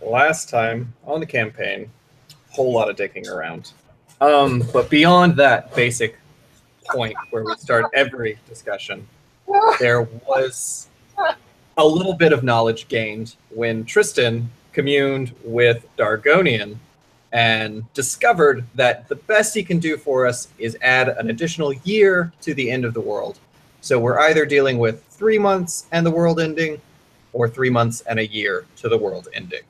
last time on the campaign, whole lot of dicking around. But beyond that basic point where we start every discussion, there was a little bit of knowledge gained when Tristan communed with Dargonian and discovered that the best he can do for us is add an additional year to the end of the world. So we're either dealing with 3 months and the world ending, or 3 months and a year to the world ending.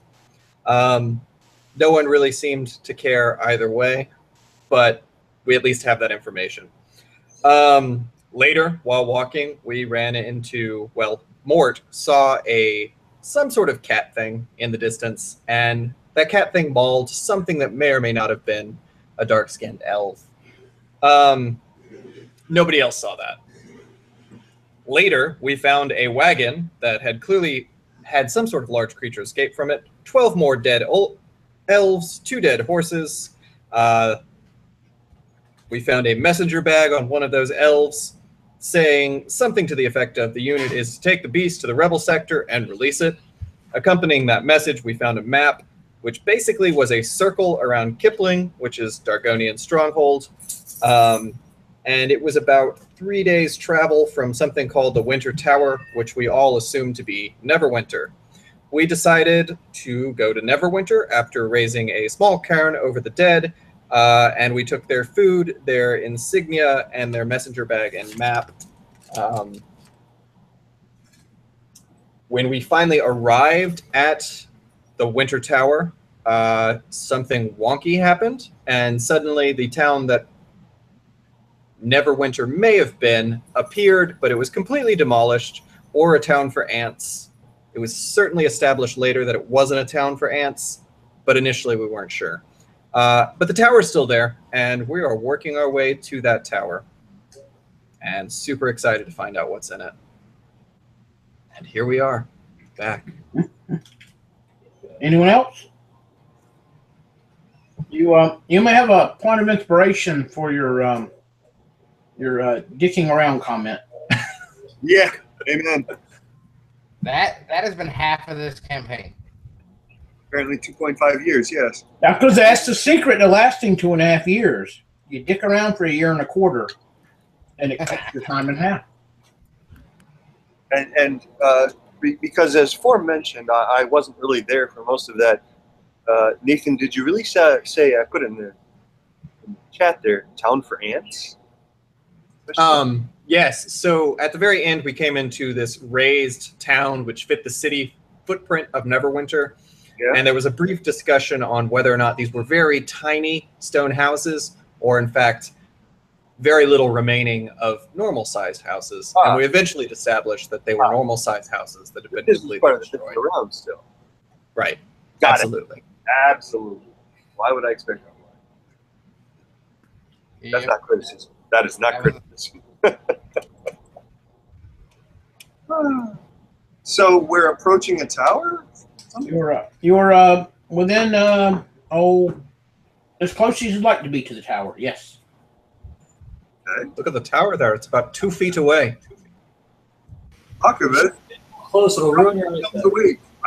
No one really seemed to care either way, but we at least have that information. Later, while walking, we ran into, well, Mort saw some sort of cat thing in the distance, and that cat thing mauled something that may or may not have been a dark-skinned elf. Nobody else saw that. Later, we found a wagon that had clearly had some sort of large creature escape from it, 12 more dead elves, 2 dead horses. We found a messenger bag on one of those elves saying something to the effect of the unit is to take the beast to the rebel sector and release it. Accompanying that message, we found a map, which basically was a circle around Kipling, which is Dargonian's stronghold. And it was about 3 days' travel from something called the Winter Tower, which we all assumed to be Neverwinter. We decided to go to Neverwinter after raising a small cairn over the dead, and we took their food, their insignia, and their messenger bag and map. When we finally arrived at the Winter Tower, something wonky happened, and suddenly the town that Neverwinter may have been appeared, but it was completely demolished, or a town for ants. It was certainly established later that it wasn't a town for ants, but initially we weren't sure. But the tower is still there, and we are working our way to that tower, and super excited to find out what's in it. And here we are, back. Anyone else? You may have a point of inspiration for your dicking around comment. Yeah, amen. That has been half of this campaign. Apparently 2.5 years, yes. Because that's the secret to lasting 2.5 years. You dick around for 1.25 years, and it cuts your time in half. And because as Form mentioned, I wasn't really there for most of that. Nathan, did you really say I put in the chat there, town for ants? Yes. So at the very end, we came into this raised town, which fit the city footprint of Neverwinter. Yeah. And there was a brief discussion on whether or not these were very tiny stone houses, or in fact, very little remaining of normal-sized houses. And we eventually established that they were normal-sized houses that had been completely destroyed. Around still. Right. Absolutely. Absolutely. Why would I expect that? That's not criticism. That is not criticism. So we're approaching a tower? You're within as close as you'd like to be to the tower. Yes. Okay. Look at the tower there. It's about 2 feet away. Huck of it. Close, it'll ruin your eyesight.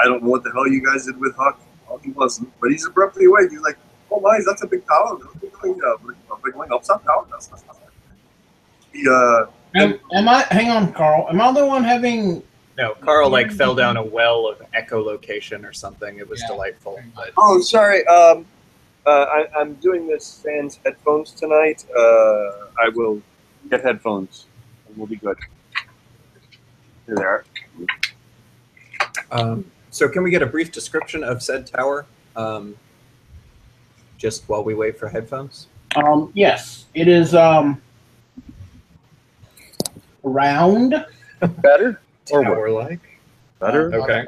I don't know what the hell you guys did with Huck. Well, he wasn't, but he's abruptly away. He's like, "Oh my, that's a big tower. We're going upside down." Hang on, Carl. Am I the one having? No, Carl fell down a well of echolocation or something. It was delightful. But... Oh, sorry. I'm doing this sans headphones tonight. I will get headphones, and we'll be good. Here they are. So can we get a brief description of said tower, just while we wait for headphones? Yes, it is round. Better? Tower-like? Better? Okay.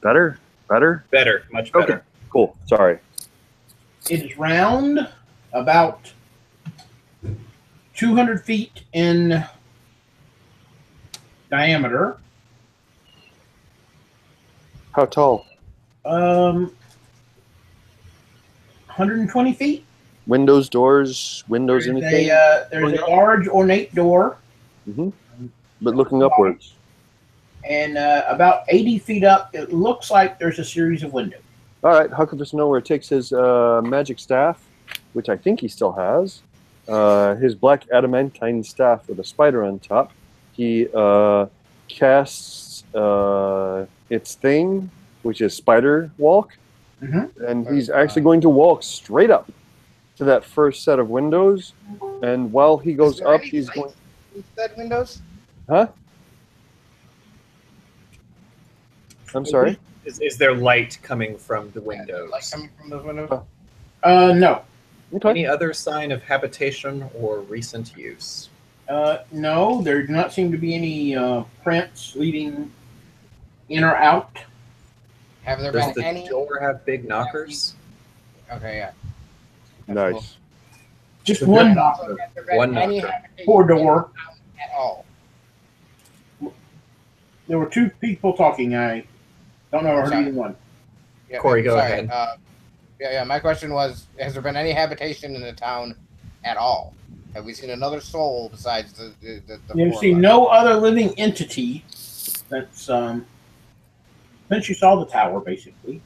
Better? Better. Much better. Okay, cool. Sorry. It is round, about 200 feet in diameter. How tall? 120 feet. Windows, doors, anything? There's a large ornate door. Mm-hmm. But looking upwards. And about 80 feet up, it looks like there's a series of windows. All right, Huckleberry Nowhere takes his magic staff, which I think he still has. His black adamantine staff with a spider on top. He casts its thing, which is spider walk, and he's actually going to walk straight up to that first set of windows. And while he goes up, he's going. Said windows. Huh? I'm sorry. Is there light coming from the windows? Like coming from those windows. No. Okay. Any other sign of habitation or recent use? No, there do not seem to be any prints leading in or out. Have there Does been the any? door have big knockers? Okay, yeah. Nice. Just Okay. one Also, knocker. has there been One any knocker. habitation Poor door. at all? There were two people talking. I don't know if I heard Sorry. either one. Yeah, Corey, go sorry. ahead. Yeah. My question was: has there been any habitation in the town at all? Have we seen another soul besides the You four see of us? no other living entity that's since you saw the tower, basically.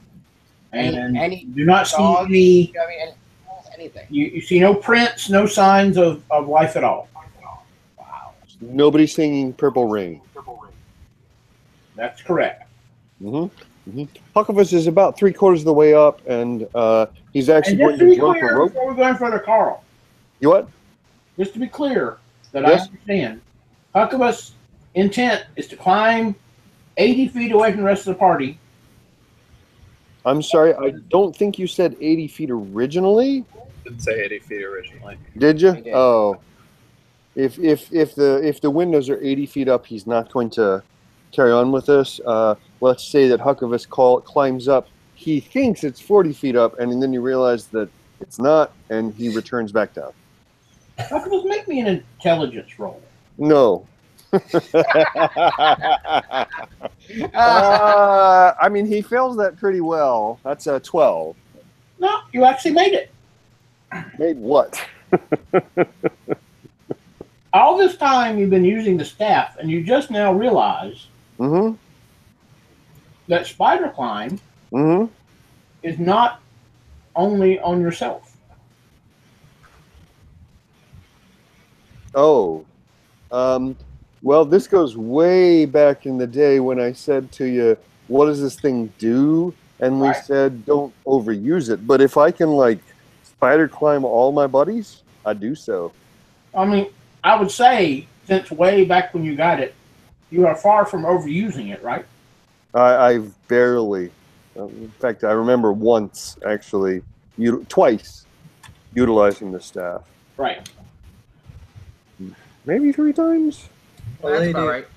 And Any do not see dogs? any. I mean, anything? You see no prints, no signs of life at all. Wow. Nobody singing Purple Rain. That's correct. Huckleberry is about 3/4 of the way up, and he's actually And going just to to be jump a clear, rope. before we go any further, Carl, You what? just to be clear that Yes. I understand, Huckleberry's intent is to climb 80 feet away from the rest of the party. I'm sorry, I don't think you said 80 feet originally. Didn't say 80 feet originally. Did you? He did. Oh, if the windows are 80 feet up, he's not going to carry on with this. Let's say that Huckleberry climbs up. He thinks it's 40 feet up, and then you realize that it's not, and he returns back down. Huckleberry, make me an intelligence roll. No. I mean, he fails that pretty well. That's a 12. No, you actually made it. Made what? All this time you've been using the staff, and you just now realize Mm-hmm. that spider climb Mm-hmm. is not only on yourself. Oh. Well, this goes way back in the day when I said to you, what does this thing do? And we Right. said, don't overuse it. But if I can, like, spider climb all my buddies, I do so. I mean, I would say, since way back when you got it, you are far from overusing it, right? I've barely. In fact, I remember once, actually, twice, utilizing the staff. Right. Maybe 3 times? Well, That's they about do. right.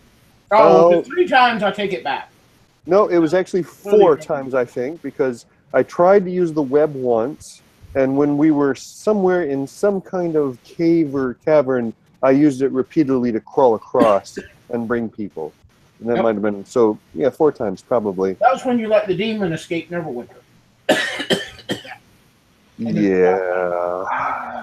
Oh, Oh. the 3 times I take it back. No, it was actually 4 times, I think, because I tried to use the web once, and when we were somewhere in some kind of cave or cavern, I used it repeatedly to crawl across and bring people. And that Yep. might have been, so, yeah, 4 times probably. That was when you let the demon escape Neverwinter. Yeah.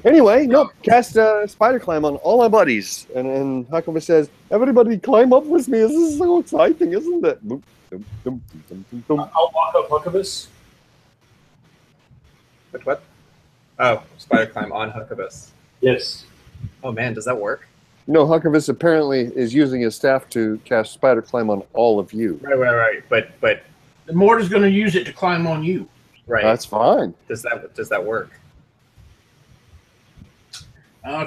Anyway, no, cast spider climb on all my buddies. And Huckleberry says, everybody climb up with me. This is so exciting, isn't it? Boop, dum, dum, dum, dum, dum. I'll walk up Huckleberry. What? Oh, spider climb on Huckleberry. Yes. Oh man, does that work? No, Huckleberry apparently is using his staff to cast spider climb on all of you. Right. But The mortar's going to use it to climb on you. right. That's fine. Does that work?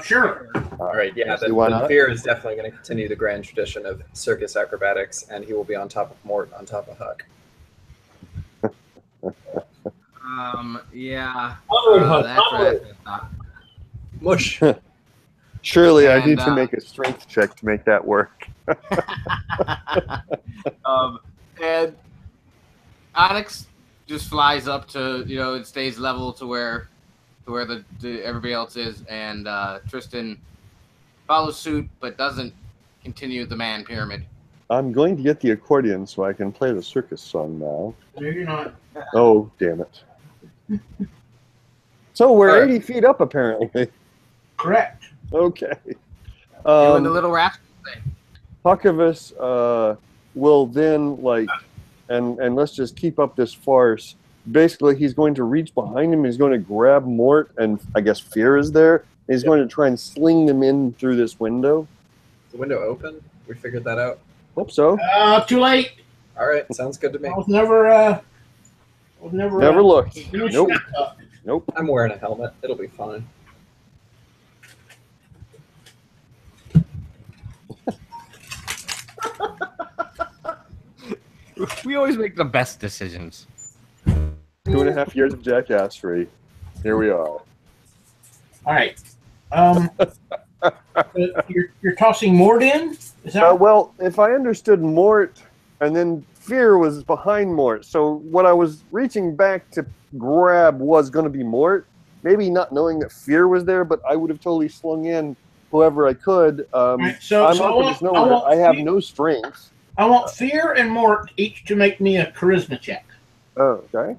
Sure. All right. Yeah. See why The not? fear is definitely going to continue the grand tradition of circus acrobatics, and he will be on top of Mort, on top of Huck. Yeah. Onward, Huck, That's what I onward. thought. Mush. Surely I And, need to make a strength check to make that work. And Onyx just flies up to, it stays level to where the everybody else is, and Tristan follows suit but doesn't continue the man pyramid. I'm going to get the accordion so I can play the circus song now. No, you're not. Oh, damn it. So we're All right. 80 feet up, apparently. Correct. Okay. You and the Um, little rascal thing. Huckleberry will then, like, and let's just keep up this farce. Basically, he's going to reach behind him. He's going to grab Mort, and I guess Fear is there. He's going to try and sling them in through this window. Is the window open? We figured that out. Hope so. Too late. All right, sounds good to me. I was never. Never looked. Nope. Nope. I'm wearing a helmet. It'll be fine. We always make the best decisions. 2.5 years of jackassery. Here we are. All right. You're tossing Mort in? Is that Well, if I understood Mort, and then Fear was behind Mort, so what I was reaching back to grab was going to be Mort. Maybe not knowing that Fear was there, but I would have totally slung in whoever I could. right, so I'm I up want- against nowhere. want I have Fear- no strength. I want Fear and Mort each to make me a charisma check. Oh, okay.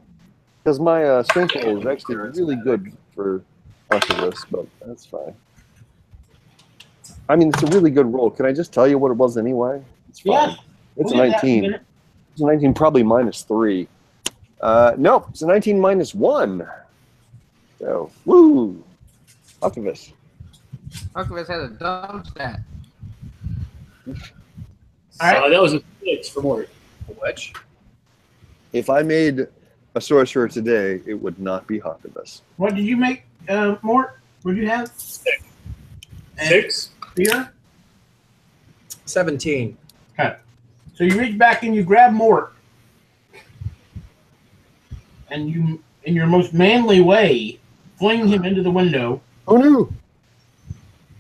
Because my strength roll is actually really good for Archivist, but that's fine. I mean, it's a really good roll. Can I just tell you what it was anyway? It's fine. Yeah. It's a We'll do that in a 19. minute. It's a 19, probably -3. Nope, it's a 19 -1. So, woo! Archivist. Archivist has a dumb stat. All right. That was a 6 for Mort. Which? If I made a sorcerer today, it would not be Archivist. What did you make, Mort? What did you have? 6. And 6? Fear? 17. So you reach back and you grab Mort. And you, in your most manly way, fling him into the window. Oh no!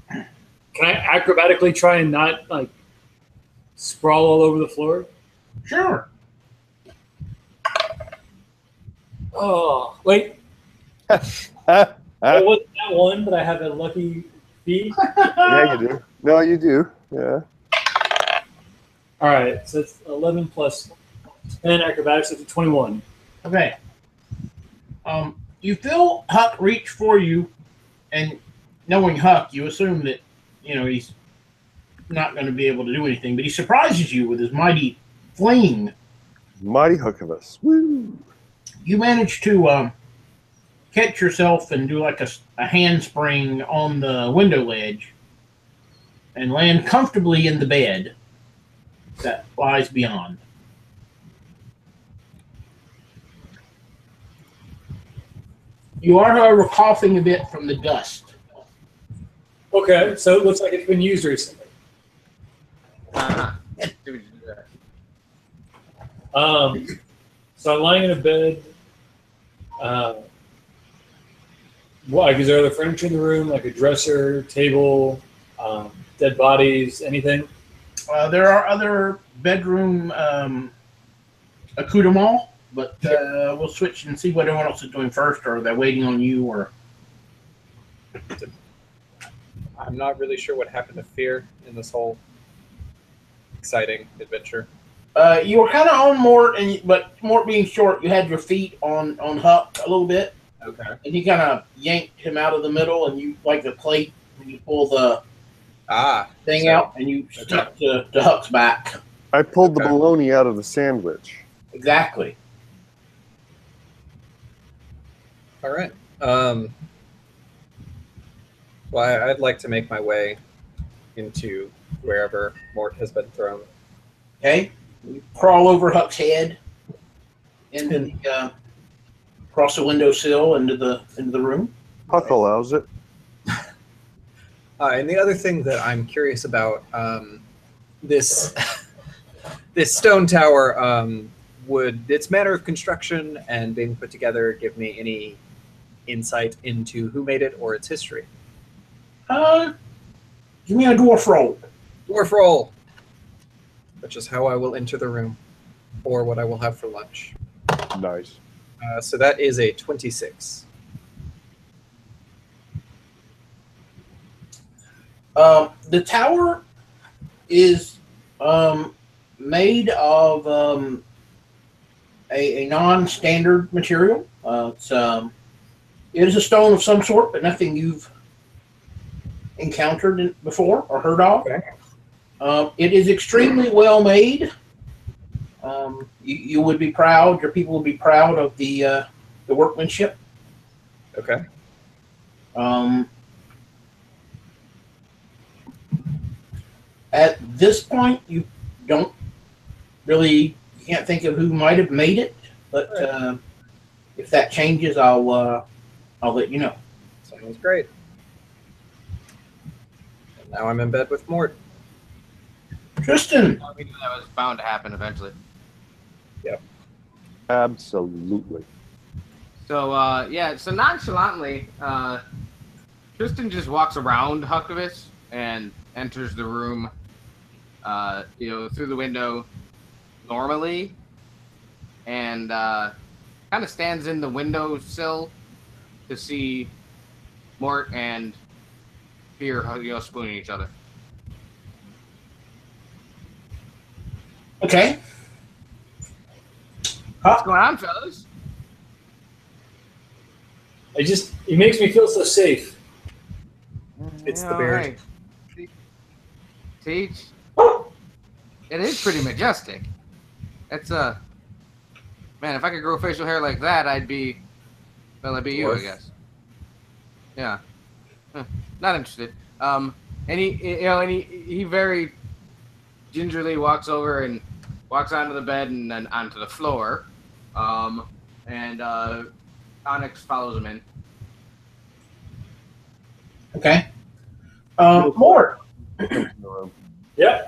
Can I acrobatically try and not, like, sprawl all over the floor? Sure. Oh, wait. Ah, It wasn't that one, but I have a lucky feat. yeah, you do. No, you do. Yeah. All right, so it's 11 plus 10 acrobatics, that's a 21. Okay. You feel Huck reach for you, and knowing Huck, you assume that, he's not going to be able to do anything, but he surprises you with his mighty fling. Mighty Archivist. Woo! You manage to catch yourself and do like a handspring on the window ledge and land comfortably in the bed that lies beyond. You are, however, coughing a bit from the dust. Okay, so it looks like it's been used recently. So I'm lying in a bed. Is there other furniture in the room, like a dresser, table, dead bodies, anything? There are other bedroom accoutrements, but we'll switch and see what everyone else is doing first, or they're waiting on you, or... I'm not really sure what happened to Fear in this whole exciting adventure. You were kind of on Mort, but Mort being short, you had your feet on Huck a little bit, Okay. and you kind of yanked him out of the middle, and you, like the plate, when you pull the thing so- out, and you stuck to Huck's back. I pulled the Okay. bologna out of the sandwich. Exactly. All right. Well, I'd like to make my way into wherever Mort has been thrown. Okay? You crawl over Huck's head into the, across the windowsill into the room. Huck allows it. And the other thing that I'm curious about, this this stone tower, would its manner of construction and being put together give me any insight into who made it or its history? Give me a dwarf roll. Dwarf roll, which is how I will enter the room, or what I will have for lunch. Nice. So that is a 26. The tower is made of a non-standard material. It is a stone of some sort, but nothing you've encountered before or heard of. Okay. It is extremely well made. You would be proud. Your people would be proud of the workmanship. Okay. At this point, you don't really you can't think of who might have made it, but if that changes, I'll let you know. Sounds great. And now I'm in bed with Mort. Tristan, We knew that was bound to happen eventually. Absolutely. So so nonchalantly, Tristan just walks around Huckavis and enters the room, through the window normally, and kind of stands in the windowsill to see Mort and Fear, spooning each other. okay. What's going on, fellas? It makes me feel so safe. It's the beard. Hey. Teach. It is pretty majestic. It's man, if I could grow facial hair like that, I'd be you, I guess. Yeah. Not interested. And he very gingerly walks over and walks onto the bed and then onto the floor. And Onyx follows him in. Okay. Mort. Yeah.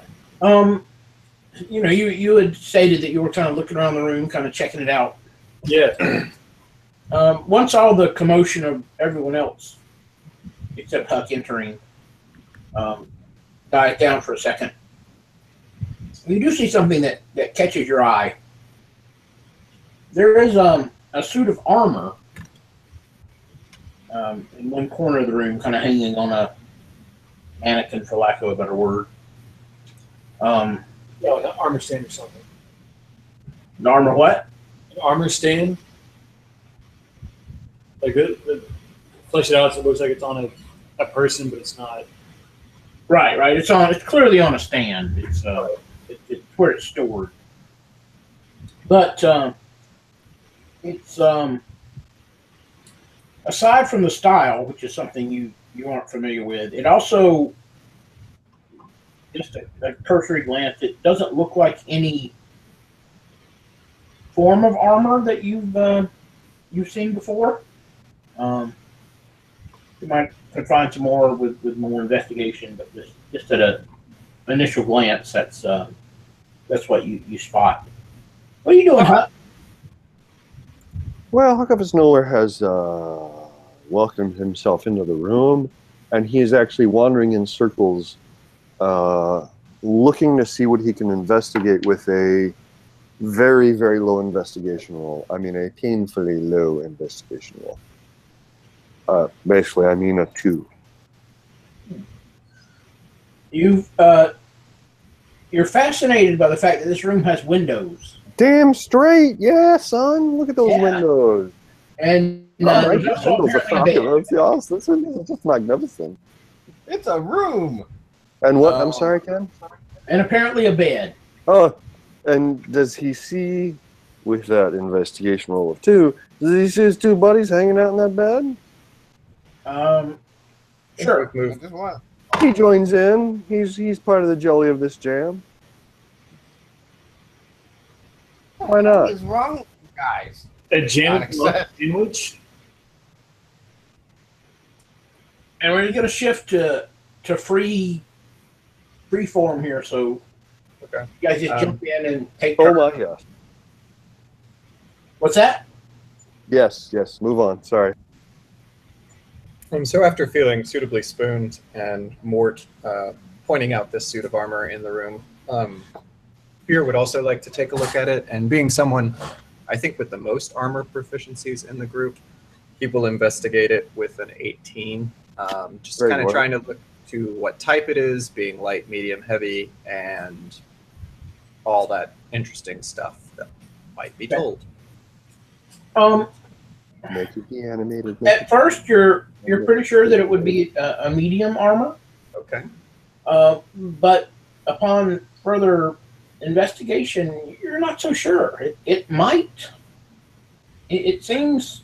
You had stated that you were kind of looking around the room, kind of checking it out. Yeah. Once all the commotion of everyone else, except Huck entering, dies down for a second, you do see something that catches your eye. There is a suit of armor in one corner of the room, kind of hanging on a mannequin, for lack of a better word. An armor stand or something. An armor what? An armor stand. Like flesh it out so it looks like it's on a person, but it's not. Right. It's clearly on a stand. It's where it's stored. But it's aside from the style, which is something you aren't familiar with, it also, just a cursory glance, it doesn't look like any form of armor that you've seen before. You might find some more with more investigation, but just at an initial glance, that's what you spot. What are you doing, Huck? Well, Huckavis Noller has welcomed himself into the room, and he is actually wandering in circles, looking to see what he can investigate with a very, very low investigation roll. I mean, a painfully low investigation roll. Basically, I mean a 2. You're fascinated by the fact that this room has windows. Damn straight, yeah, son. Look at those Yeah. windows. And Those there's also windows are apparently a bed. fabulous. Yes, those windows are just magnificent. It's a room. And what? Oh. I'm sorry, Ken. And apparently a bed. Oh, and does he see, with that investigation roll of 2, does he see his 2 buddies hanging out in that bed? Sure. Move. Just what? He joins in. He's part of the jolly of this jam. Why not? What is wrong with you guys? A jam Onyx said. sandwich. And we're going to shift to free form here, so Okay. you guys just jump in and take Oh turns. my, yes. What's that? Yes, move on. Sorry. So after feeling suitably spooned and Mort pointing out this suit of armor in the room, Fear would also like to take a look at it. And being someone, I think, with the most armor proficiencies in the group, he will investigate it with an 18. Just Very kind of well. trying to look to what type it is, being light, medium, heavy, and all that interesting stuff that might be told. Make it be animated. At first, you're pretty sure that it would be a medium armor, Okay. but upon further investigation, you're not so sure. It might. It seems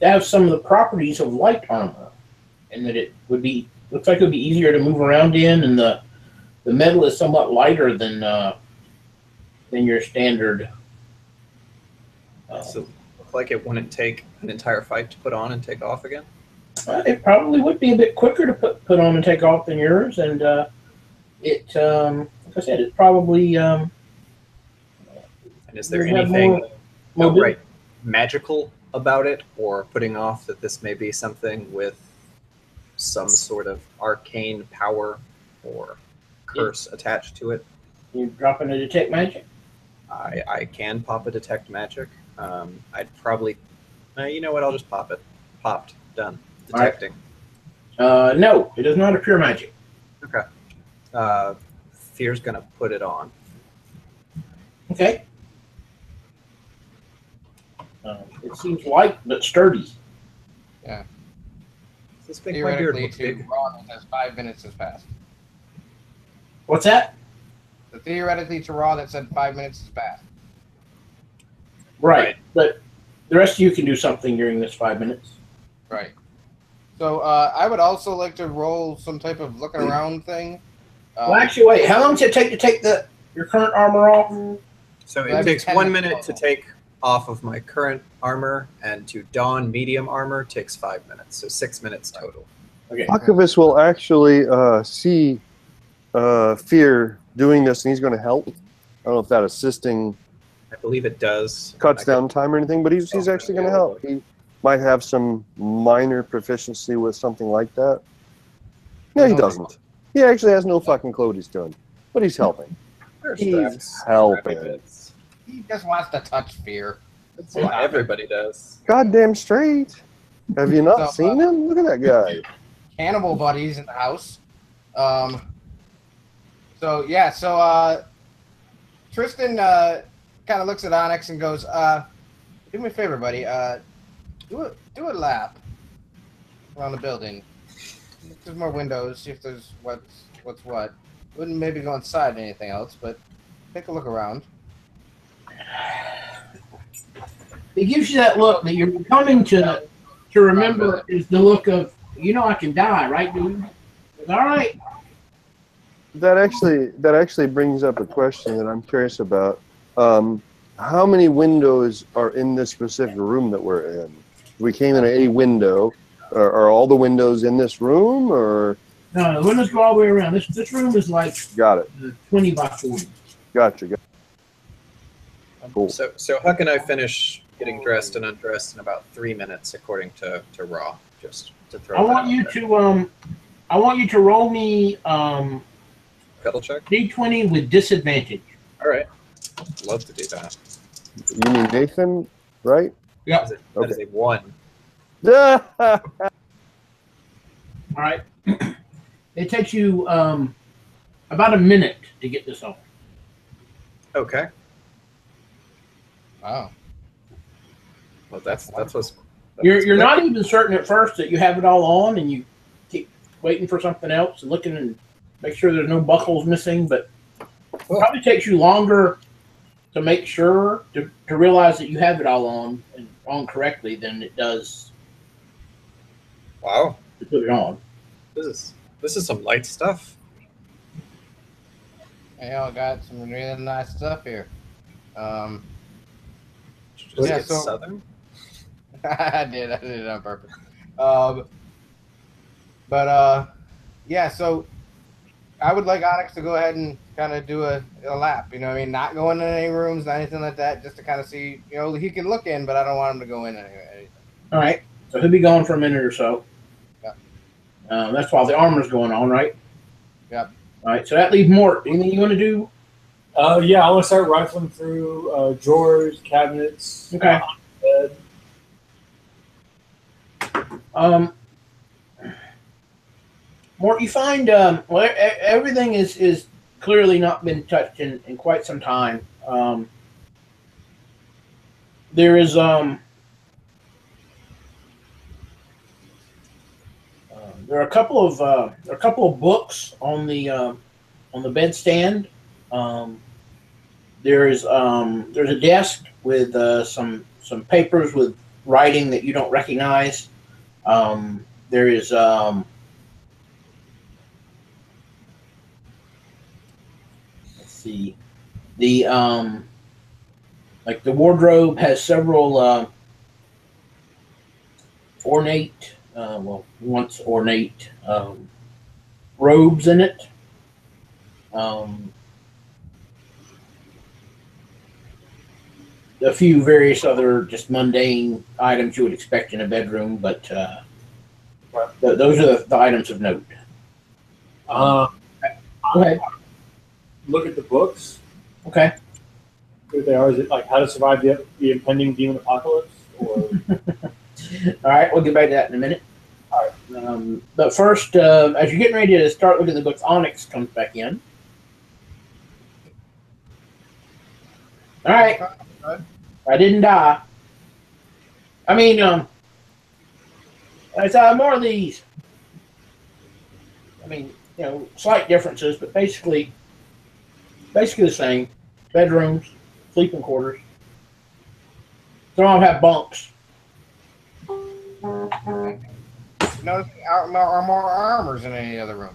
to have some of the properties of light armor, and that it would be looks like it would be easier to move around in, and the metal is somewhat lighter than your standard. So look like it wouldn't take an entire fight to put on and take off again. It probably would be a bit quicker to put on and take off than yours, and like I said, it's probably. And is there you have anything more outright magical about it, or putting off that this may be something with some sort of arcane power or curse attached to it? You dropping a detect magic? I can pop a detect magic. I'd probably, you know what? I'll just pop it. Popped. Done. Detecting. No, it is not a pure magic. Okay. Fear's gonna put it on. Okay. It seems light but sturdy. Yeah. Does this make my beard Theoretically, look to big? Ron, it says 5 minutes has passed. What's that? So theoretically, to Raw, that said 5 minutes has passed. Right. But the rest of you can do something during this 5 minutes. Right. So I would also like to roll some type of looking around thing. Well, actually, wait. How long does it take to take your current armor off? So it That'd be takes 10 1 minutes minute to total. take off of my current armor, and to don medium armor takes 5 minutes. So 6 minutes total. Okay. Archivist will actually see Fear doing this, and he's going to help. I don't know if that assisting I believe it does. cuts I could- down time or anything, but he's actually going to help. He might have some minor proficiency with something like that. No, he doesn't. He actually has no fucking clue what he's doing, but he's helping. There's He's straps, helping. scrappy bits. He just wants to touch Fear. That's what everybody does. Goddamn straight. Have you not So, seen him? Look at that guy. Cannibal buddies in the house. So yeah, so Tristan kind of looks at Onyx and goes, "Do me a favor, buddy. Do a lap around the building. If there's more windows. See if there's what's what. Wouldn't maybe go inside anything else, but take a look around." It gives you that look that you're coming to remember is the look of, I can die, right, dude? It's all right. That actually brings up a question that I'm curious about. How many windows are in this specific room that we're in? We came in a window. Are all the windows in this room, or? No, the windows go all the way around. This room is like Got it. 20 by 40. Gotcha. Cool. So Huck and I finish getting dressed and undressed in about 3 minutes, according to Raw. Just to throw. I that want out you there. to roll me Pedal check. D20 with disadvantage. All right. Love to do that. You mean Nathan, right? Yep. That is a 1. All right. It takes you about a minute to get this on. Okay. Wow. Well, that's what's. You're not even certain at first that you have it all on, and you keep waiting for something else and looking and make sure there's no buckles missing. But it probably takes you longer to make sure to realize that you have it all on and on correctly than it does Wow. to put it on. This is some light stuff. Hey, y'all got some really nice stuff here. Just Yeah, get so- southern. I did it on purpose. Yeah, so I would like Onyx to go ahead and kind of do a lap, not going in any rooms, not anything like that, just to kind of see, he can look in, but I don't want him to go in anyway. All right. So he'll be gone for a minute or so. Yep. That's while the armor's going on, right? Yep. All right. So that leaves Mort. Anything you want to do? Yeah, I want to start rifling through drawers, cabinets. Okay. Bed. Mort, you find everything is clearly not been touched in quite some time. There is there are a couple of books on the on the bedstand. There's a desk with some papers with writing that you don't recognize. There is let's see, the like the wardrobe has several ornate, once ornate robes in it. A few various other just mundane items you would expect in a bedroom, but those are the items of note. Go ahead. Look at the books. Okay. What they are. Is it like How to Survive the Impending Demon Apocalypse? Or All right, we'll get back to that in a minute. all right. But first, as you're getting ready to start looking at the books, Onyx comes back in. All right. I didn't die. I mean, it's more of these. I mean, slight differences, but basically the same. Bedrooms, sleeping quarters. Some of them have bunks. No, are more armors in any other room?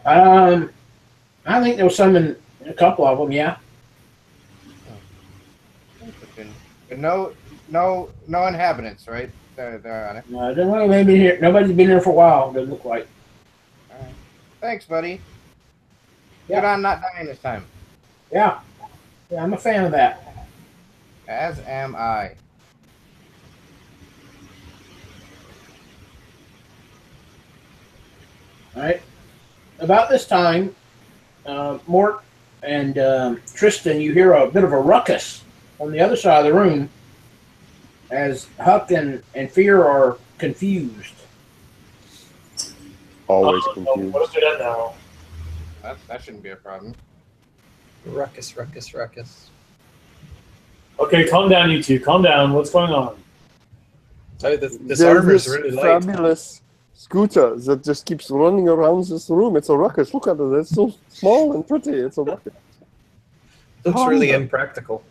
I think there was some in a couple of them. Yeah. But no inhabitants, right? They're on it. Nobody's been here for a while. Doesn't look like. All right. Thanks, buddy. Yeah. Good on not dying this time. Yeah. Yeah, I'm a fan of that. As am I. All right. About this time, Mort and Tristan, you hear a bit of a ruckus on the other side of the room as Huck and Fear are confused. Always confused. What is it now? That shouldn't be a problem. Ruckus, ruckus, ruckus. Okay, calm down, you two. Calm down. What's going on? Tell you, this There's armor's this really light. fabulous scooter that just keeps running around this room. It's a ruckus. Look at it. It's so small and pretty. It's a ruckus. Looks really impractical.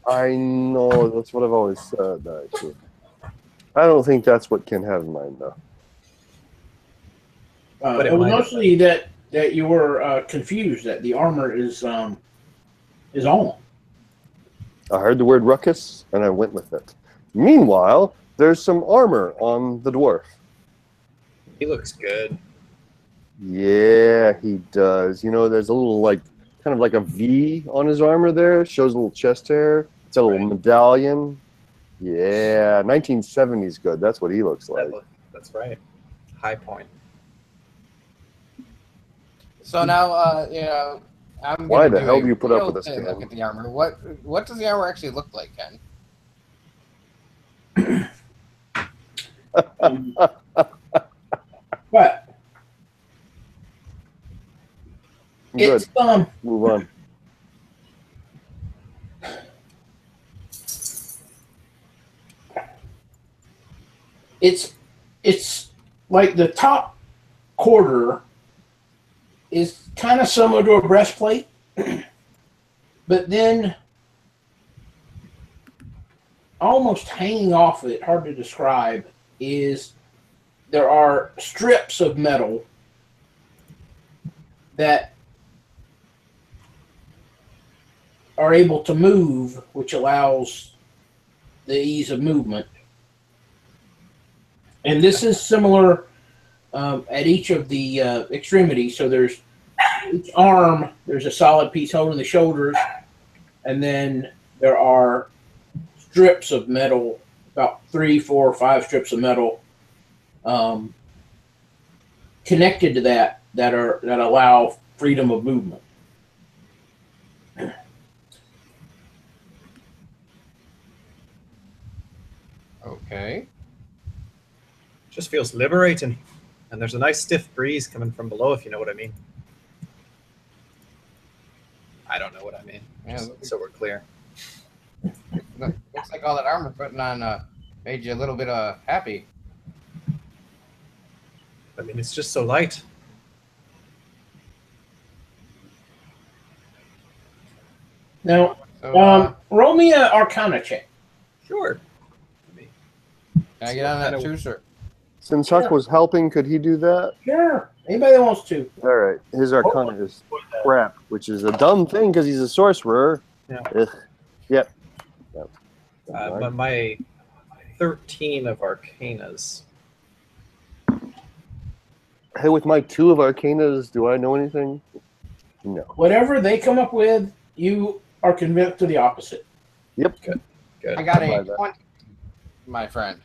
I know. That's what I've always said. Actually. I don't think that's what Ken had in mind, though. But it it was might have mostly that you were confused that the armor is on. I heard the word ruckus, and I went with it. Meanwhile, there's some armor on the dwarf. He looks good. Yeah, he does. There's a little, kind of like a V on his armor there. It shows a little chest hair. It's a little medallion. Yeah, 1970s good. That's what he looks like. That's right. High point. So now, I'm Why gonna the hell do you a put up real with this, Ken? Look at the armor. What does the armor actually look like, Ken? But Good. it's Move on. it's like the top quarter is kind of similar to a breastplate, but then almost hanging off it, hard to describe, is there are strips of metal that are able to move, which allows the ease of movement. And this is similar at each of the extremities. So there's each arm, there's a solid piece holding the shoulders, and then there are strips of metal, about 3, 4, 5 strips of metal connected to that allow freedom of movement. Okay. Just feels liberating. And there's a nice stiff breeze coming from below, if you know what I mean. I don't know what I mean, Yeah, just so we're clear. Looks like all that armor putting on made you a little bit happy. I mean, it's just so light. Now, So, roll me an Arcana check. Sure. can I get on that too, sir? Since Huck was helping, could he do that? Sure. Anybody that wants to. All right. His Arcana is crap, which is a dumb thing because he's a sorcerer. Yeah. Ugh. Yep. But my 13 of Arcanas. Hey, with my 2 of Arcanas, do I know anything? No. Whatever they come up with, you are convinced to the opposite. Yep. Good. I got I'll buy a that. 20, my friend.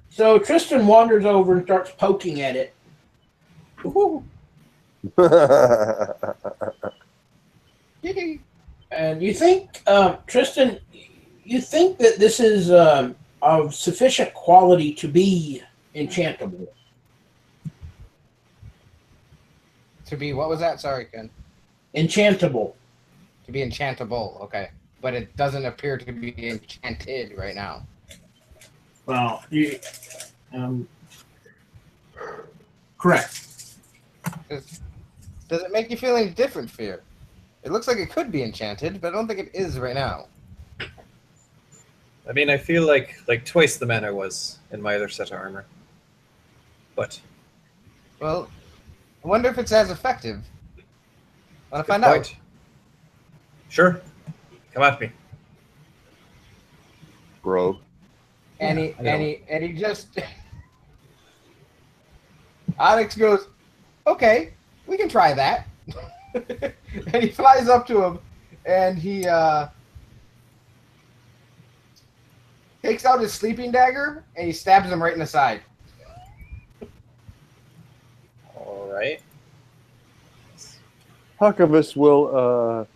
So Tristan wanders over and starts poking at it. Woohoo. And you think, Tristan, you think that this is of sufficient quality to be enchantable. To be, what was that? Sorry, Ken. Enchantable. To be enchantable, okay. But it doesn't appear to be enchanted right now. Well, you, correct. Does it make you feel any different, Fear? It looks like it could be enchanted, but I don't think it is right now. I mean, I feel like twice the man I was in my other set of armor. But Well, I wonder if it's as effective. Want to good find point. out? Sure. Come at me. Bro. And Yeah, I know. he just Onyx goes, okay, we can try that. And he flies up to him and he takes out his sleeping dagger and he stabs him right in the side. All right. Huckabus will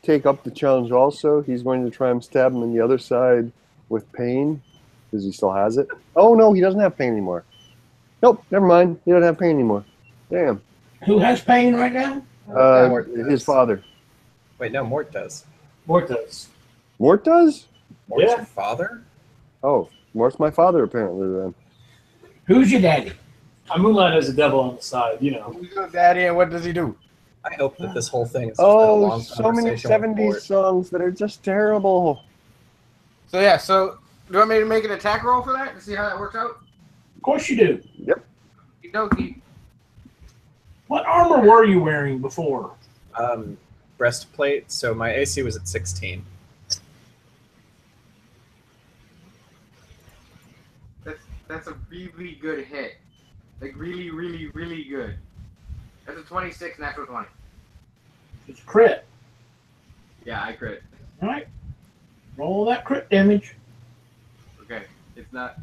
take up the challenge also. He's going to try and stab him in the other side with pain because he still has it. Oh, no, he doesn't have pain anymore. Nope, never mind. He doesn't have pain anymore. Damn. Who has pain right now? Mort does. His father. Wait, no, Mort does. Mort does. Mort does? Mort's Yeah. your father? Oh, Mort's my father, apparently, then. Who's your daddy? Moonlight has a devil on the side, you know. Who's your daddy and what does he do? I hope that this whole thing is just a Oh, long so many conversation with 70s Mort. songs that are just terrible. So yeah, so do you want me to make an attack roll for that to see how that works out? Of course you do. Okie What armor were you wearing before? Breastplate, so my AC was at 16. That's a really good hit. Like really, really, really good. That's a 26 natural 20. It's crit. Yeah, I crit. All right. Roll that crit damage. Okay, it's not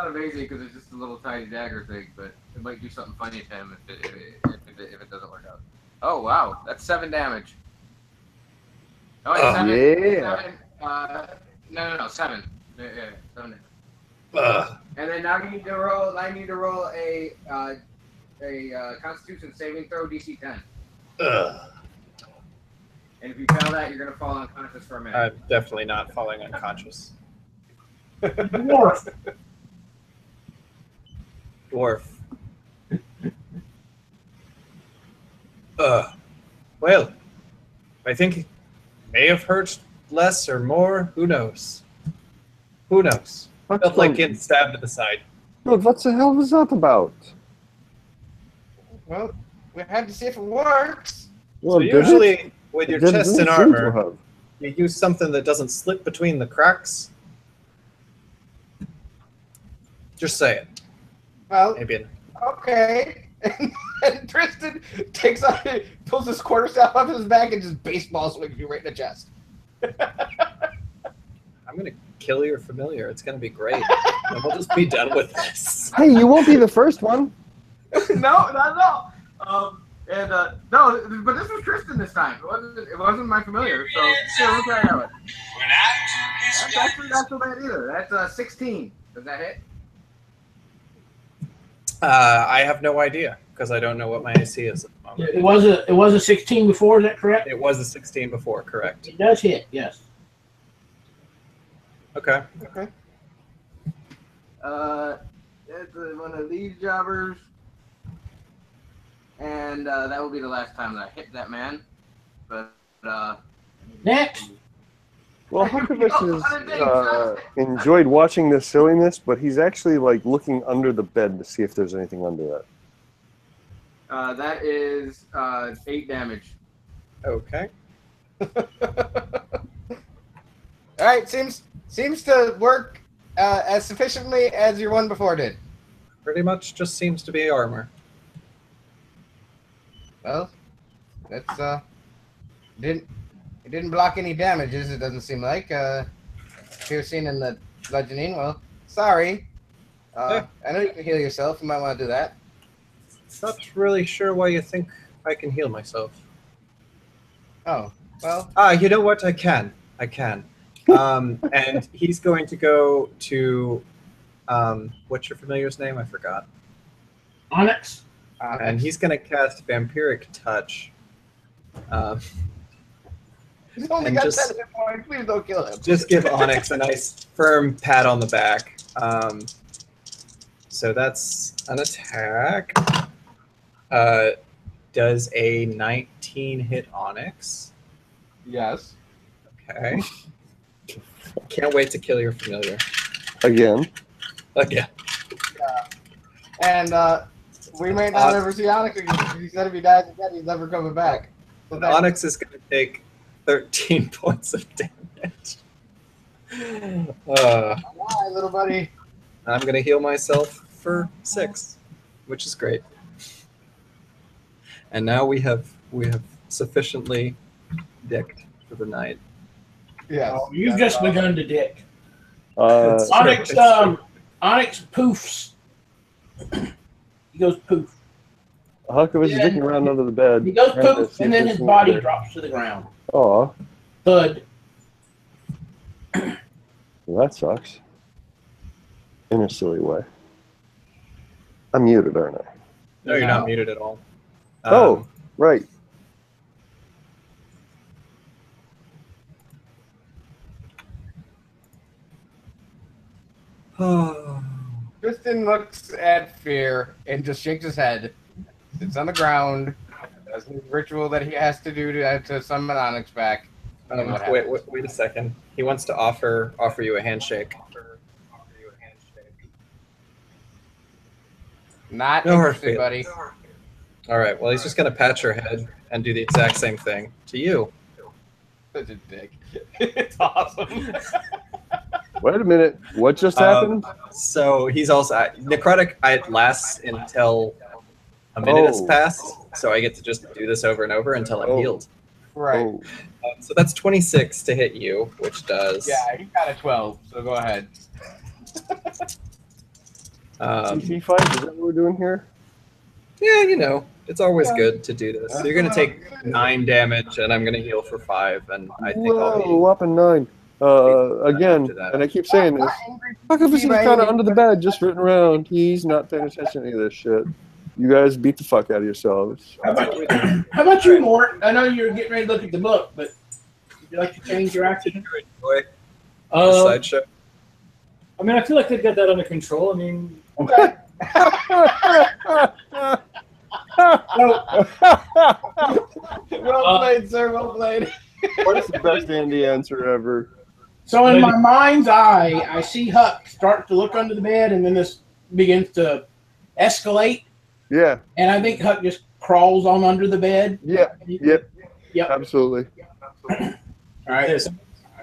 amazing because it's just a little tiny dagger thing, but it might do something funny to him if it doesn't work out. Oh wow, that's 7 damage. Oh, wait, Oh, 7. yeah. 7. No, 7. Yeah, 7 damage. Ugh. And then now you need to roll. I need to roll a Constitution saving throw DC 10. Ugh. And if you fail that, you're gonna fall unconscious for a minute. I'm definitely not falling unconscious. Dwarf. Dwarf. Well, I think it may have hurt less or more. Who knows? Who knows? Felt like getting stabbed in the side. Dude, what the hell was that about? Well, we had to see if it works. Well, So did usually, with it? your It chest didn't and seem to armor, have. you use something that doesn't slip between the cracks. Just say it. Well, Maybe. okay. And Tristan takes out, pulls his quarterstaff off his back and just baseball swings you right in the chest. I'm gonna kill your familiar. It's gonna be great. And we'll just be done with this. Hey, you won't be the first one. No, not at all. No, but this was Tristan this time. It wasn't my familiar. So yeah, we'll try it out. That's actually not so bad either. That's 16. Does that hit? I have no idea because I don't know what my AC is at the moment. It was a 16 before. Is that correct? It was a 16 before, correct? It does hit. Yes. Okay. Okay. It's one of these jobbers, and that will be the last time that I hit that man. But Next. Well, Huckavis has enjoyed watching this silliness, but he's actually like looking under the bed to see if there's anything under that. that is 8 damage. Okay. All right, seems to work as sufficiently as your one before did. Pretty much just seems to be armor. Well, that's it didn't block any damages. It doesn't seem like piercing and the bludgeoning. Well, sorry. I know you can heal yourself. You might want to do that. Not really sure why you think I can heal myself. Oh, well. You know what? I can. And he's going to go to, what's your familiar's name? I forgot. Onyx. And he's going to cast Vampiric Touch. He's only and got just- 10 hit points. Please don't kill him. Just give Onyx a nice firm pat on the back. So that's an attack. Does a 19 hit Onyx? Yes. Okay. Can't wait to kill your familiar. Again. Again. And we may not ever see Onyx again. He said if he dies again, he's never coming back. So thanks. Onyx is going to take 13 points of damage. Why, little buddy? I'm going to heal myself for 6, which is great. And now we have sufficiently dicked for the night. Yes. Oh, you've just begun to dick. It's Onyx, true. Onyx poofs. He goes poof. Huckavis is digging around under the bed. He goes trying to poof, see and if then there's his anything body there. drops to the ground. Aw, Thud. well, that sucks. In a silly way. I'm muted, aren't I? No, you're not muted at all. Oh, right. Tristan looks at Fear and just shakes his head. Sits on the ground. Does his ritual that he has to do to summon Onyx back. And then what wait happens? a second. He wants to offer you a handshake. Not No hard interested, buddy. All right. Well, he's just going to pat your head and do the exact same thing to you. Such a dick. It's awesome. Wait a minute. What just happened? So he's also necrotic. It lasts until a minute has Oh. passed, so I get to just do this over and over until I'm Oh. healed. Right. Oh, So that's 26 to hit you, which does. Yeah, he got a 12, so go ahead. DC 5, is that what we're doing here? Yeah, you know, it's always good to do this. So you're gonna take 9 damage, and I'm gonna heal for 5, and I think I'll Whoa, be. whopping 9. Again, After that. and I keep saying this. Huckavis is kind of under the bed, just written around. He's not paying attention to any of this shit. You guys beat the fuck out of yourselves. How about you, Mort? I know you're getting ready to look at the book, but would you like to change your action? Enjoy the Um, sideshow. I mean, I feel like they've got that under control. I mean, Okay. Well played, sir. Well played. What's the best Andy answer ever? So in my mind's eye, I see Huck start to look under the bed, and then this begins to escalate. Yeah, And I think Huck just crawls on under the bed. yep, Yep. absolutely. All right. there's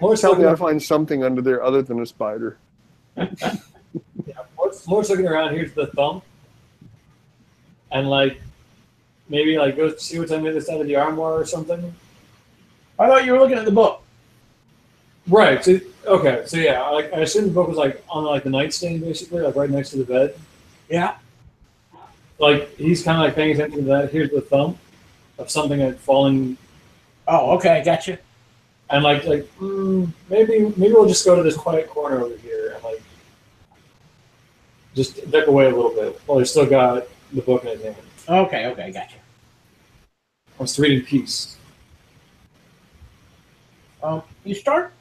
Mort's Tell me looking, I find something under there other than a spider. Mort's looking around. Here's the thumb, and like maybe like go see what's on the other side of the armoire or something. I thought you were looking at the book. Right. So okay. So yeah, like I assume the book was like on like the nightstand, basically, like right next to the bed. Yeah. Like he's kind of like paying attention to that. Here's the thumb of something that's falling, Oh, okay. Gotcha. and maybe we'll just go to this quiet corner over here and like just duck away a little bit while he's still got the book in his hand. Okay. Gotcha. Wants to read in peace. You start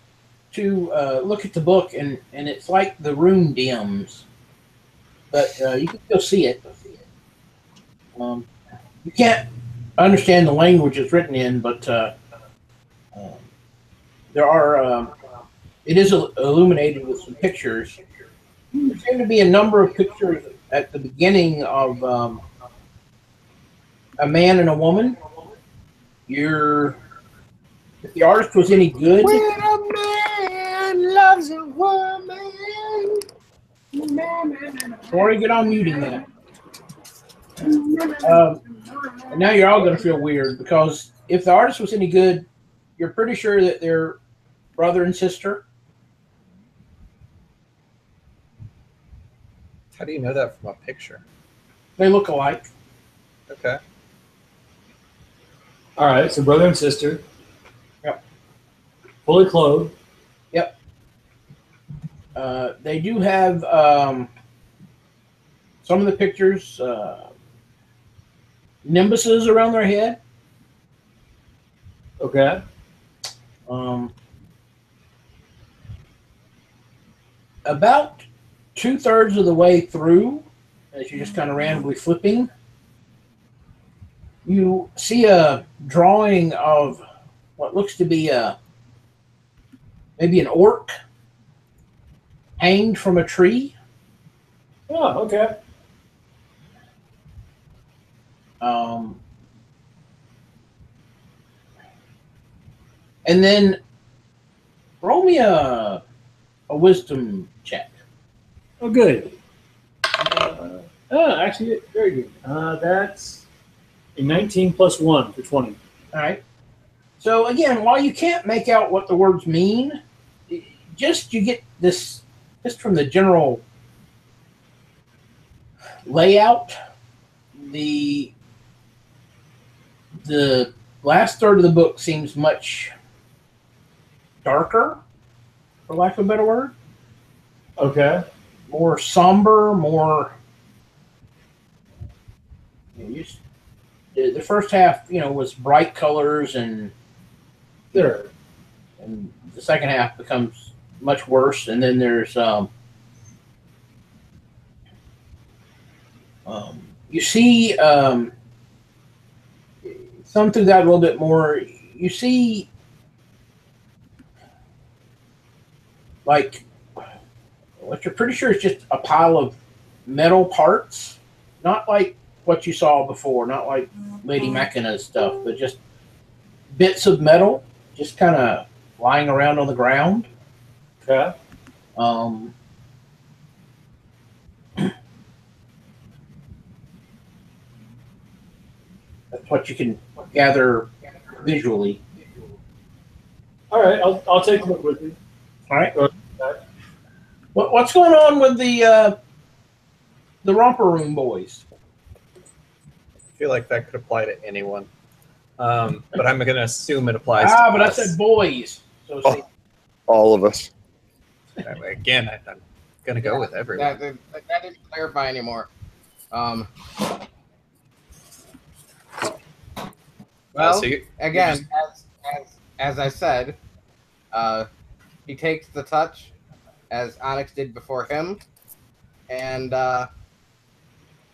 to look at the book, and it's like the room dims, but you can still see it. You can't understand the language it's written in, but There are. It is illuminated with some pictures. There seem to be a number of pictures at the beginning of a man and a woman. If the artist was any good, When a man loves a woman. Corey, get on muting that. And now you're all going to feel weird because if the artist was any good, you're pretty sure that they're brother and sister. How do you know that from a picture? They look alike. Okay. All right, so brother and sister. Yep. Fully clothed. Yep. They do have some of the pictures nimbuses around their head. Okay. About 2/3 of the way through, as you're just kind of randomly flipping, you see a drawing of what looks to be maybe an orc hanged from a tree. Oh, okay. And then roll me a wisdom check. Oh, good. Actually, very good. That's a 19 plus 1 for 20. All right. So again, while you can't make out what the words mean, you get this just from the general layout. The last third of the book seems much darker, for lack of a better word. Okay. More somber, more. The first half, was bright colors, and Sure. and the second half becomes much worse. And then there's you see some through that a little bit more. You see like what you're pretty sure is just a pile of metal parts, not like what you saw before, not like Lady Mechana's stuff, but just bits of metal just kind of lying around on the ground. Okay. That's what you can gather visually. All right, I'll take a look with you. All right. What's going on with the romper room boys? I feel like that could apply to anyone. But I'm going to assume it applies to But I us. said boys. So see, All of us. Again, I'm going to go with everyone. That didn't clarify anymore. Well, So again, as I said, he takes the touch, as Onyx did before him, and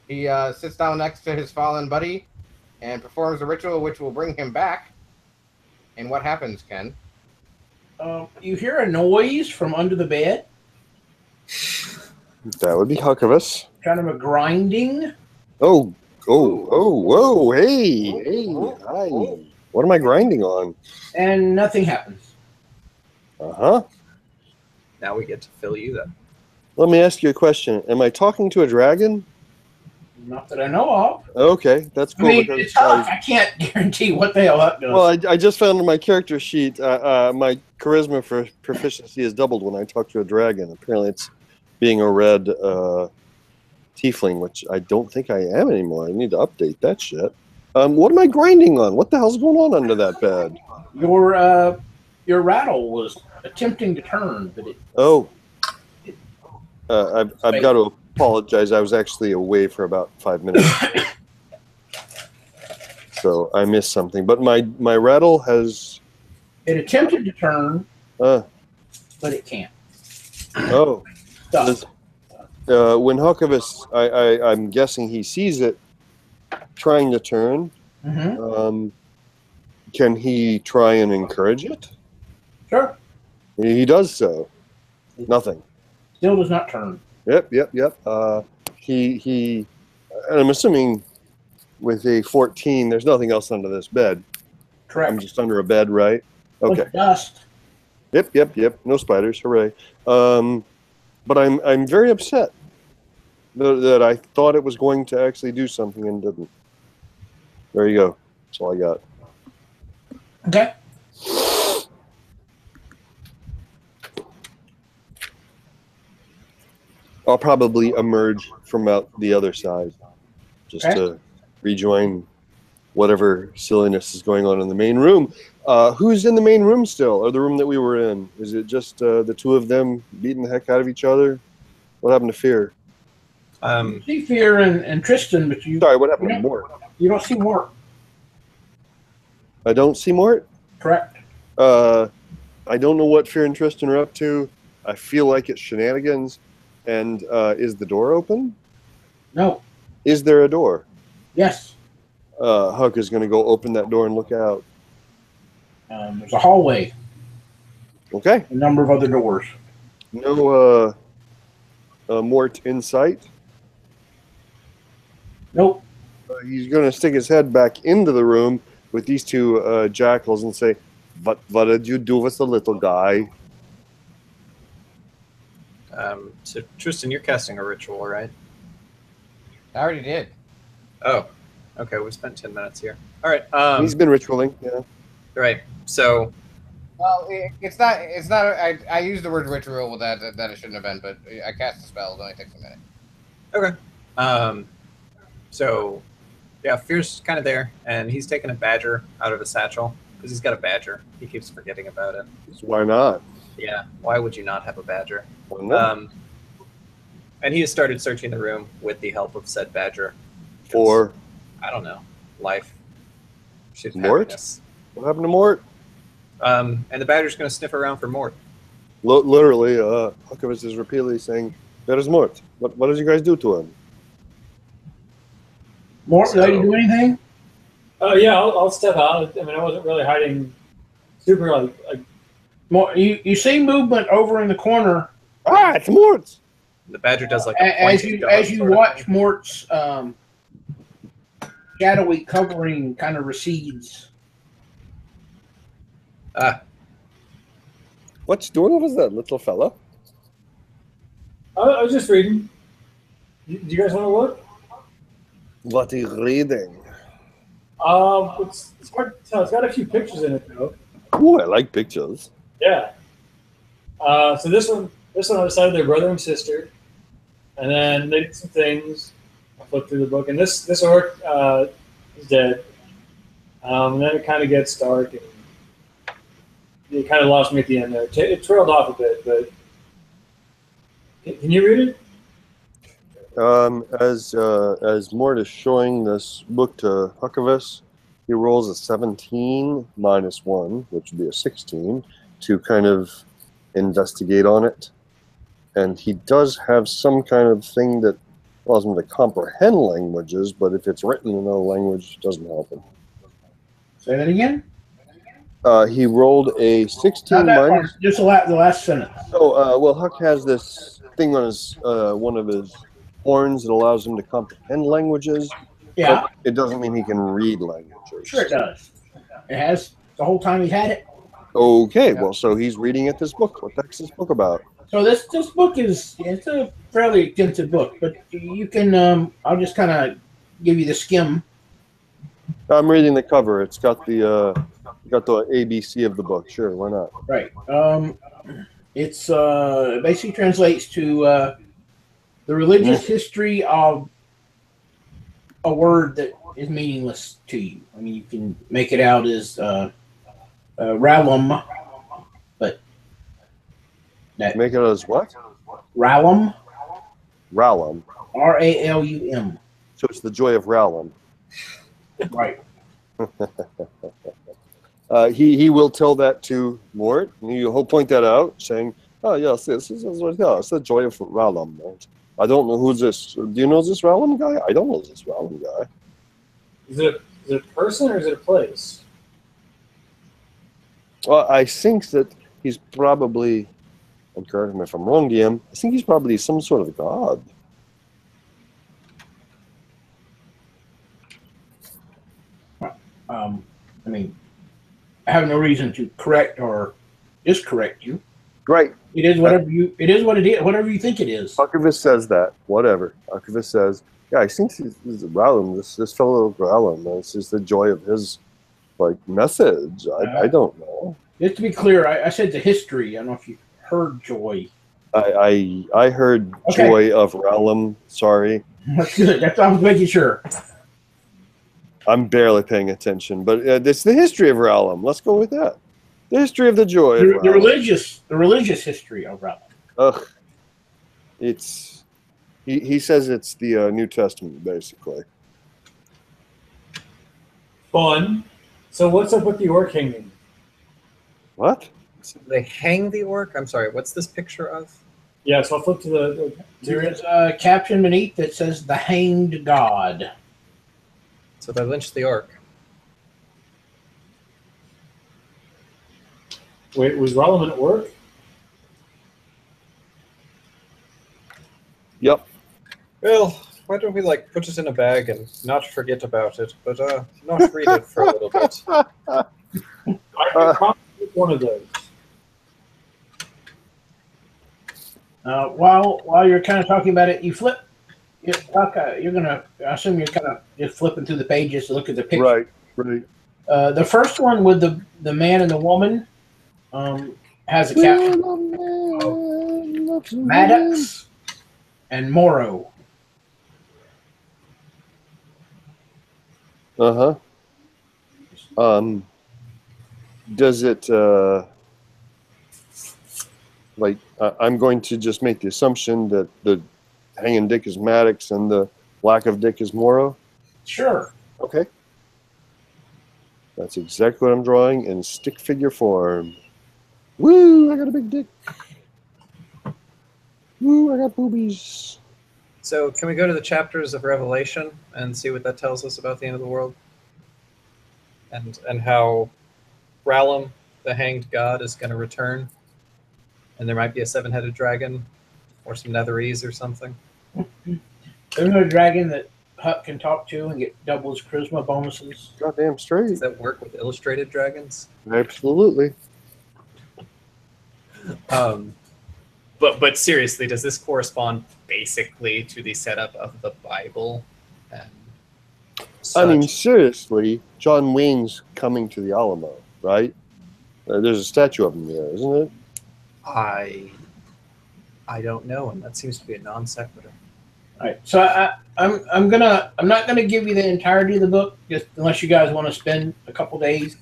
he sits down next to his fallen buddy and performs a ritual which will bring him back. And what happens, Ken? you hear a noise from under the bed, That would be Huckabus. kind of a grinding. Oh, whoa, hey, hi. What am I grinding on? And nothing happens. Uh-huh. now we get to fill you then. Let me ask you a question. Am I talking to a dragon? Not that I know of. Okay, that's I cool. mean, because it's tough. I can't guarantee what the hell that does. well, I just found on my character sheet, my charisma for proficiency is doubled when I talk to a dragon. Apparently it's being a red tiefling, which I don't think I am anymore. I need to update that shit. What am I grinding on? What the hell's going on under that bed? Your rattle was attempting to turn, but it. Oh. I've got to apologize. I was actually away for about 5 minutes. So I missed something. But my rattle has... It attempted to turn, but it can't. Oh. Stop. When Huckabus, I'm guessing he sees it trying to turn. Mm-hmm. Can he try and encourage it? Sure. He does so. Nothing. Still does not turn. Yep. He. And I'm assuming with a 14, there's nothing else under this bed. Correct. I'm just under a bed, right? Okay. Like dust. Yep. No spiders. Hooray. But I'm very upset that I thought it was going to actually do something and didn't. There you go. That's all I got. Okay. I'll probably emerge from out the other side just Okay. to rejoin whatever silliness is going on in the main room. Who's in the main room still, or the room that we were in? Is it just the two of them beating the heck out of each other? What happened to Fear? You see Fear and Tristan, but Sorry, what happened to Mort? you don't see Mort. I don't see Mort. Correct. I don't know what Fear and Tristan are up to. I feel like it's shenanigans. And is the door open? No. Is there a door? Yes. Huck is going to go open that door and look out. There's a hallway. Okay. A number of other doors. No Mort in sight. Nope. He's going to stick his head back into the room with these two jackals and say, what did you do with the little guy? So Tristan, you're casting a ritual, right? I already did. Oh, okay. We spent 10 minutes here. All right. He's been ritualing, yeah. Right. So Well, it's not. I used the word ritual with that it shouldn't have been, but I cast a spell. It only takes a minute. okay. So yeah, Fear's kind of there, and he's taking a badger out of his satchel because he's got a badger. He keeps forgetting about it. So why not? Yeah. Why would you not have a badger? Why not? And he has started searching the room with the help of said badger. For I don't know, life. Should Mort? happiness. what happened to Mort? And the badger's going to sniff around for Mort. Literally, Huckabus is repeatedly saying, "There is Mort. What did you guys do to him?" Mort, did you do anything? Yeah, I'll step out. I mean, I wasn't really hiding super like Mort, you see movement over in the corner Ah, it's Mort. The badger does like a as pointed you dog as you sort of watch thing. Mort's shadowy covering kind of recedes. What's doing over there, little fella? I was just reading. Do you guys want to look? What are you reading? It's hard to tell. It's got a few pictures in it though. Oh, I like pictures. Yeah. So this one on the side of their brother and sister, and then they did some things. I flipped through the book, and this orc is dead. And then it kind of gets dark, and it kind of lost me at the end there. It trailed off a bit, but can you read it? As Mort is showing this book to Huckabus, he rolls a 17 minus 1, which would be a 16, to kind of investigate on it. And he does have some kind of thing that allows him to comprehend languages, but if it's written in another language, it doesn't help him. Say that again. He rolled a 16 Not that minus. part, just the last sentence. Oh, well, Huck has this thing on his one of his horns that allows him to comprehend languages. Yeah, But it doesn't mean he can read languages. sure it does. It has the whole time he had it. Okay, well, so he's reading at this book. What the heck's this book about? So this book it's a fairly extensive book, but you can I'll just kind of give you the skim. I'm reading the cover. It's got the ABC of the book. Sure, why not? Right. It's basically translates to the religious history of a word that is meaningless to you. I mean, you can make it out as Ralum, but that Make it as what? Ralum, Ralum. Ralum. So it's the joy of Ralum. Right. He will tell that to Mort, and he'll point that out, saying, "Oh yes, this is it's the joy of Ralum. Right? I don't know who's this. Do you know this Ralum guy? I don't know this Ralum guy. Is it a person or is it a place? Well, I think that he's probably, and correct me if I'm wrong, DM, I think he's probably some sort of god. I mean, I have no reason to correct or discorrect you. Right. It is whatever you. It is what it is. Whatever you think it is. Archivist says that. Whatever. Archivist says, yeah, I think this is Ralum, this fellow Ralum. This is the joy of his message. I don't know. Just to be clear, I said the history. I don't know if you heard joy. I heard Okay. joy of Ralum. Sorry. That's good. That's I was making sure. I'm barely paying attention, but it's the history of Ralum. Let's go with that. The history of the joy of The Ralum. religious history of Ralum. Ugh. It's he says it's the New Testament, basically. Fun. So what's up with the orc hanging? What? So they hang the orc? I'm sorry, what's this picture of? Yeah, so I'll flip to the There is a caption beneath that says "The Hanged God." So they lynched the orc. Wait, was Ralum at work? Yep. Well, why don't we put it in a bag and not forget about it, but not read it for a little bit. I could probably pick one of those. While you're kind of talking about it, you flip. You're gonna. I assume you're kind of just flipping through the pages to look at the picture. Right. Right. The first one with the man and the woman has a caption: Maddox and Morrow. Uh-huh. Does it I'm going to just make the assumption that the hanging dick is Maddox and the lack of dick is Morrow? Sure. Okay. That's exactly what I'm drawing in stick figure form. Woo, I got a big dick. Woo, I got boobies. So can we go to the chapters of Revelation and see what that tells us about the end of the world? And how Ralum, the hanged god, is going to return. And there might be a 7-headed dragon or some netherese or something. There's no dragon that Huck can talk to and get double his charisma bonuses. Goddamn straight. Does that work with illustrated dragons? Absolutely. But seriously, does this correspond basically to the setup of the Bible? And I mean, such? seriously, John Wayne's coming to the Alamo, right? There's a statue of him there, isn't it? I don't know, and that seems to be a non sequitur. All right. So I'm not gonna give you the entirety of the book, just unless you guys want to spend a couple days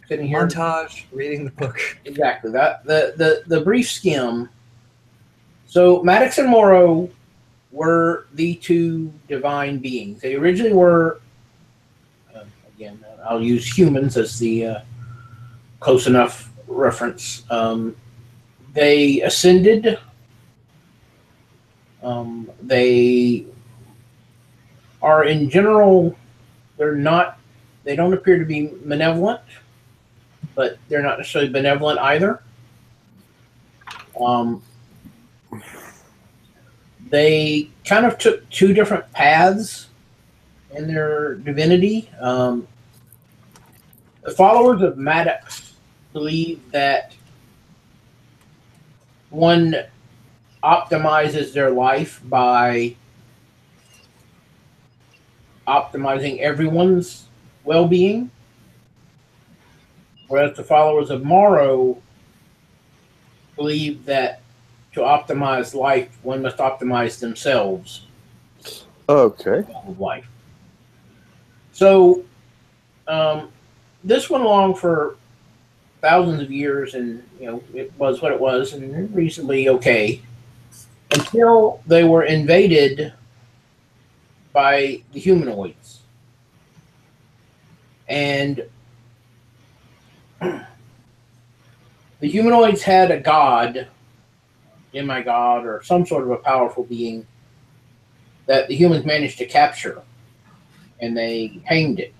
sitting here. Montage, reading the book. Exactly. That the brief skim. So Maddox and Morrow were the two divine beings. They originally were, again, I'll use humans as the close enough reference. They ascended. They are in general, they don't appear to be malevolent, but they're not necessarily benevolent either. They kind of took two different paths in their divinity. The followers of Maddox believe that one optimizes their life by optimizing everyone's well-being, whereas the followers of Morrow believe that to optimize life, one must optimize themselves. Okay. Of life. So this went along for thousands of years, and it was what it was, and reasonably okay, until they were invaded by the humanoids. And the humanoids had a god, demigod, or some sort of a powerful being that the humans managed to capture, and they hanged it.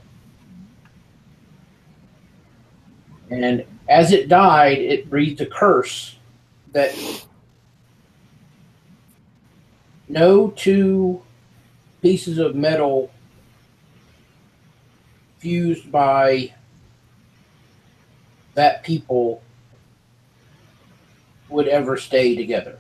And as it died, it breathed a curse that no two pieces of metal fused by that people would ever stay together.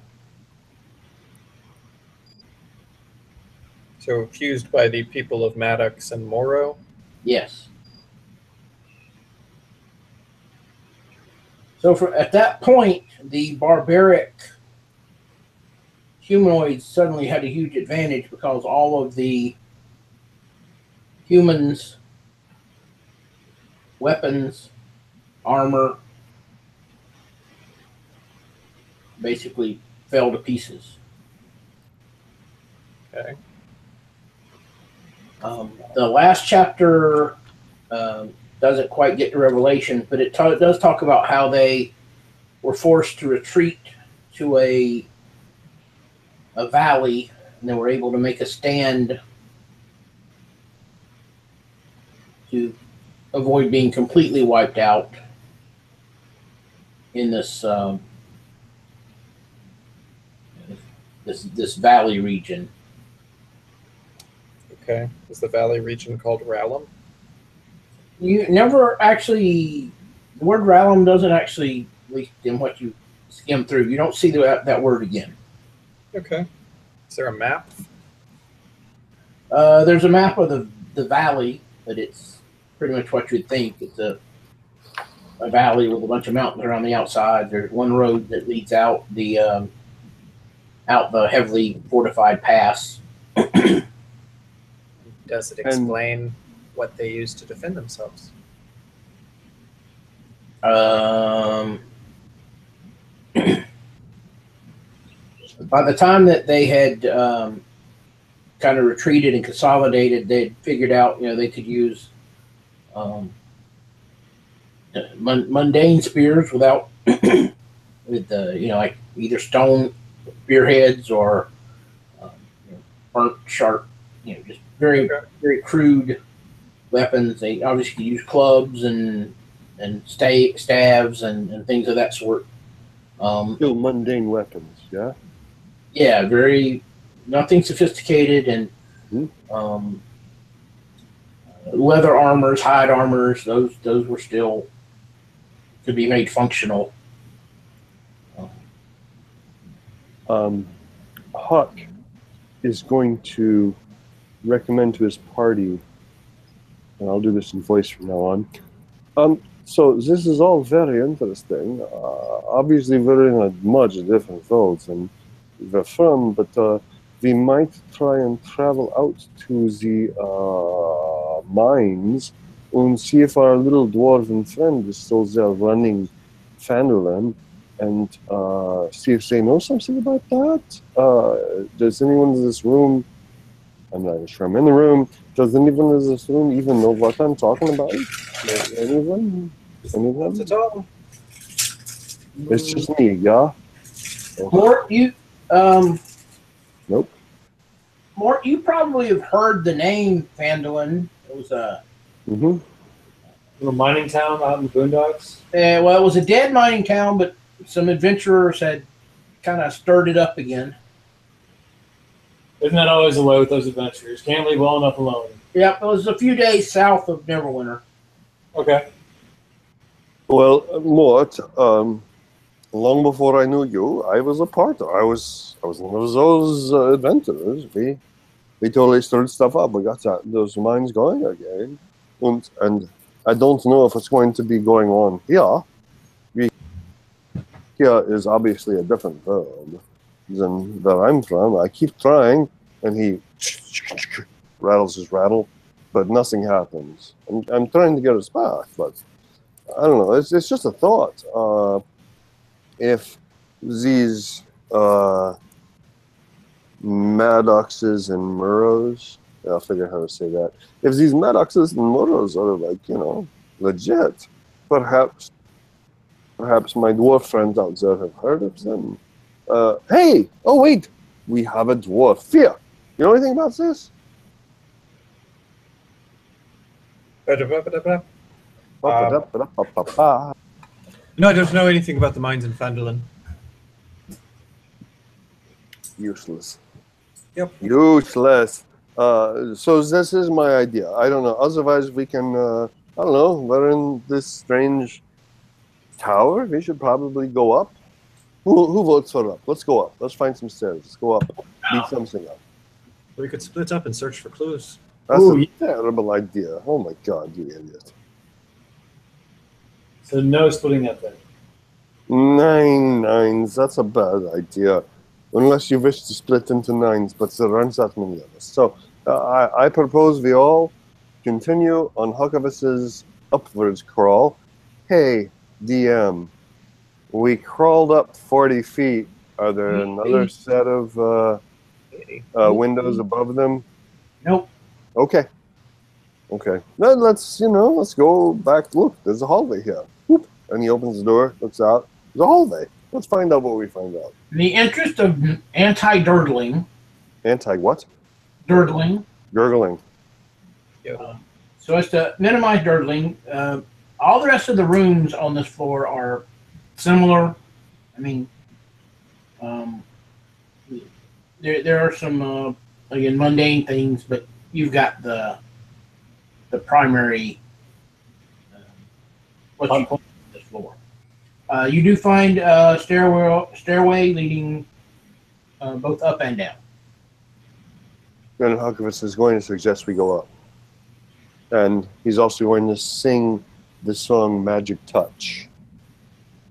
So fused by the people of Maddox and Morrow. Yes. So at that point, the barbaric humanoids suddenly had a huge advantage because all of the humans' weapons, armor, basically fell to pieces. Okay. The last chapter doesn't quite get to Revelation, but it does talk about how they were forced to retreat to a valley, and they were able to make a stand to avoid being completely wiped out in this this valley region. Okay. Is the valley region called Rallum? You never actually, the word Rallum doesn't actually, at least in what you skim through, you don't see that word again. Okay. Is there a map? There's a map of the valley, but it's pretty much what you'd think. It's a valley with a bunch of mountains around the outside. There's one road that leads out the heavily fortified pass. Does it explain what they use to defend themselves? By the time that they had kind of retreated and consolidated, they'd figured out, they could use mundane spears without with like either stone spearheads or burnt sharp, just very very crude weapons. They obviously could use clubs and staves and things of that sort. Still mundane weapons, yeah. Yeah, very nothing sophisticated, and leather armors, hide armors. Those were still could be made functional. Huck is going to recommend to his party, and I'll do this in voice from now on. So this is all very interesting. Obviously, we're in a much different field than we're from, but we might try and travel out to the mines and see if our little dwarven friend is still there running Fandolin, and see if they know something about that. Does anyone in this room, I'm not even sure I'm in the room, does anyone in this room even know what I'm talking about? Anyone? Not at all. It's just me, yeah? Mort, you Nope. Mort, you probably have heard the name Fandolin. It was a Little mining town out in the boondocks. it was a dead mining town, but some adventurers had kind of stirred it up again. Isn't that always the way with those adventurers? Can't leave well enough alone. Yep, it was a few days south of Neverwinter. Okay. Well, Mort, long before I knew you, I was a part of. I was one of those adventurers. We totally stirred stuff up. We got those mines going again, and I don't know if it's going to be going on here. Here is obviously a different world than where I'm from. I keep trying, and he rattles his rattle, but nothing happens. I'm trying to get us back, but I don't know. It's just a thought. If these Maddoxes and Murrows, I'll figure out how to say that. If these Maddoxes and Murrows are legit, perhaps my dwarf friends out there have heard of them. Hey! Oh wait! We have a dwarf here. You know anything about this? Ba-ba-da-ba-da-ba-ba-ba. No, I don't know anything about the mines in Fandolin. Useless. Yep. Useless. So this is my idea. I don't know. Otherwise, we can. I don't know. We're in this strange tower. We should probably go up. Who votes for up? Let's go up. Let's find some stairs. Let's go up. Beat something up. We could split up and search for clues. That's Ooh, a terrible idea. Oh my god, you idiot. So no splitting up then. 9 nines. That's a bad idea. Unless you wish to split into 9s, but there aren't that many of us. So I propose we all continue on Huckavis's upwards crawl. Hey, DM, we crawled up 40 feet. Are there another set of windows above them? Nope. Okay. Okay. Then let's go back. Look, there's a hallway here. Whoop. And he opens the door, looks out. There's a hallway. Let's find out what we find out. In the interest of anti-durdling, Anti-what? durdling, Gurgling. so as to minimize durdling, all the rest of the rooms on this floor are similar. I mean, there are some again mundane things, but you've got the primary what you call this floor. You do find a stairway leading both up and down. And Huckavis is going to suggest we go up. And he's also going to sing the song Magic Touch.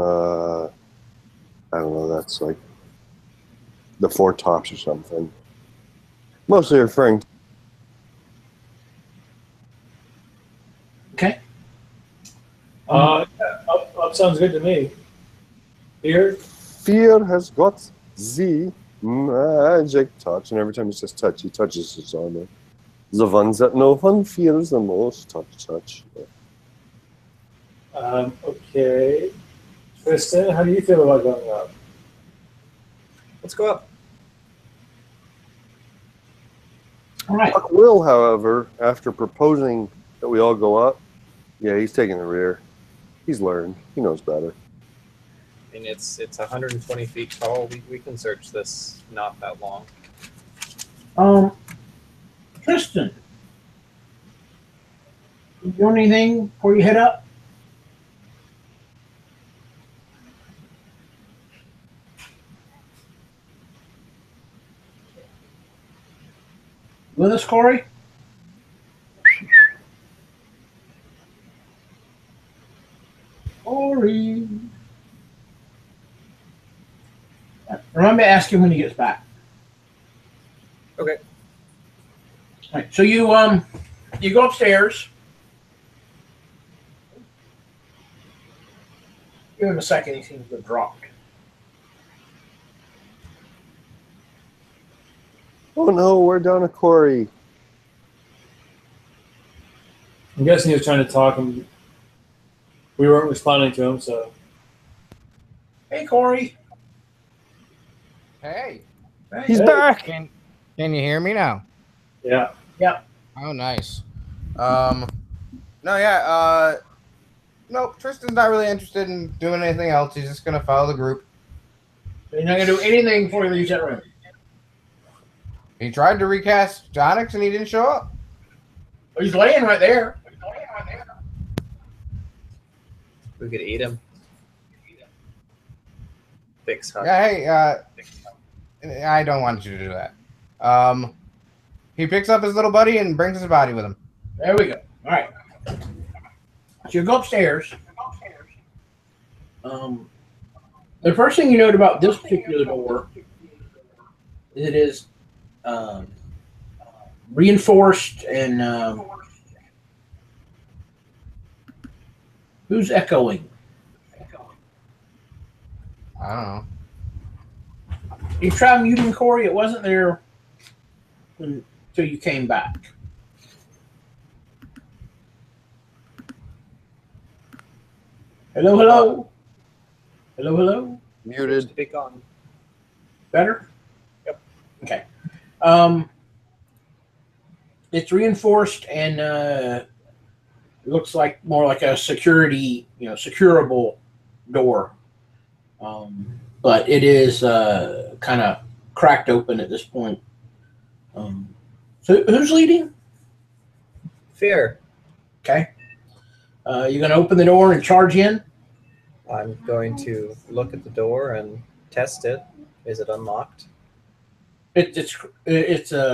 I don't know, that's like the Four Tops or something. Mostly referring to Okay. Up sounds good to me. Here? Fear has got the magic touch. And every time he says touch, he touches his armor. The ones that no one fears the most. Touch. Okay. Tristan, how do you feel about going up? Let's go up. All right. Huck will, however, after proposing that we all go up, yeah, he's taking the rear. He's learned. He knows better. I mean, it's 120 feet tall. We can search this not that long. Tristan, you doing anything before you head up? With us, Corey? Corey. Remember to ask him when he gets back. Okay. All right. So you go upstairs. Give him a second. He seems to have dropped. Oh no, we're down a quarry. I'm guessing he was trying to talk and we weren't responding to him, so. Hey, Corey. Hey, He's back. can you hear me now? Yeah. Oh, nice. No, nope. Tristan's not really interested in doing anything else. He's just gonna follow the group. So you're not gonna do anything before you leave that room. He tried to recast Onyx and he didn't show up. Well, he's laying right there. We could eat him. Fix Huck. Yeah, hey, I don't want you to do that. He picks up his little buddy and brings his body with him. There we go. All right. So you go upstairs. The first thing you note about this particular door is it is reinforced and who's echoing? I don't know. You tried muting Corey. It wasn't there until you came back. Hello. Muted. Speak on. Better? Yep. Okay. It's reinforced and It looks like more like a security, securable door. But it is kind of cracked open at this point. So who's leading? Fear. Okay. You're going to open the door and charge in? I'm going to look at the door and test it. Is it unlocked? It's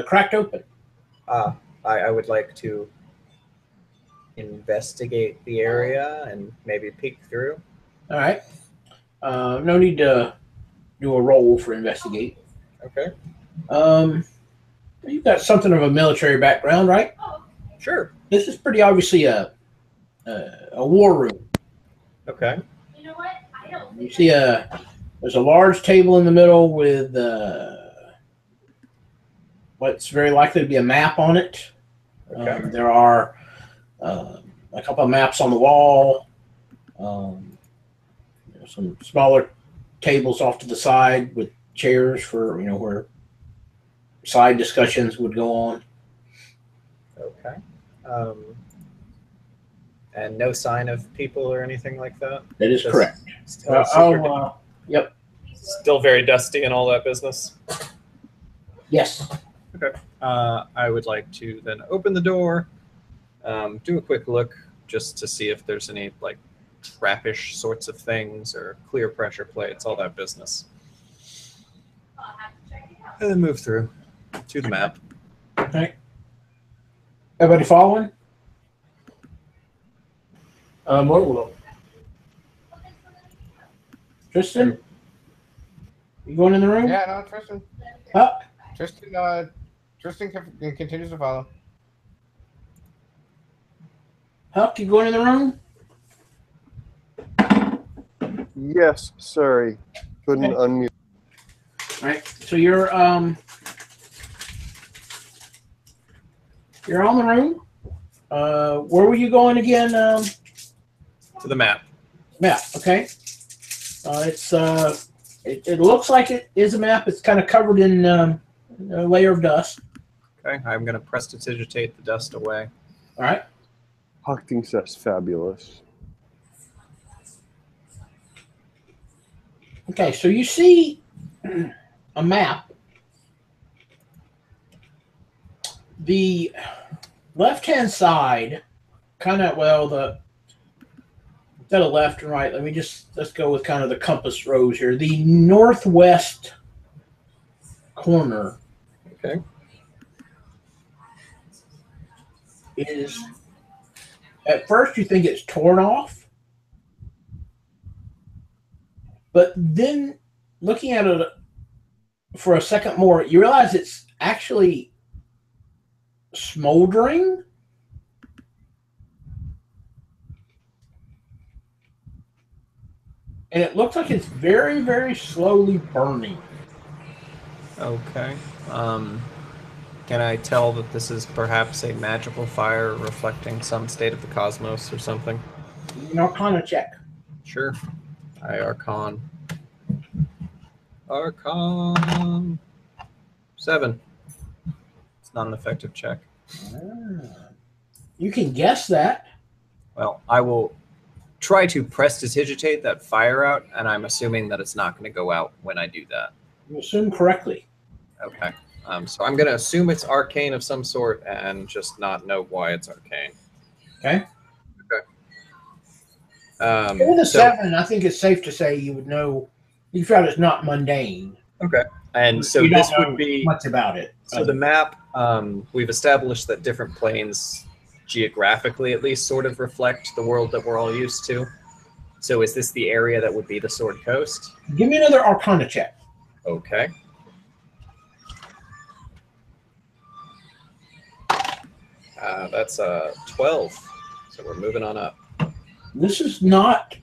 cracked open. I would like to investigate the area and maybe peek through. All right. No need to do a roll for investigate. Okay. You've got something of a military background, right? Sure. This is pretty obviously a war room. Okay. You see there's a large table in the middle with what's very likely to be a map on it. Okay. There are a couple of maps on the wall. Some smaller tables off to the side with chairs for where side discussions would go on. Okay. And no sign of people or anything like that? That is Just correct. Yep. Still very dusty and all that business? Yes. Okay. I would like to then open the door, do a quick look just to see if there's any like trappish sorts of things or clear pressure plates, all that business. And then move through to the map. Okay. Everybody following? What will? Tristan? You going in the room? Yeah, no, Tristan. Huh? Tristan continues to follow. Huck, you going in the room? Yes, sorry. Couldn't Okay. unmute. All right. So you're on the room. Where were you going again? To the map. Map. Okay. It looks like it is a map. It's kind of covered in a layer of dust. Okay. I'm going to prestidigitate the dust away. All right. Huck thinks that's fabulous. Okay. So you see a map. The left-hand side, instead of left and right, let's go with kind of the compass rose here. The northwest corner Okay. is, at first you think it's torn off, but then looking at it for a second more, you realize it's actually smoldering. And it looks like it's very, very slowly burning. Okay. Can I tell that this is perhaps a magical fire reflecting some state of the cosmos or something? An Arcana check. Sure. Arcon. 7. It's not an effective check. You can guess that. Well, I will try to prestidigitate that fire out, and I'm assuming that it's not going to go out when I do that. You assume correctly. Okay. So I'm going to assume it's arcane of some sort and just not know why it's arcane. Okay. Okay. With a 7, I think it's safe to say you would know. You felt it's not mundane. Okay. And so you this don't know would be much about it. so the map. We've established that different planes, geographically at least, sort of reflect the world that we're all used to. So is this the area that would be the Sword Coast? Give me another Arcana check. Okay. That's 12. So we're moving on up. This is not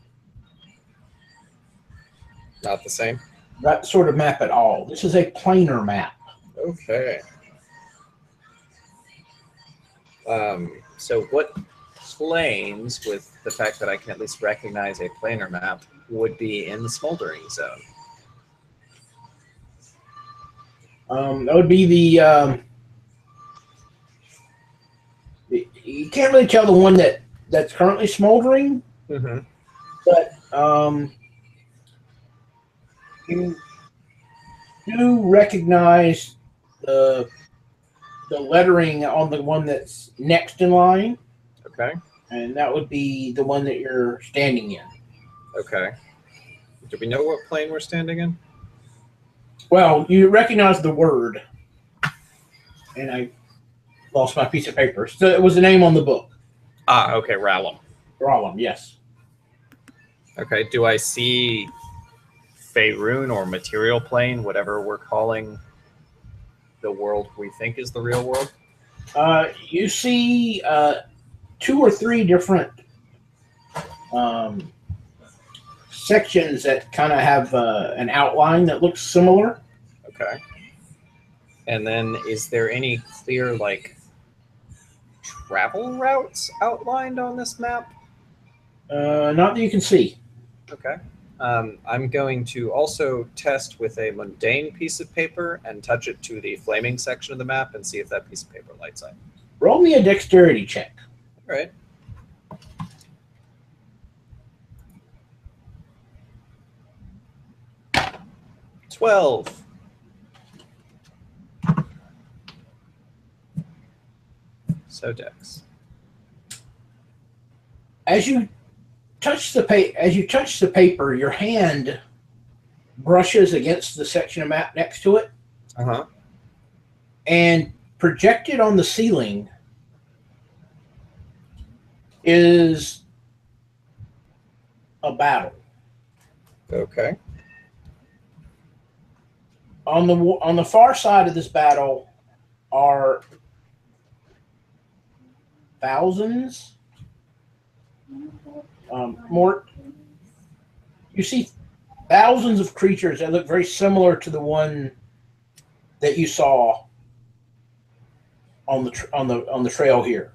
Not the same. that sort of map at all. This is a planar map. Okay. So what planes, with the fact that I can at least recognize a planar map, would be in the smoldering zone? That would be the you can't really tell the one that that's currently smoldering, Mm-hmm. but you do recognize the lettering on the one that's next in line, Okay. and that would be the one that you're standing in. Okay. Do we know what plane we're standing in? Well, you recognize the word, and I lost my piece of paper. So it was the name on the book. Ah, okay, Rallum. Rollum, yes. Okay. Do I see Faerun or material plane, whatever we're calling the world we think is the real world? You see 2 or 3 different sections that kind of have an outline that looks similar. Okay. And then is there any clear, like, travel routes outlined on this map? Not that you can see. Okay. I'm going to also test with a mundane piece of paper and touch it to the flaming section of the map and see if that piece of paper lights up. Roll me a dexterity check. All right. $12. So Dex. As you touch the paper, your hand brushes against the section of map next to it, Uh-huh. and projected on the ceiling is a battle. Okay. On the far side of this battle are thousands. Mort, you see thousands of creatures that look very similar to the one that you saw on the trail here.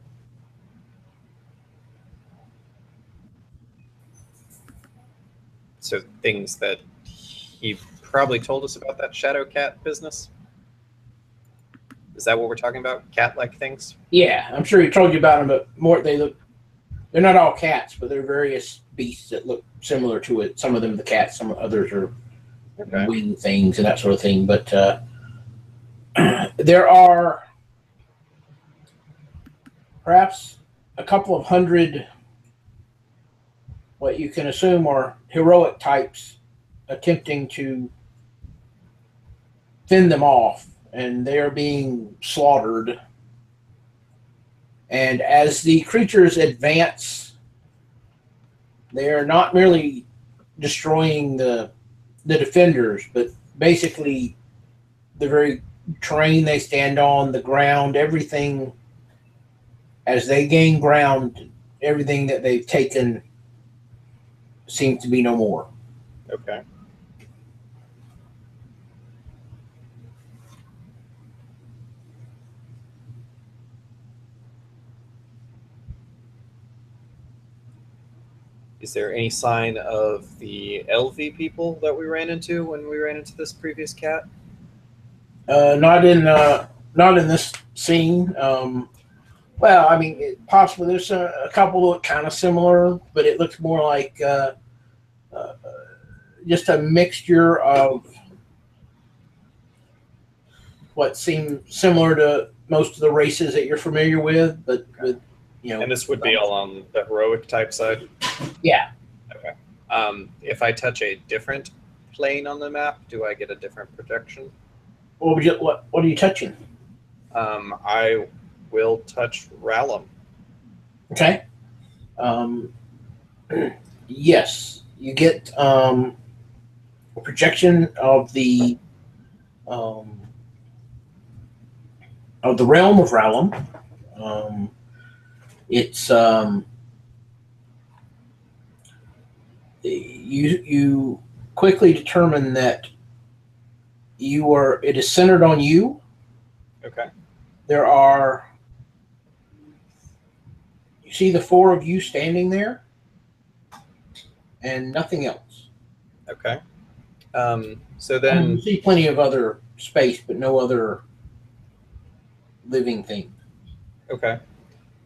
So things that he probably told us about that shadow cat business? Is that what we're talking about? Cat-like things? Yeah, I'm sure he told you about them, but they're not all cats, but they're various beasts that look similar to it. Some of them are the cats, some others are Okay. wing things and that sort of thing. But there are perhaps a couple of hundred what you can assume are heroic types attempting to fend them off, and they are being slaughtered. And as the creatures advance, they are not merely destroying the defenders, but basically the very terrain they stand on, the ground, everything. As they gain ground, everything that they've taken seems to be no more. Okay. Is there any sign of the LV people that we ran into when we ran into this previous cat? Not in this scene. Well, I mean, possibly there's a couple that look kind of similar, but it looks more like just a mixture of what seem similar to most of the races that you're familiar with, but with, And this would be all on the heroic type side? Yeah. Okay. If I touch a different plane on the map, do I get a different projection? What are you touching? I will touch Rallum. Okay. Yes, you get a projection of the realm of Rallum. It's you quickly determine that it is centered on you. Okay. You see the 4 of you standing there and nothing else. Okay. So then you see plenty of other space, but no other living thing. Okay.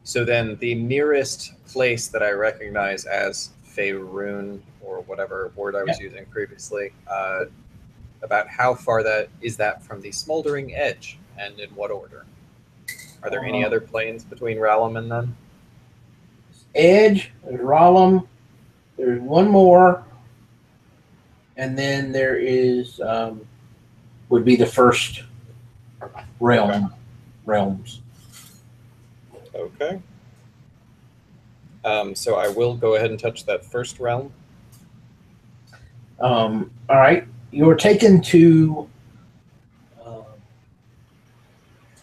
So then the nearest place that I recognize as Faerun, or whatever word I was using previously, about how far that is that from the Smoldering Edge, and in what order? Are there any other planes between Ralum and them? Edge, there's Ralum, there's one more, and then there is would be the first realms. Okay. So I will go ahead and touch that first realm. All right, you are taken to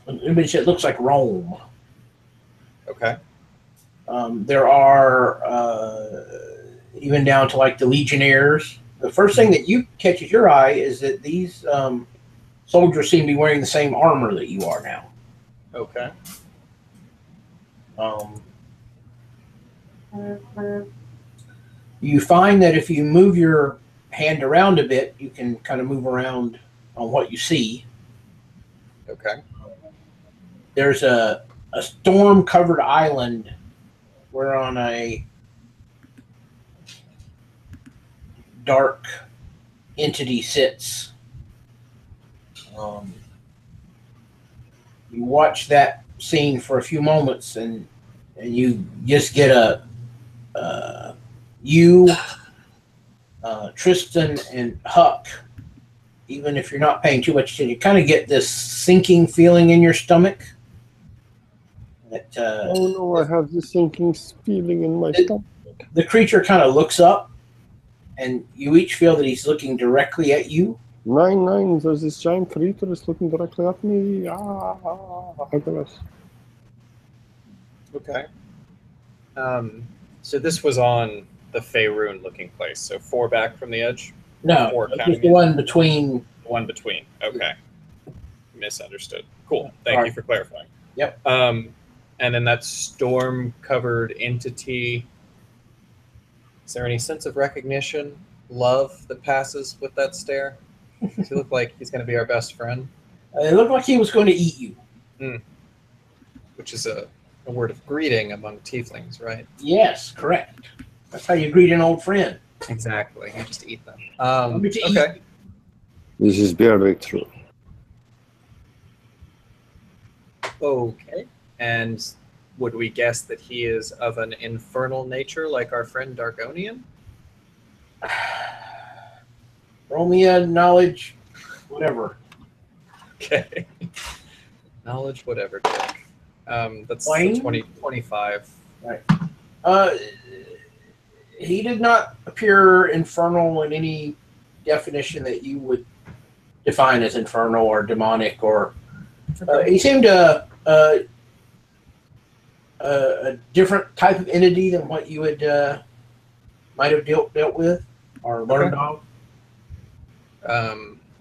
which it looks like Rome. Okay. There are even down to like the Legionnaires. The first thing that you catches your eye is that these soldiers seem to be wearing the same armor that you are now. Okay. You find that if you move your hand around a bit, you can kind of move around on what you see. Okay. There's a storm-covered island where on a dark entity sits. You watch that scene for a few moments, and you just get Tristan and Huck. Even if you're not paying too much attention, you kind of get this sinking feeling in your stomach. That, Oh no, I have this sinking feeling in my stomach. the creature kind of looks up, and you each feel that he's looking directly at you. 9-9, there's this giant creature that's looking directly at me. Goodness. Okay. So this was on the Faerun looking place. So 4 back from the edge? No, Or it's counting just the it? one between. One between. Okay. Misunderstood. Cool. Thank All you right. for clarifying. Yep. And then that storm-covered entity, is there any sense of recognition, love that passes with that stare? Does he look like he's going to be our best friend? It looked like he was going to eat you. Which is a word of greeting among tieflings, right? Yes, correct. That's how you greet an old friend. Exactly. You just eat them. Me to eat. Okay. This is very true. Okay. And would we guess that he is of an infernal nature like our friend Dargonian? Roll me a knowledge, whatever. Okay. Knowledge, whatever, Dick. That's Wayne? 25. He did not appear infernal in any definition that you would define as infernal or demonic, or he seemed a different type of entity than what you would might have dealt with or learned of.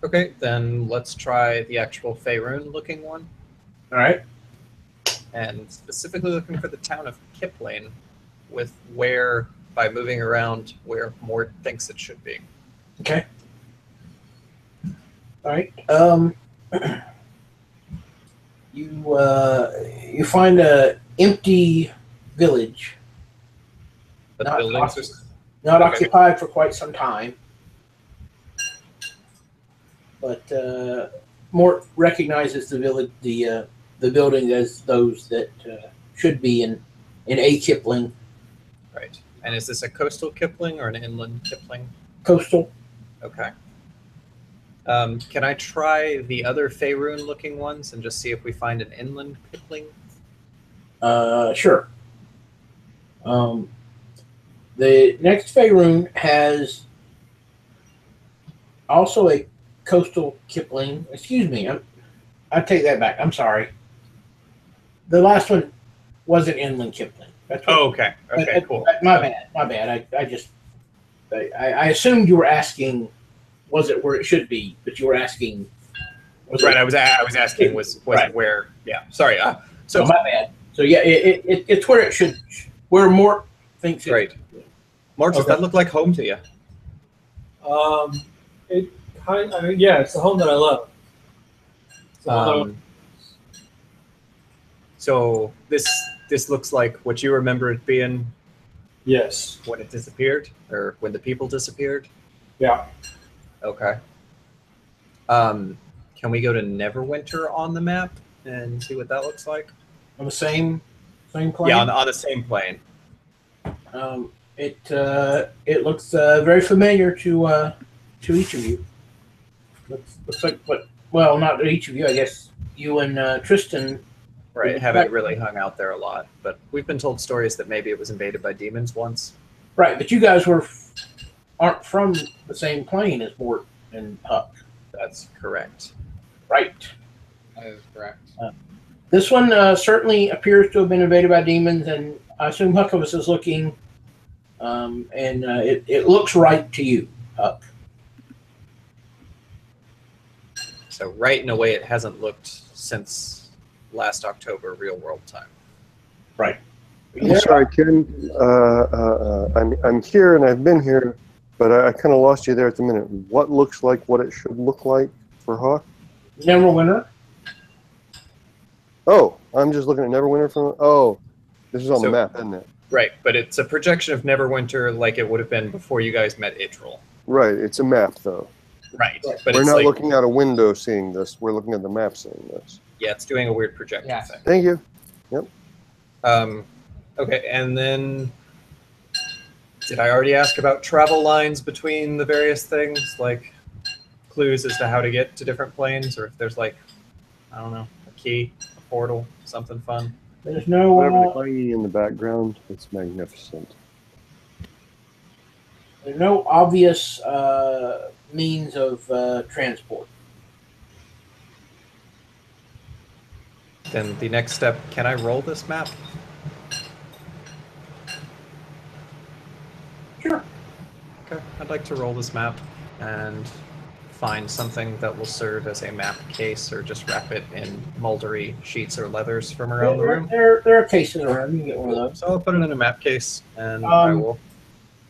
Okay, then let's try the actual Faerun looking one. All right. And specifically looking for the town of Kipling, with where, by moving around, where Mort thinks it should be. Okay. All right. You find a empty village, The Not buildings possible. are... not Okay. occupied for quite some time, but Mort recognizes the village, the building as those that should be in a Kipling. Right. And is this a coastal Kipling or an inland Kipling? Coastal. Okay. Can I try the other Faerun looking ones and just see if we find an inland Kipling? Sure. The next Faerun has also a coastal Kipling. Excuse me. I take that back. I'm sorry. The last one was an inland Kipling. That's what, Oh, okay. Okay, cool. My bad. My bad. I assumed you were asking, was it where it should be? But you were asking, was Right, it? I was asking was Right. it where? Yeah, sorry. So my bad. So yeah, it's where it should, where Mort thinks it. Great. Mark, does Okay. that look like home to you? It kind. I mean, yeah, it's the home that I love. It's the home that I- So this this looks like what you remember it being Yes. when it disappeared, or when the people disappeared. Yeah. Okay. Can we go to Neverwinter on the map and see what that looks like? On the same plane. Yeah, on the same plane. It looks very familiar to each of you. Looks like, but well, not to each of you. I guess you and Tristan. Right, haven't really hung out there a lot, but we've been told stories that maybe it was invaded by demons once. Right, but you guys aren't from the same plane as Mort and Huck. That's correct. Right. That is correct. This one certainly appears to have been invaded by demons, and I assume Huckabus is looking, and it looks right to you, Huck. So right in a way it hasn't looked since last October, real world time. Right. I'm sorry, Ken. I'm here and I've been here, but I kind of lost you there at the minute. What looks like what it should look like for Hawk? Neverwinter. Oh, I'm just looking at Neverwinter from. Oh, this is on So- the map, isn't it? Right, but it's a projection of Neverwinter like it would have been before you guys met Idril. Right. It's a map, though. Right, but We're it's not like, looking out a window seeing this. We're looking at the map seeing this. yeah, it's doing a weird projection Yes. thing. Thank you. Okay, and then did I already ask about travel lines between the various things, like clues as to how to get to different planes, or if there's like, I don't know, a key, a portal, something fun? There's no Whatever the clanging in the background, it's magnificent. there's no obvious means of transport. Then the next step, can I roll this map? Sure. Okay, I'd like to roll this map and find something that will serve as a map case, or just wrap it in moldery sheets or leathers from around the room. There are cases around. You can get one of those. So I'll put it in a map case, and I will.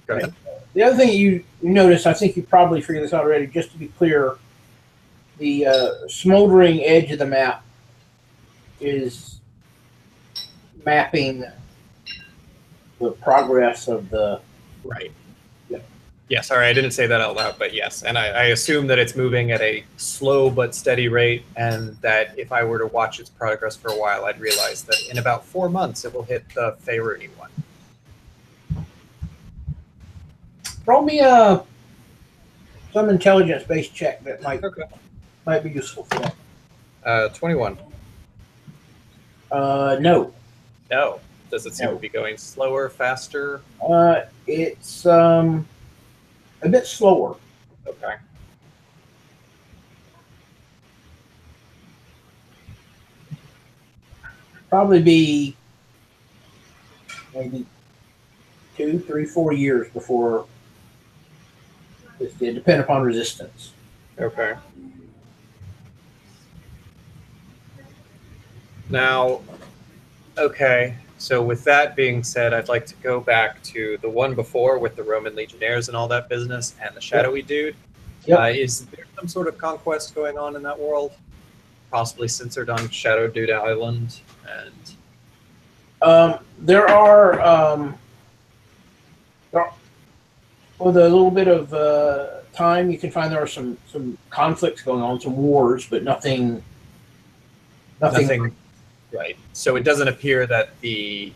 Go ahead. The other thing you notice, I think you probably figured this out already, just to be clear, the smoldering edge of the map is mapping the progress of the. Right. Yeah. Yeah, sorry, I didn't say that out loud, but yes. And I assume that it's moving at a slow but steady rate, and that if I were to watch its progress for a while, I'd realize that in about 4 months it will hit the Faeruni one. Roll me some intelligence-based check that might be useful for that. 21. No. No. Does it seem No. to be going slower, faster? It's a bit slower. Okay. Probably be maybe 2, 3, 4 years before this did, depend upon resistance. Okay. Now, okay, so with that being said, I'd like to go back to the one before with the Roman legionnaires and all that business, and the shadowy dude. Yep. Is there some sort of conquest going on in that world? Possibly censored on Shadow Dude Island, and There are, with a little bit of time, you can find there are some conflicts going on, some wars, but nothing. Right. So it doesn't appear that the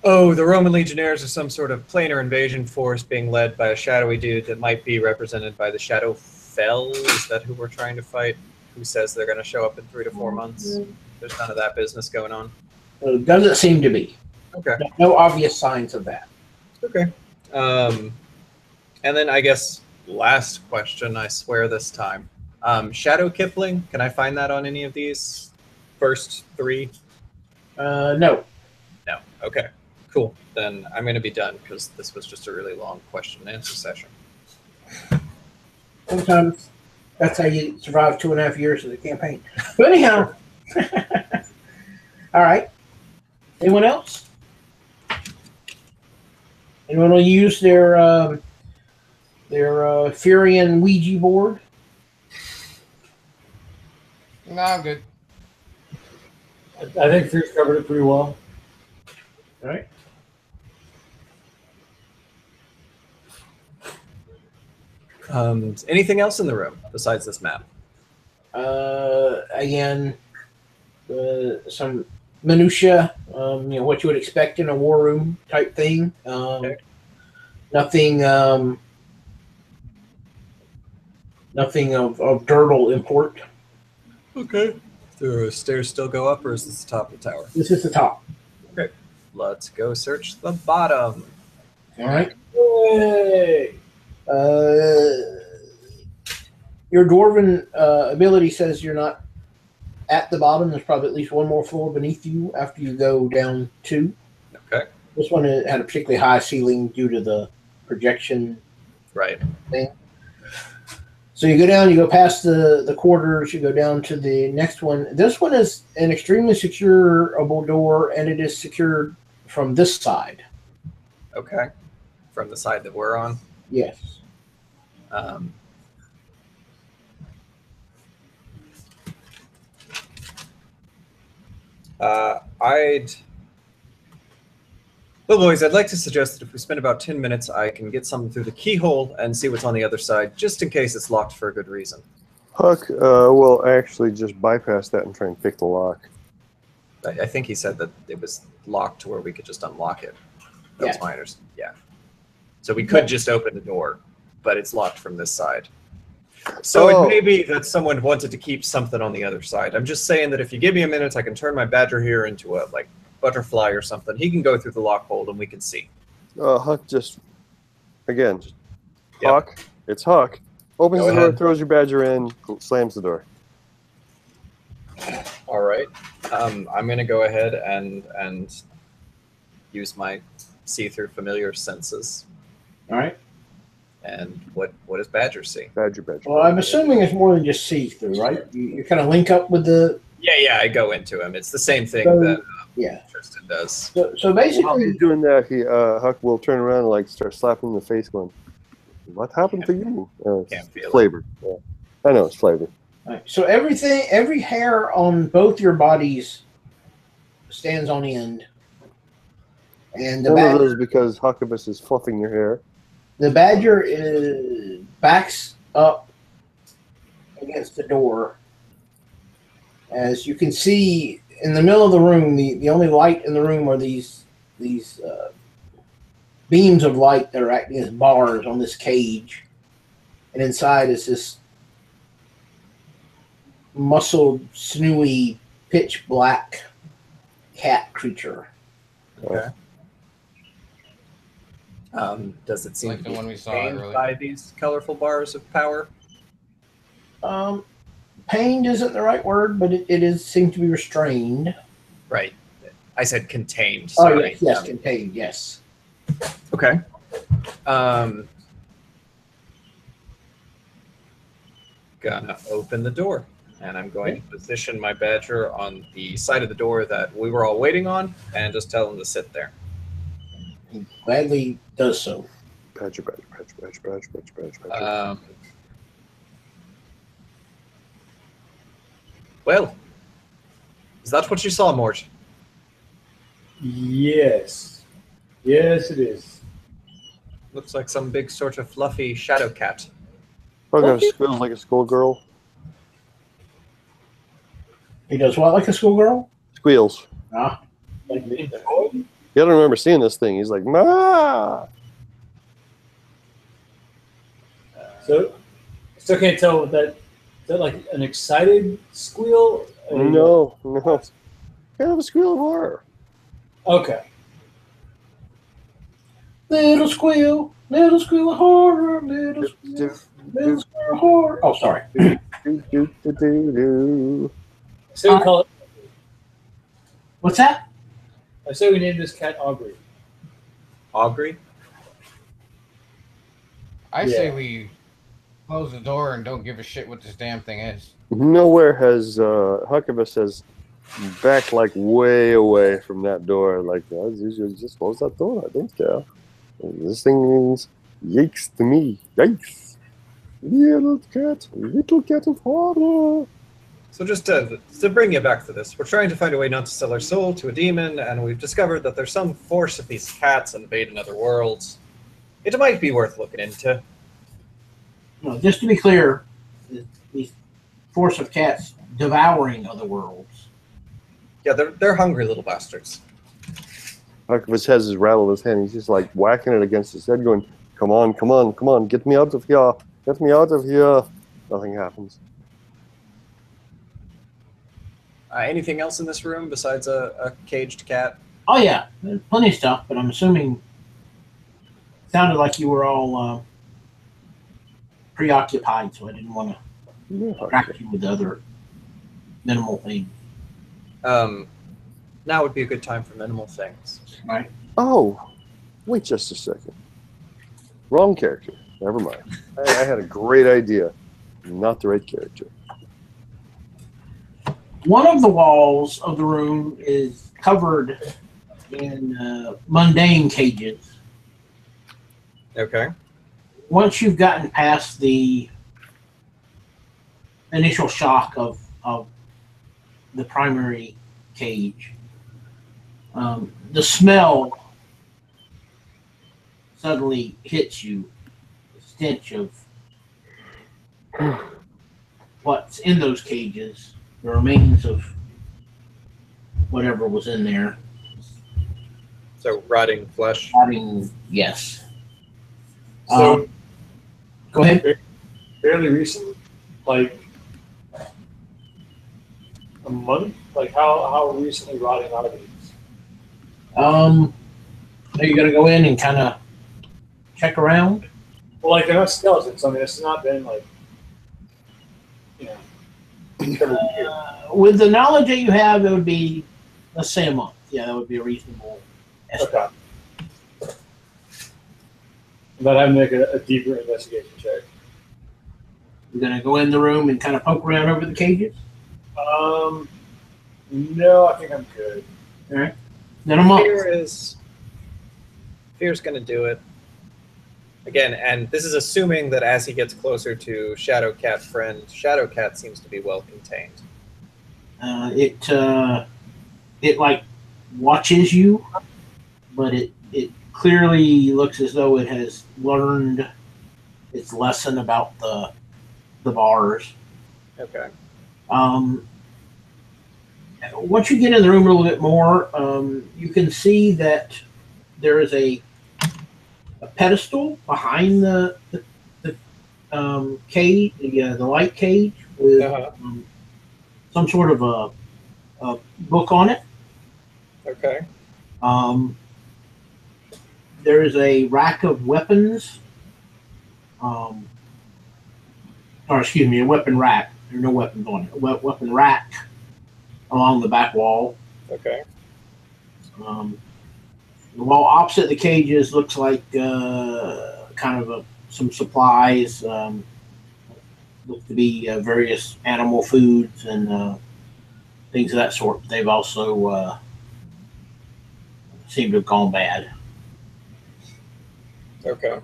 Roman legionnaires are some sort of planar invasion force being led by a shadowy dude that might be represented by the Shadow Fell. Is that who we're trying to fight? Who says they're going to show up in 3 to 4 months? There's none of that business going on. It doesn't seem to be. Okay. No obvious signs of that. Okay. And then I guess last question, I swear this time. Shadow Kipling, can I find that on any of these first 3? No. No. Okay. Cool. Then I'm going to be done because this was just a really long question and answer session. Sometimes that's how you survive 2.5 years of the campaign. But anyhow, all right. Anyone else? Anyone will use their Furion Ouija board? No, I'm good. I think Fruit's covered it pretty well. All right. Anything else in the room besides this map? Again, some minutia. What you would expect in a war room type thing. Okay. Nothing. Nothing of dirtle import. Okay. Do stairs still go up, or is this the top of the tower? This is the top. Let's go search the bottom. All right. Yay! Your dwarven ability says you're not at the bottom. There's probably at least one more floor beneath you after you go down 2. Okay. This one had a particularly high ceiling due to the projection Right. thing. So you go down, you go past the quarters, you go down to the next one. This one is an extremely secureable door, and it is secured from this side. Okay. From the side that we're on. Yes. Well, boys, I'd like to suggest that if we spend about 10 minutes, I can get something through the keyhole and see what's on the other side, just in case it's locked for a good reason. Huck will actually just bypass that and try and pick the lock. I think he said that it was locked to where we could just unlock it. That was Yeah. my understanding. Yeah. So we could just open the door, but it's locked from this side. So Oh. it may be that someone wanted to keep something on the other side. I'm just saying that if you give me a minute, I can turn my badger here into a butterfly or something. He can go through the lock hole and we can see. Huck just, again, Yep. Huck. It's Huck. Opens Go the door, ahead. throws your badger in, slams the door. All right. I'm going to go ahead and use my see-through familiar senses. All right. And what does Badger see? Badger. Well, I'm assuming it's more than just see through, right? You kind of link up with the Yeah, I go into him. It's the same thing So- that yeah. Tristan does. So While basically, he's doing that, Huck will turn around and start slapping him in the face, going, "What happened to you?" It's Can't feel it. flavor. Yeah. I know it's flavor. right, so every hair on both your bodies stands on end, and One of those is because Huckabus is fluffing your hair. the badger backs up against the door. As you can see, in the middle of the room, the only light in the room are these beams of light that are acting as bars on this cage. And inside is this muscled, sinewy, pitch black cat creature. Okay. Does it seem Like to the be one we saw contained earlier. by these colorful bars of power? Pained isn't the right word, but it seemed to be restrained. Right. I said contained. Oh, Sorry. yes, contained, yes. Okay. Gonna open the door, and I'm going to position my badger on the side of the door that we were all waiting on, and just tell him to sit there. He gladly does so. Badger. Well, is that what you saw, Mort? Yes. Yes, it is. Looks like some big sort of fluffy shadow cat. Huck squeals like a schoolgirl. He does what, like a schoolgirl? Squeals. Ah, Like enjoy? You don't remember seeing this thing. He's like, "Ma!" So, I still can't tell what that. Is that like an excited squeal? No. Kind of a squeal of horror. Okay. little squeal of horror, little squeal of horror. Oh, sorry. Do. I say we call it. What's that? I say we name this cat Aubrey. Aubrey? I say we close the door and don't give a shit what this damn thing is. Nowhere has Huckabus has backed way away from that door. Just close that door. I don't care. This thing means yikes to me. Yikes. Little cat of horror. So just to bring you back to this, we're trying to find a way not to sell our soul to a demon, and we've discovered that there's some force of these cats invading other worlds. It might be worth looking into. No, just to be clear, the force of cats devouring other worlds. Yeah, they're hungry little bastards. Archivist has his rattle in his hand. He's just like whacking it against his head, going, "Come on, come on, come on, get me out of here! Get me out of here!" Nothing happens. Anything else in this room besides a caged cat? Oh yeah, there's plenty of stuff, but I'm assuming it sounded like you were all preoccupied, so I didn't want to distract you with other minimal things. Now would be a good time for minimal things. Right. Oh, wait just a second. Wrong character. Never mind. I had a great idea. Not the right character. One of the walls of the room is covered in mundane cages. Okay. Once you've gotten past the initial shock of the primary cage, the smell suddenly hits you. The stench of what's in those cages, the remains of whatever was in there. So rotting flesh. Yes. So Go ahead. fairly recently, like a month. Like how recently rotting are these? Are you going to go in and kind of check around? Well, like they're not skeletons. I mean, this has not been like, you know, several years. With the knowledge that you have, it would be, let's say, a month. Yeah, that would be a reasonable estimate. Okay. But having to make a deeper investigation check. You're going to go in the room and kind of poke around over the cages? No, I think I'm good. All right. Then a month. Fear's going to do it. Again, and this is assuming that as he gets closer to Shadowcat friend, Shadowcat seems to be well contained. It like watches you, but it clearly looks as though it has learned its lesson about the bars. Okay. Once you get in the room a little bit more, you can see that there is a pedestal behind the cage, the light cage, with some sort of a book on it. Okay. There is a rack of weapons, or excuse me, a weapon rack. There are no weapons on it. A weapon rack along the back wall. Okay. The wall opposite the cages looks like kind of some supplies. Look to be various animal foods and things of that sort. They've also seem to have gone bad. Okay.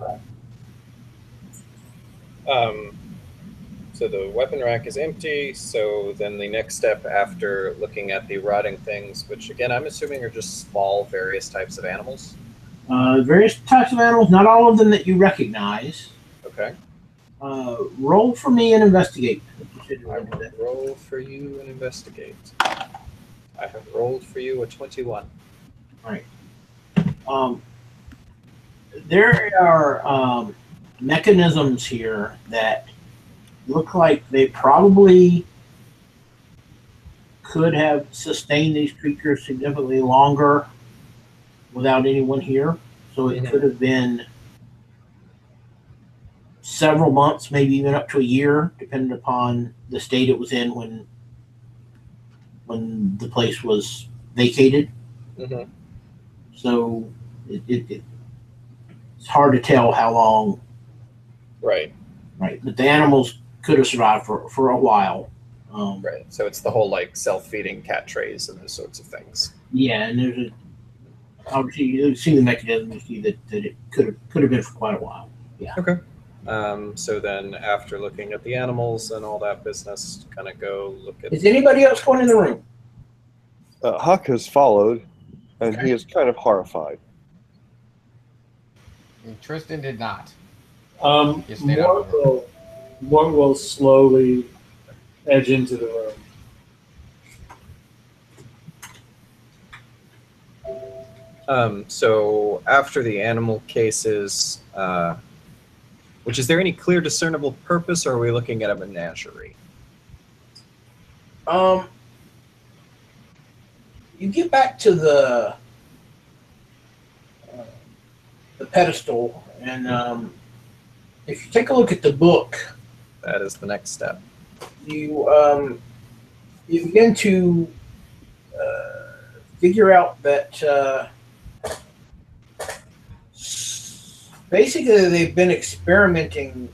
So the weapon rack is empty, so then the next step after looking at the rotting things, which again I'm assuming are just small various types of animals. Various types of animals, not all of them that you recognize. Okay. Roll for me and investigate. I will roll for you and investigate. I have rolled for you a 21. Right. There are mechanisms here that look like they probably could have sustained these creatures significantly longer without anyone here. So it could have been several months, maybe even up to a year, depending upon the state it was in when the place was vacated. Mm-hmm. So it's hard to tell how long. Right. Right. But the animals could have survived for a while. Right. So it's the whole like self-feeding cat trays and those sorts of things. Yeah, and there's obviously you see the mechanism. You see that it could have been for quite a while. Yeah. Okay. So then, after looking at the animals and all that business, kind of go look at. Is anybody else going in the room? Huck has followed, and he is kind of horrified. And Tristan did not. Mort stayed out of it. will slowly edge into the room. So after the animal cases, which is there any clear discernible purpose, or are we looking at a menagerie? You get back to the pedestal, and if you take a look at the book, That is the next step. you begin to figure out that basically they've been experimenting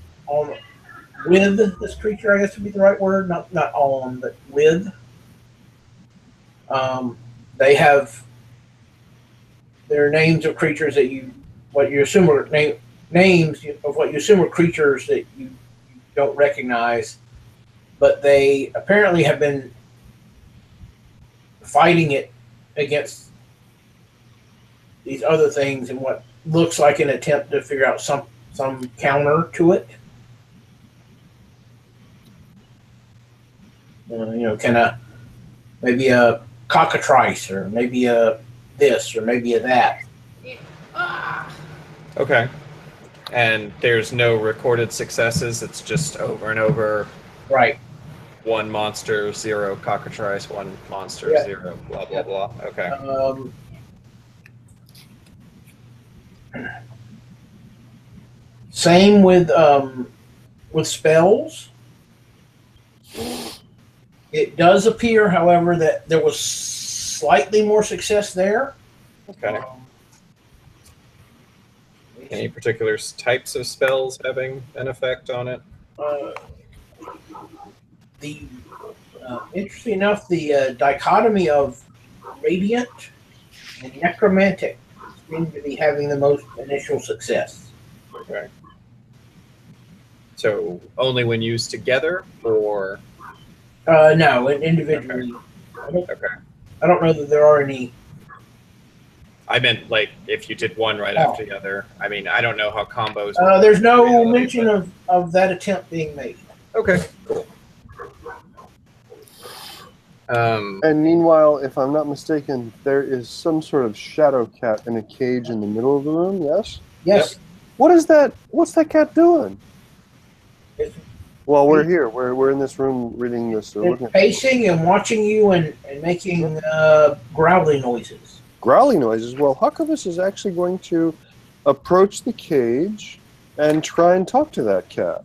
with this creature, I guess would be the right word, not on, but with. They have their names of creatures that what you assume are names of what you assume are creatures that you don't recognize, but they apparently have been fighting it against these other things in what looks like an attempt to figure out some counter to it. Kind of maybe a cockatrice, or maybe a this, or maybe a that. Okay. And there's no recorded successes. It's just over and over. Right. One monster, 0 cockatrice. One monster, Yeah. 0 blah blah blah. Okay. Same with spells. It does appear, however, that there was slightly more success there. Okay. Any particular types of spells having an effect on it? Interesting enough, the dichotomy of radiant and necromantic seem to be having the most initial success. Okay. So only when used together, or No, individually. Okay. I don't know that there are any. I meant like if you did one right Oh. after the other. I mean, I don't know how combos. There's no Reality, mention of that attempt being made. Okay. Cool. And meanwhile, if I'm not mistaken, there is some sort of shadow cat in a cage in the middle of the room, yes? Yes. What is that? What's that cat doing? It's, Well, we're here. We're in this room reading this. Looking it's at pacing and watching you and making growling noises. growling noises. Well, Huckabus is actually going to approach the cage and try and talk to that cat.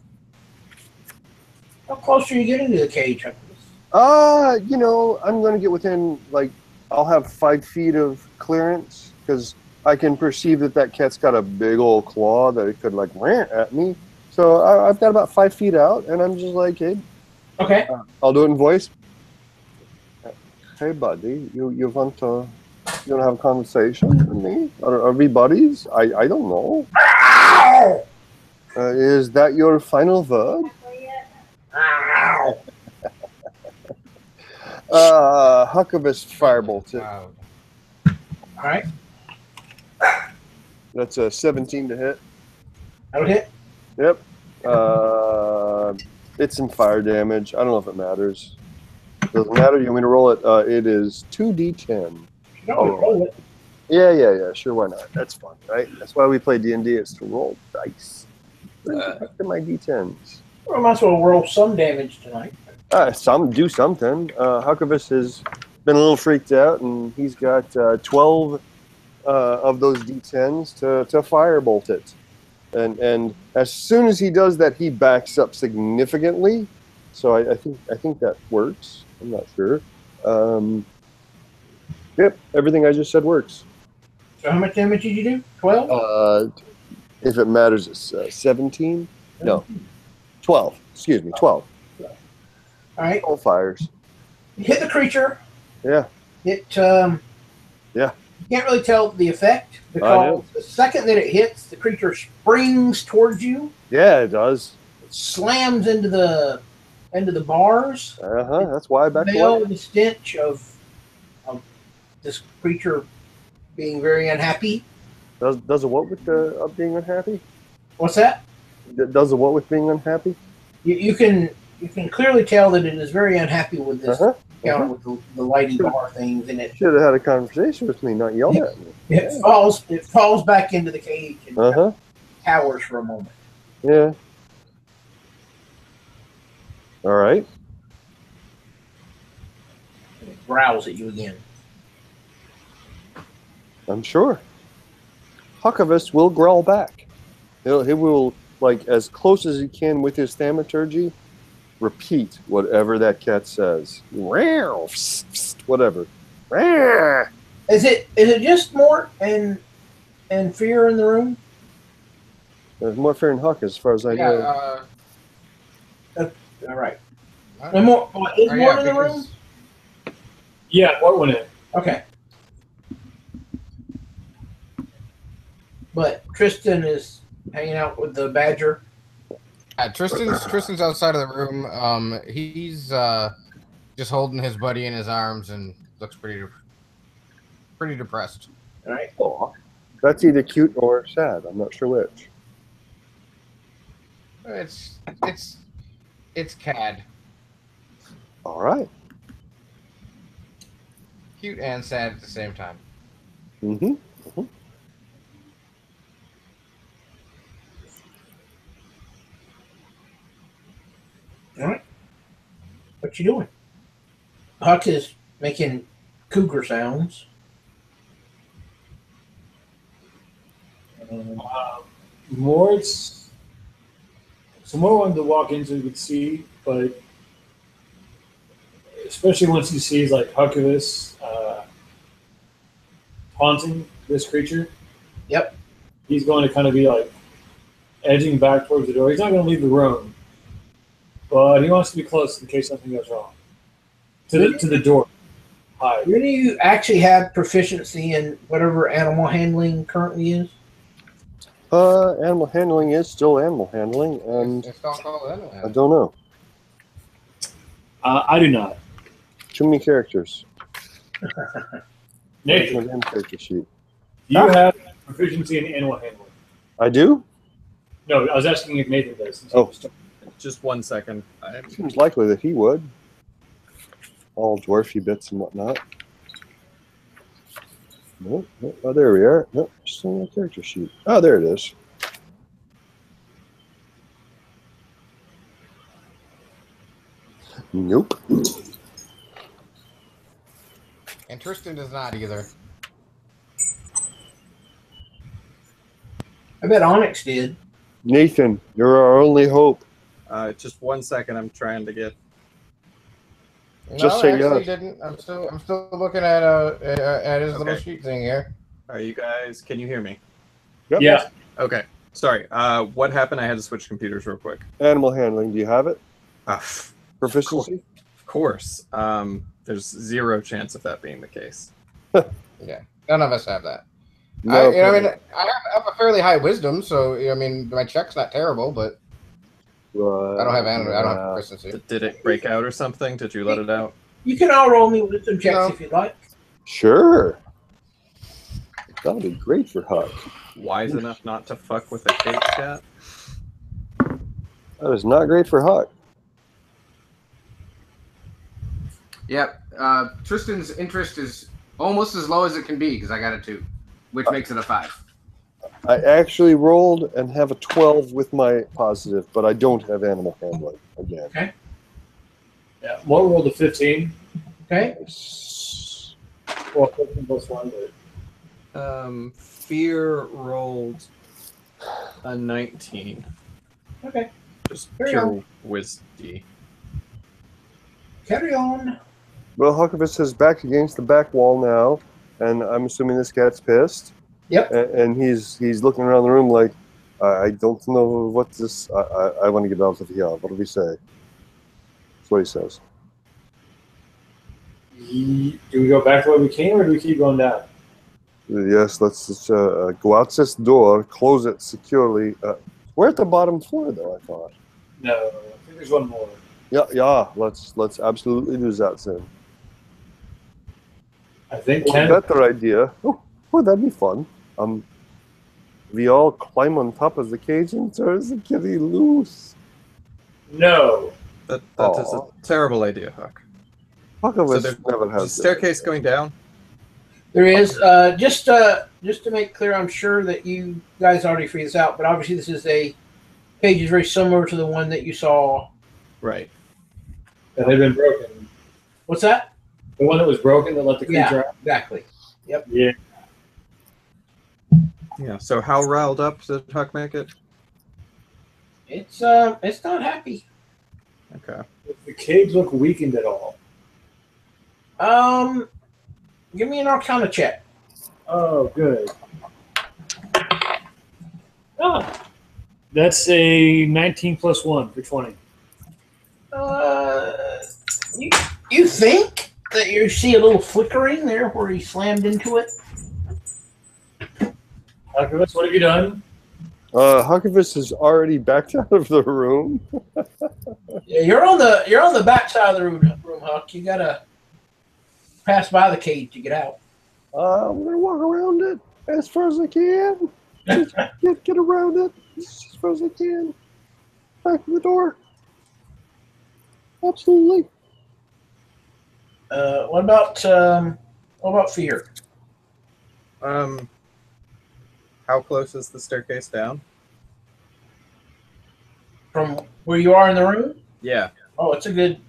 How close are you getting to the cage? I'm going to get within, I'll have 5 feet of clearance because I can perceive that cat's got a big old claw that it could, rant at me. So I've got about 5 feet out, and I'm just like, hey. Okay. I'll do it in voice. Hey, buddy, you want to have a conversation with me? Are we buddies? I don't know. Is that your final word? Huckabus firebolts it. Wow. All right. That's a 17 to hit. That'll hit. Yep. It's some fire damage. I don't know if it matters. Doesn't matter. You want me to roll it? It is 2d10. No, roll it. Yeah. Sure, why not? That's fun, right? That's why we play D&D, is to roll dice. Back to my d10s. Well, I might as well roll some damage tonight. Do something. Huckabus has been a little freaked out, and he's got 12 of those d10s to firebolt it. And as soon as he does that, he backs up significantly. So I think that works. I'm not sure. Yep, everything I just said works. So how much damage did you do? 12? If it matters, it's 17. No, 12. Excuse me, 12. All right. 12 fires. You hit the creature. Yeah. It Yeah. can't really tell the effect because the second that it hits, the creature springs towards you. Yeah, it does. It slams into the bars. That's why I backed Smell away. the stench of this creature being very unhappy. Does it what with the being unhappy? What's that? Does it what with being unhappy? You can clearly tell that it is very unhappy with this encounter with the lighting bar things, and it Should have had a conversation with me, not yelled at me. it falls back into the cage and cowers for a moment. Yeah. All right. And it growls at you again. I'm sure. Huckavist will growl back. He will, like, as close as he can with his thaumaturgy, repeat whatever that cat says. Whatever. Is it just Mort and Fear in the room? There's more fear in Huck, as far as I know. All right. And Mort, is Mort in the room? Yeah, Mort went in. Okay. But Tristan is hanging out with the badger. Tristan's outside of the room. He's just holding his buddy in his arms and looks pretty depressed. All right. Aw. That's either cute or sad. I'm not sure which. It's Cad. All right. Cute and sad at the same time. Mm-hmm. All right. What you doing? Huck is making cougar sounds. Mort's. So Mort wanted to walk in so he could see, but especially once he sees like Huckavist taunting this creature. Yep. He's going to kind of be like edging back towards the door. He's not going to leave the room, but he wants to be close in case something goes wrong. To the door. Hi. Do any of you actually have proficiency in whatever animal handling currently is? Animal handling is still animal handling, and It's not called animal I handling. don't know. I do not. Too many characters. Nathan, My damn character sheet. do you have proficiency in animal handling? I do? No, I was asking if Nathan does. since he Oh. was talking. Just 1 second. Seems likely that he would. All dwarfy bits and whatnot. Nope. Oh, there we are. Nope. Still no character sheet. Oh, there it is. Nope. And Tristan does not either. I bet Onyx did. Nathan, you're our only hope. Just 1 second. I'm trying to get. Just no, say actually yes. didn't. I'm still looking at his little Okay. sheet thing here. Are you guys? Can you hear me? Yep. Yeah. Okay. Sorry. What happened? I had to switch computers real quick. Animal handling. Do you have it? Proficiency? Of course. There's zero chance of that being the case. Yeah, none of us have that. No. I mean, I have a fairly high wisdom, so I mean, my check's not terrible, but I don't have animal. I don't have proficiency. Did it break out or something? Did you let it out? You can all roll me wisdom checks No. if you'd like. Sure. That would be great for Huck. Wise enough not to fuck with a cake cat? That is not great for Huck. Yep. Tristan's interest is almost as low as it can be because I got a 2, which makes it a 5. I actually rolled and have a 12 with my positive, but I don't have animal handling again. Yeah. Mort rolled a 15. Okay. Well, 15 plus 1, but Fear rolled a 19. Okay. Just Carry pure whiskey. Carry on. Well, Huckavist is back against the back wall now, and I'm assuming this cat's pissed. Yep. And he's looking around the room like, I don't know what this. I want to get out of here. What do we say? That's what he says. do we go back the way we came, or do we keep going down? Yes, let's just, go out this door, close it securely. We're at the bottom floor, though, I thought. No, I think there's one more. Yeah. Let's absolutely do that then. I think Well, Ken. better idea. Oh, that'd be fun. We all climb on top of the cage and turn the kitty loose. No. That is a Aw. terrible idea, Huck. Fuck of So us there's never a has staircase going down. There is just to make clear. I'm sure that you guys already figured this out, but obviously this is a page is very similar to the one that you saw. Right. That had been broken. What's that? The one that was broken that let the creature out. Exactly. Yeah. Yeah. So how riled up did Huck make it? It's not happy. Okay. Does the cage look weakened at all? Give me an Arcana check. Oh, good. Ah, that's a 19 plus 1 for 20. You think that you see a little flickering there where he slammed into it? Archivist, what have you done? Huckivus is already backed out of the room. Yeah, you're on the back side of the room, Huck. You gotta pass by the cage to get out. I'm gonna walk around it as far as I can. Just get around it as far as I can. Back to the door. Absolutely. What about fear? How close is the staircase down? From where you are in the room? Yeah. Oh, it's a good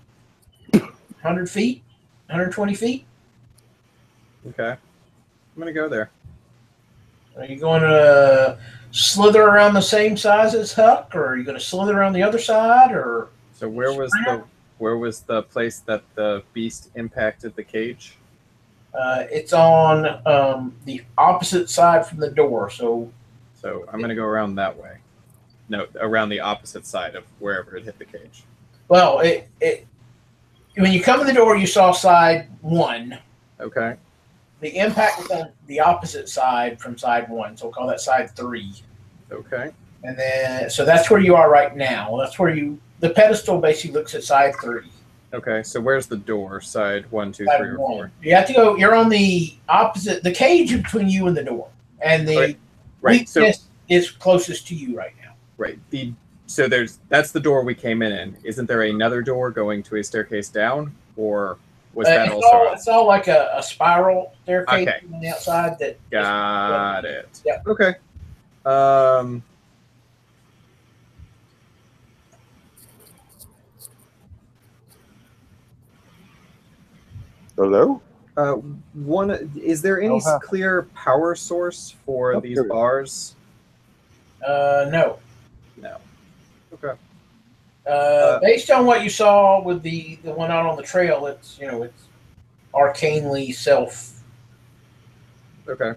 100 feet, 120 feet. Okay. I'm gonna go there. Are you going to slither around the same size as Huck, or are you going to slither around the other side, or? So where was the place that the beast impacted the cage? It's on the opposite side from the door. So I'm gonna go around that way. No, around the opposite side of wherever it hit the cage. well, it when you come in the door, you saw side 1. Okay. The impact was on the opposite side from side 1, so we'll call that side 3. Okay. And then, so that's where you are right now. That's where the pedestal basically looks at side 3. Okay. So where's the door? Side 1, 2, Side 3, or 1. 4? You have to go. You're on the opposite. The cage is between you and the door, and the Right. So weakness is closest to you right now. right. That's the door we came in. Isn't there another door going to a staircase down, or was that also? It's all like a spiral staircase Okay. on the outside. Got it. Yeah. Okay. Hello? Is there any Oh, huh. clear power source for Oh, these here we go. bars? No. No. Okay. Based on what you saw with the one out on the trail, it's arcanely self Okay.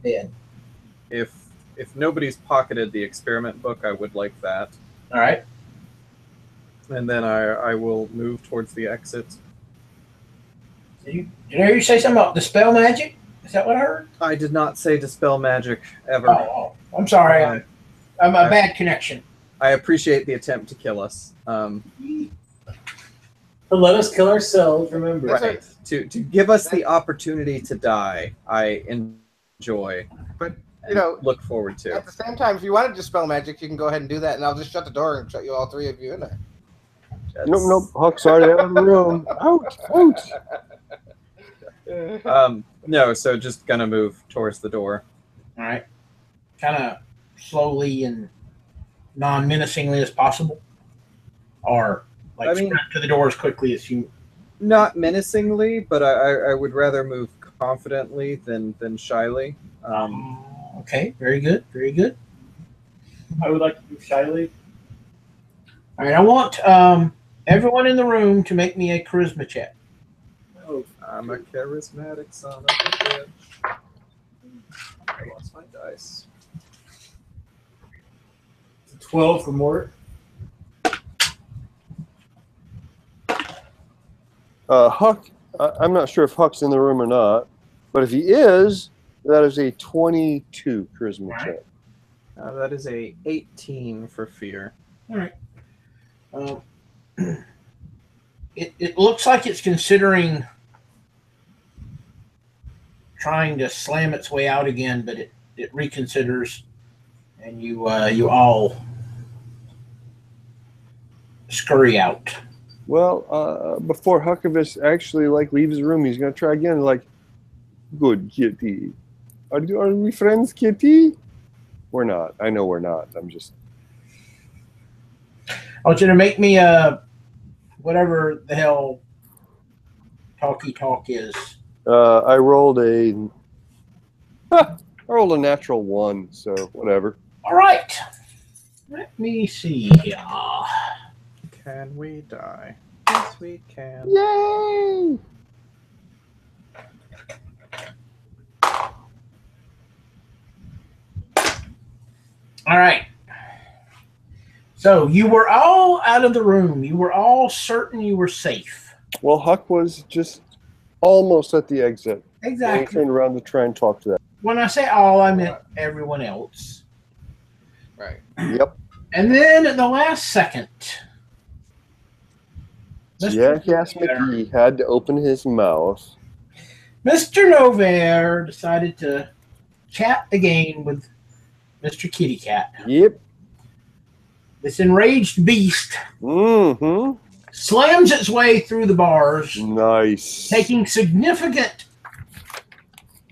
dead. If nobody's pocketed the experiment book, I would like that. All right. And then I will move towards the exit. Did you hear you say something about dispel magic? Is that what I heard? I did not say dispel magic ever. Oh, I'm sorry. I'm a bad connection. I appreciate the attempt to kill us. But let us kill ourselves, remember. Right. To give us the opportunity to die, I enjoy. But, and look forward to. At the same time, if you want to dispel magic, you can go ahead and do that, and I'll just shut the door and shut you all 3 of you in there. Nope. Huck's already out of the room. Out. No, so just gonna move towards the door. All right. Kind of slowly and non-menacingly as possible, or sprint to the door as quickly as you. Not menacingly, but I would rather move confidently than shyly. Okay. Very good. Very good. I would like to do shyly. All right. I want everyone in the room to make me a charisma check. Oh, I'm a charismatic son of a bitch. I lost my dice. 12 for Mort. Huck, I'm not sure if Huck's in the room or not, but if he is, That is a 22 charisma Right. check. That is a 18 for fear. All right. It looks like it's considering trying to slam its way out again, but it reconsiders, and you all scurry out. Well, before Huckavis actually leaves the room, he's gonna try again. Like, good kitty. Are we friends, kitty? We're not. I know we're not. I'm just. I want you to make me whatever the hell talky talk is. I rolled a natural 1, so whatever. All right. Let me see here. Can we die? Yes, we can. Yay! All right. So you were all out of the room. You were all certain you were safe. Well, Huck was just almost at the exit. And he Exactly. turned around to try and talk to that. When I say all, I meant everyone else. Right. Yep. And then at the last second, Jackass McGee had to open his mouth. Mr. Novair decided to chat again with Mr. Kitty Cat. Yep. This enraged beast Mm-hmm. slams its way through the bars, Nice. taking significant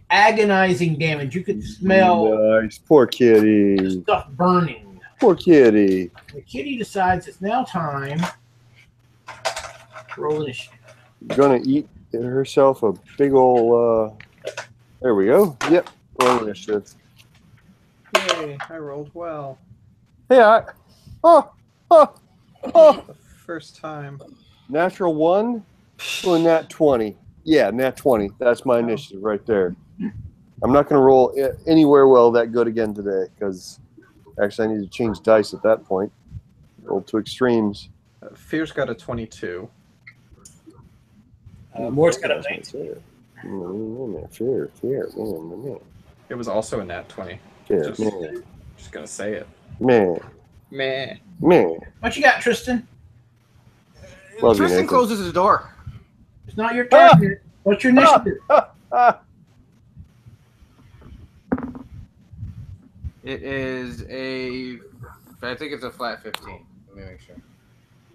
agonizing damage. You could smell Nice. Poor kitty. stuff burning. Poor kitty. The kitty decides it's now time to roll initiative. Gonna eat herself a big ole. There we go. Yep. Roll initiative. Yay, I rolled well. Hey, oh. The first time. Natural 1 to a nat 20. Yeah, nat 20. That's my initiative right there. I'm not going to roll anywhere well that good again today because actually I need to change dice at that point. Roll to extremes. Fear's got a 22. Mort's got a 19. Fear. It was also a nat 20. Fear. Just gonna say it. Man. Meh. What you got, Tristan? Love you, Tristan Nathan. closes the door. It's not your turn. What's your initiative? It is I think it's a flat 15. Let me make sure.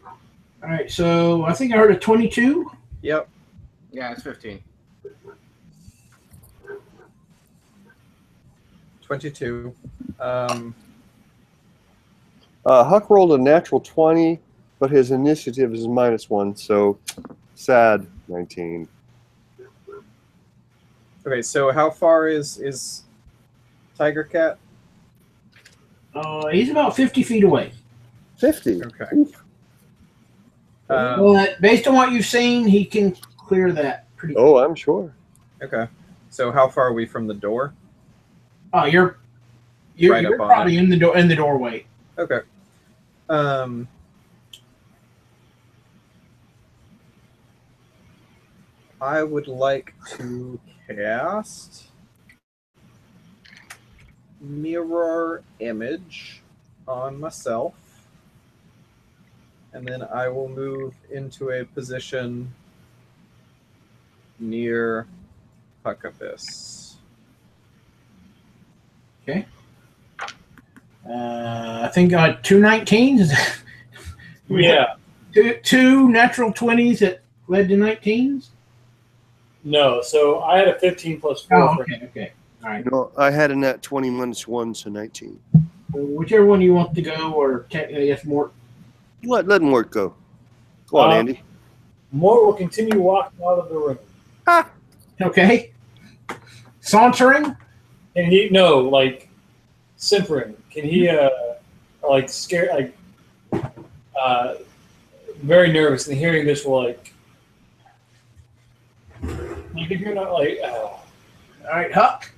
All right, so I think I heard a 22. Yep. Yeah, it's 15. 22. Huck rolled a natural 20, but his initiative is -1, so sad. 19. Okay, so how far is Tiger Cat? He's about 50 feet away. 50. Okay. But based on what you've seen, he can clear that pretty. Oh, I'm sure. Okay. So how far are we from the door? Oh, you're Right up on probably in the doorway. Okay. I would like to cast Mirror Image on myself. And then I will move into a position near Huckavis. Okay. I think 2 19s. Yeah. Two natural 20s that led to 19s. No. So I had a 15 plus 4. Oh, for okay. All right. No, I had a nat 20 -1, so 19. So whichever one you want to go, or technically, yes, more. Let Mort go. Go on, Andy. Mort will continue walking out of the room. Okay. Sauntering. And simpering. Can he scare very nervous and hearing this will you can hear All right, Huck.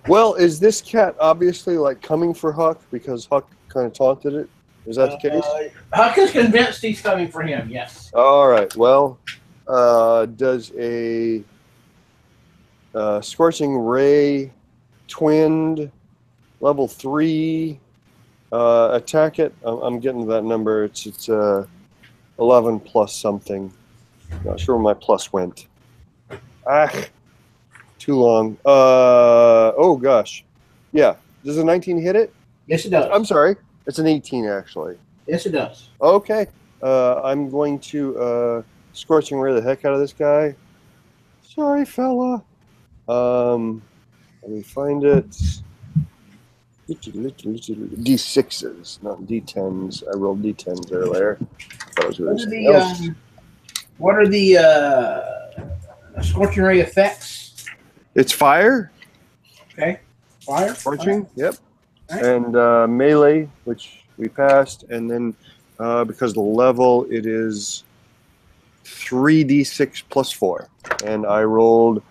Well, is this cat obviously coming for Huck because Huck kind of taunted it? Is that the case? Huck is convinced he's coming for him. Yes. All right. Well, does a scorching ray twinned, level 3. Attack it. I'm getting to that number. It's 11 plus something. Not sure where my plus went. Too long. Oh gosh. Yeah. Does a 19 hit it? Yes, it does. I'm sorry. It's an 18 actually. Yes, it does. Okay. I'm going to scorching ray the heck out of this guy. Sorry, fella. Let me find it. D6s, not D10s. I rolled D10s earlier. Thought I was doing something else. What are the scorching ray effects? It's fire. Okay. Fire. Scorching. Yep. All right. And melee, which we passed, and then because of the level, it is 3d6 plus 4, and I rolled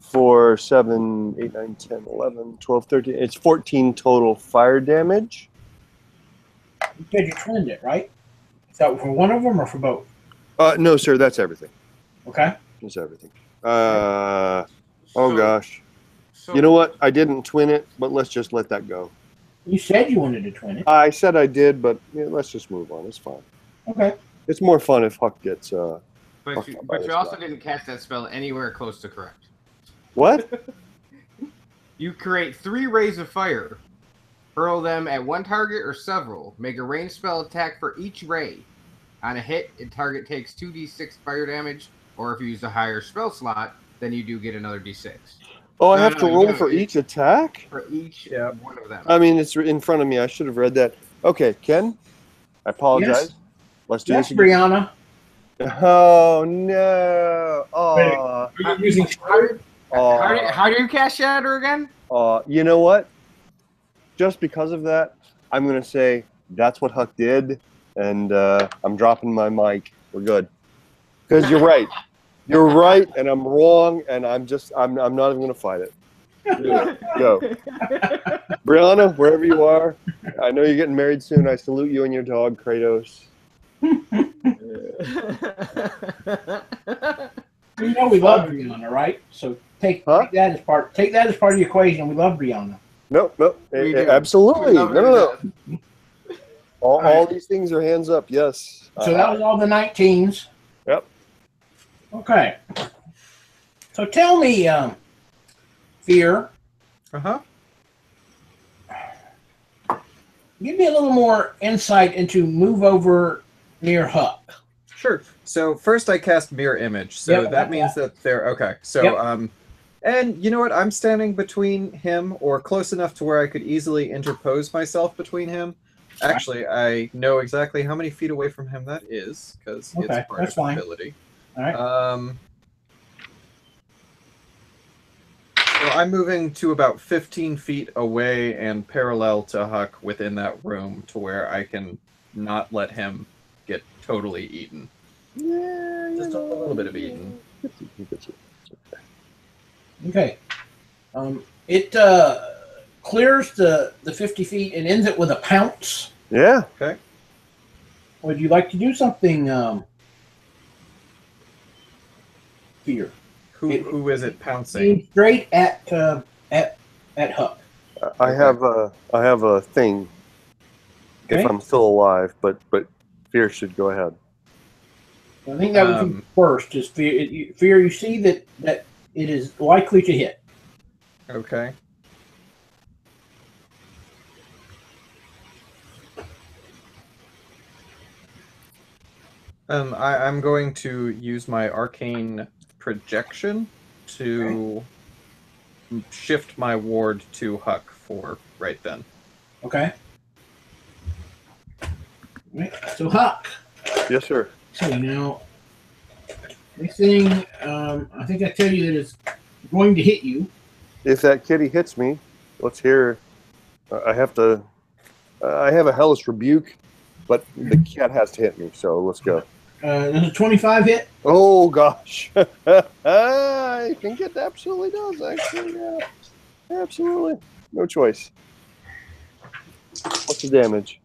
4, 7, 8, 9, 10, 11, 12, 13. It's 14 total fire damage. You said you twinned it, right? Is that for one of them or for both? No, sir, that's everything. Okay. That's everything. Oh gosh. So, You know what? I didn't twin it, but let's just let that go. You said you wanted to twin it. I said I did, but yeah, let's just move on. It's fine. Okay. It's more fun if Huck gets. But Okay, you, by but you this also guy. didn't cast that spell anywhere close to correct. What? You create 3 rays of fire. Hurl them at one target or several. Make a ranged spell attack for each ray. On a hit, the target takes 2d6 fire damage, or if you use a higher spell slot, then you do get another d6. Oh, I No, have to no, roll no, for it- each attack? For each Yeah. one of them. I mean, it's in front of me. I should have read that. Okay, Ken, I apologize. Yes. Let's do Yes, this again. Brianna. Oh, no. Are Oh, you using Shatter? How do you cast Shatter again? You know what? Just because of that, I'm going to say that's what Huck did, and I'm dropping my mic. We're good. Because you're right. You're right, and I'm wrong, and I'm not even going to fight it. Go. Brianna, wherever you are, I know you're getting married soon. I salute you and your dog, Kratos. You know we love Brianna, right? So take Huh? that as part. Take that as part of the equation. We love Brianna. No, We do. absolutely. We love No. it. All these things are hands up, yes. So that was all the 19s. Yep. Okay. So tell me, Fear, Uh-huh. give me a little more insight into move over near Huck. Sure. So first I cast Mirror Image. So Yep, that means that they're okay. So Yep. and you know what? I'm standing between him or close enough to where I could easily interpose myself between him. Actually, I know exactly how many feet away from him that is, because Okay, it's part that's of fine. ability. All right. So I'm moving to about 15 feet away and parallel to Huck within that room to where I can not let him get totally eaten. Yeah, Just a little bit of eaten. Okay. It clears the 50 feet and ends it with a pounce. Yeah. Would you like to do something, Fear? Who is it pouncing? Aim straight at Huck. I have a thing Okay. if I'm still alive, but Fear should go ahead. I think that would be first. Is Fear? Fear, you see that it is likely to hit. Okay. I'm going to use my arcane projection to shift my ward to Huck for right then. Okay. Right. So Huck. Yes, sir. So now, next thing, I think I tell you that it's going to hit you. If that kitty hits me, let's hear. I have a hellish rebuke, but the cat has to hit me. So let's go. Does a 25 hit? Oh gosh, I think it absolutely does. Actually, yeah, absolutely, no choice. What's the damage?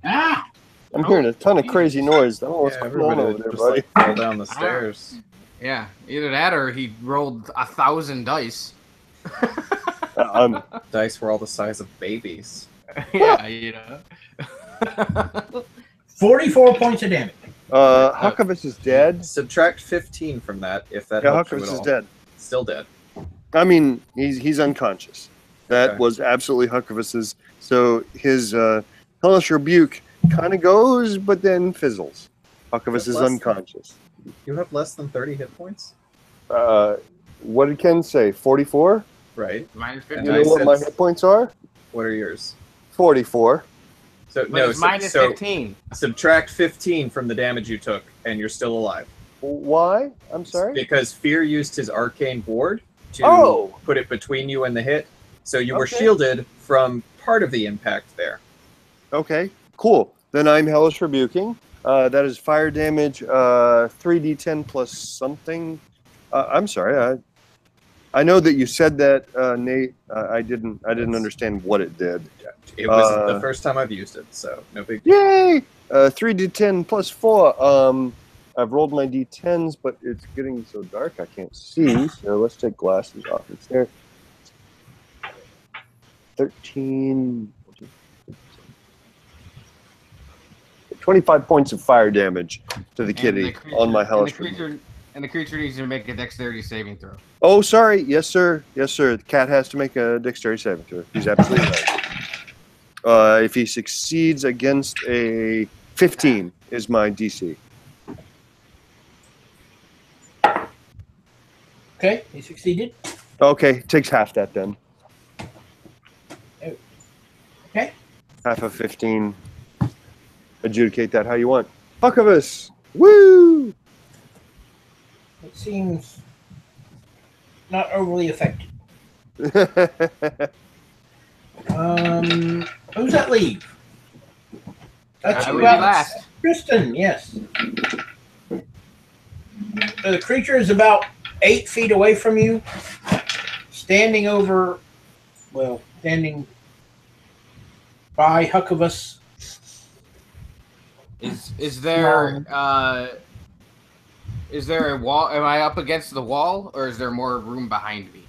Ah! I'm hearing a ton of crazy noise. I don't know what's going on over there, just buddy. like fell down the stairs. Yeah, either that or he rolled 1,000 dice. Dice were all the size of babies. Yeah, you know. 44 points of damage. Huckabus is dead. Subtract 15 from that if that Yeah, helps you Huckabus at is all. dead. Still dead. I mean, he's unconscious. That Okay. was absolutely Huckabus's. So his hellish rebuke kind of goes, but then fizzles. Huckabus is Less- unconscious. You have less than 30 hit points? What did Ken say? 44? Right. Minus You And know I 15. what said- my hit points are? What are yours? 44. So But no, it's minus so 15. subtract 15 from the damage you took, and you're still alive. Why? I'm sorry? Because Fear used his arcane ward to Oh! put it between you and the hit, so you were Okay. shielded from part of the impact there. Okay, cool. Then I'm hellish rebuking. That is fire damage, 3d10 plus something. I'm sorry. I know that you said that, Nate. I didn't understand what it did. It was the first time I've used it, so no big deal. Yay! 3d10 plus 4. I've rolled my d10s, but it's getting so dark I can't see. So let's take glasses off. It's there. 13. 25 points of fire damage to the kitty on my hellish rebuke. And the creature needs to make a dexterity saving throw. Oh, sorry. Yes, sir. Yes, sir. The cat has to make a dexterity saving throw. He's absolutely right. If he succeeds against a 15 is my DC. Okay, he succeeded. Okay, takes half that then. Okay. Half of 15. Adjudicate that how you want. Fuck of us. Woo! It seems not overly effective. Who's that leave? That's I you, would be Alex. last. Kristen, yes. So the creature is about 8 feet away from you, standing by Huckabus. Is there a wall? Am I up against the wall, or is there more room behind me?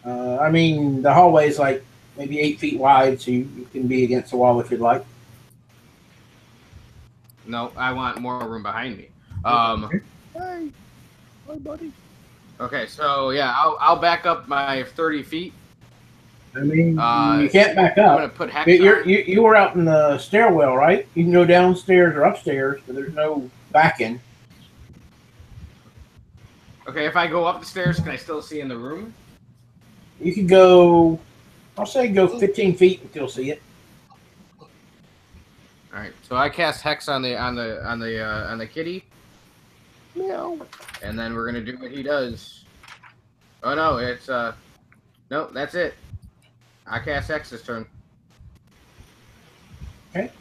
I mean, the hallway is like maybe 8 feet wide, so you can be against the wall if you'd like. No, I want more room behind me. Hey, hi, buddy. Okay, so yeah, I'll back up my 30 feet. I mean, you can't back I'm up. gonna put hex. You were out in the stairwell, right? You can go downstairs or upstairs, but there's no backing. Okay, if I go up the stairs, can I still see in the room? You could go, I'll say go 15 feet and still see it. All right, so I cast hex on the kitty, Meow. and then we're gonna do what he does. Oh no, it's nope, that's it. I cast hex this turn. Back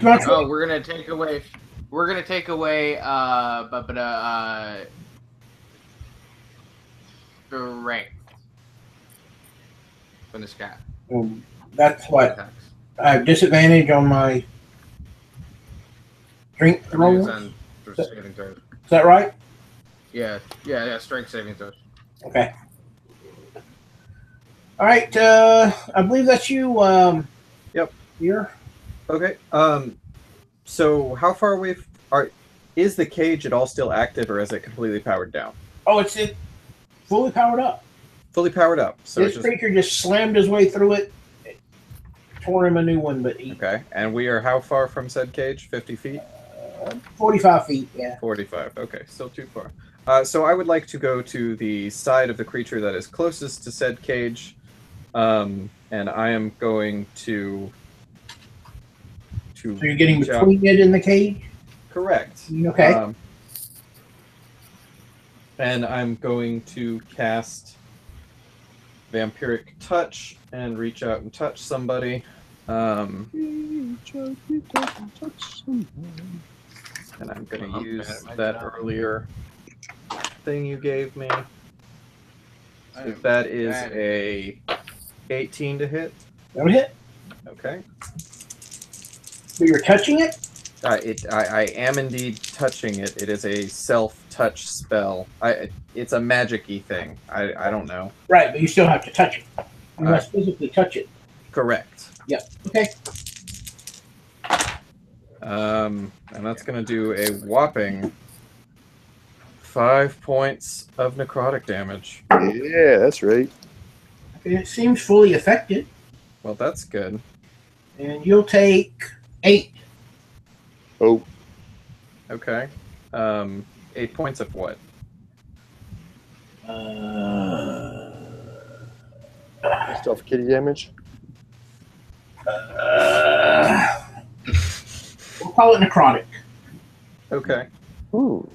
to my Oh, we're gonna take away strength from this guy. That's what I have disadvantage on my strength It's roll. Is on for saving throws. that right? Yeah, strength saving throws. Okay. All right. I believe that's you. Yep. Here. Okay. So how far away is the cage at all still active, or is it completely powered down? Oh, it's fully powered up. Fully powered up. So This it's just creature just slammed his way through it. It tore him a new one, but he okay. And we are how far from said cage? 50 feet? 45 feet. Yeah. 45. Okay, still too far. So I would like to go to the side of the creature that is closest to said cage, and I am going to. So you're getting reach out- between it and the cage. Correct. Okay. And I'm going to cast Vampiric Touch and reach out and touch somebody. And I'm going to use that earlier thing you gave me. So that is a 18 to hit. That would hit. Okay. So you're touching it? I am indeed touching it. It is a self-touch spell. It's a magic-y thing. I don't know. Right, but you still have to touch it. You must physically touch it. Correct. Yep. Okay. And that's going to do a whopping 5 points of necrotic damage. Yeah, that's right. Okay, it seems fully affected, Well, that's good. and you'll take 8. Oh, Okay. 8 points of what? stealth kitty damage. We'll call it necrotic. Okay. Ooh.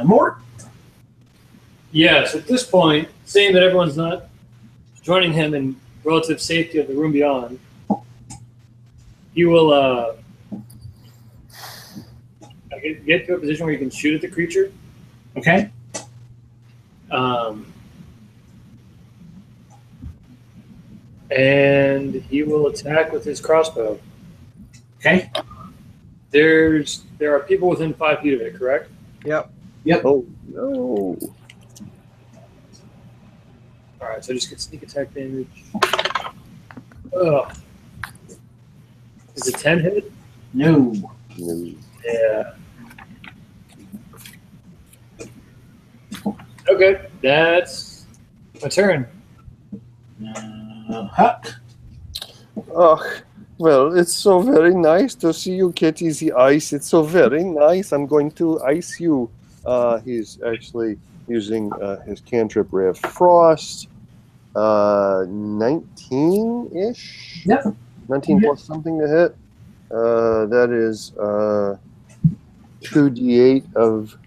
Mort? Yes, at this point, seeing that everyone's not joining him in relative safety of the room beyond, he will get to a position where you can shoot at the creature. Okay. And he will attack with his crossbow. Okay. There are people within 5 feet of it, correct? Yep. Oh, no. All right, so just get sneak attack damage. Ugh. Is it 10 hit? No. No. Yeah. Okay, that's my turn. Huck? Oh, well, it's so very nice to see you, Kitty, the ice. It's so very nice. I'm going to ice you. He's actually using his cantrip Ray of Frost. 19-ish? Yep. 19 plus something to hit. That is 2d8 of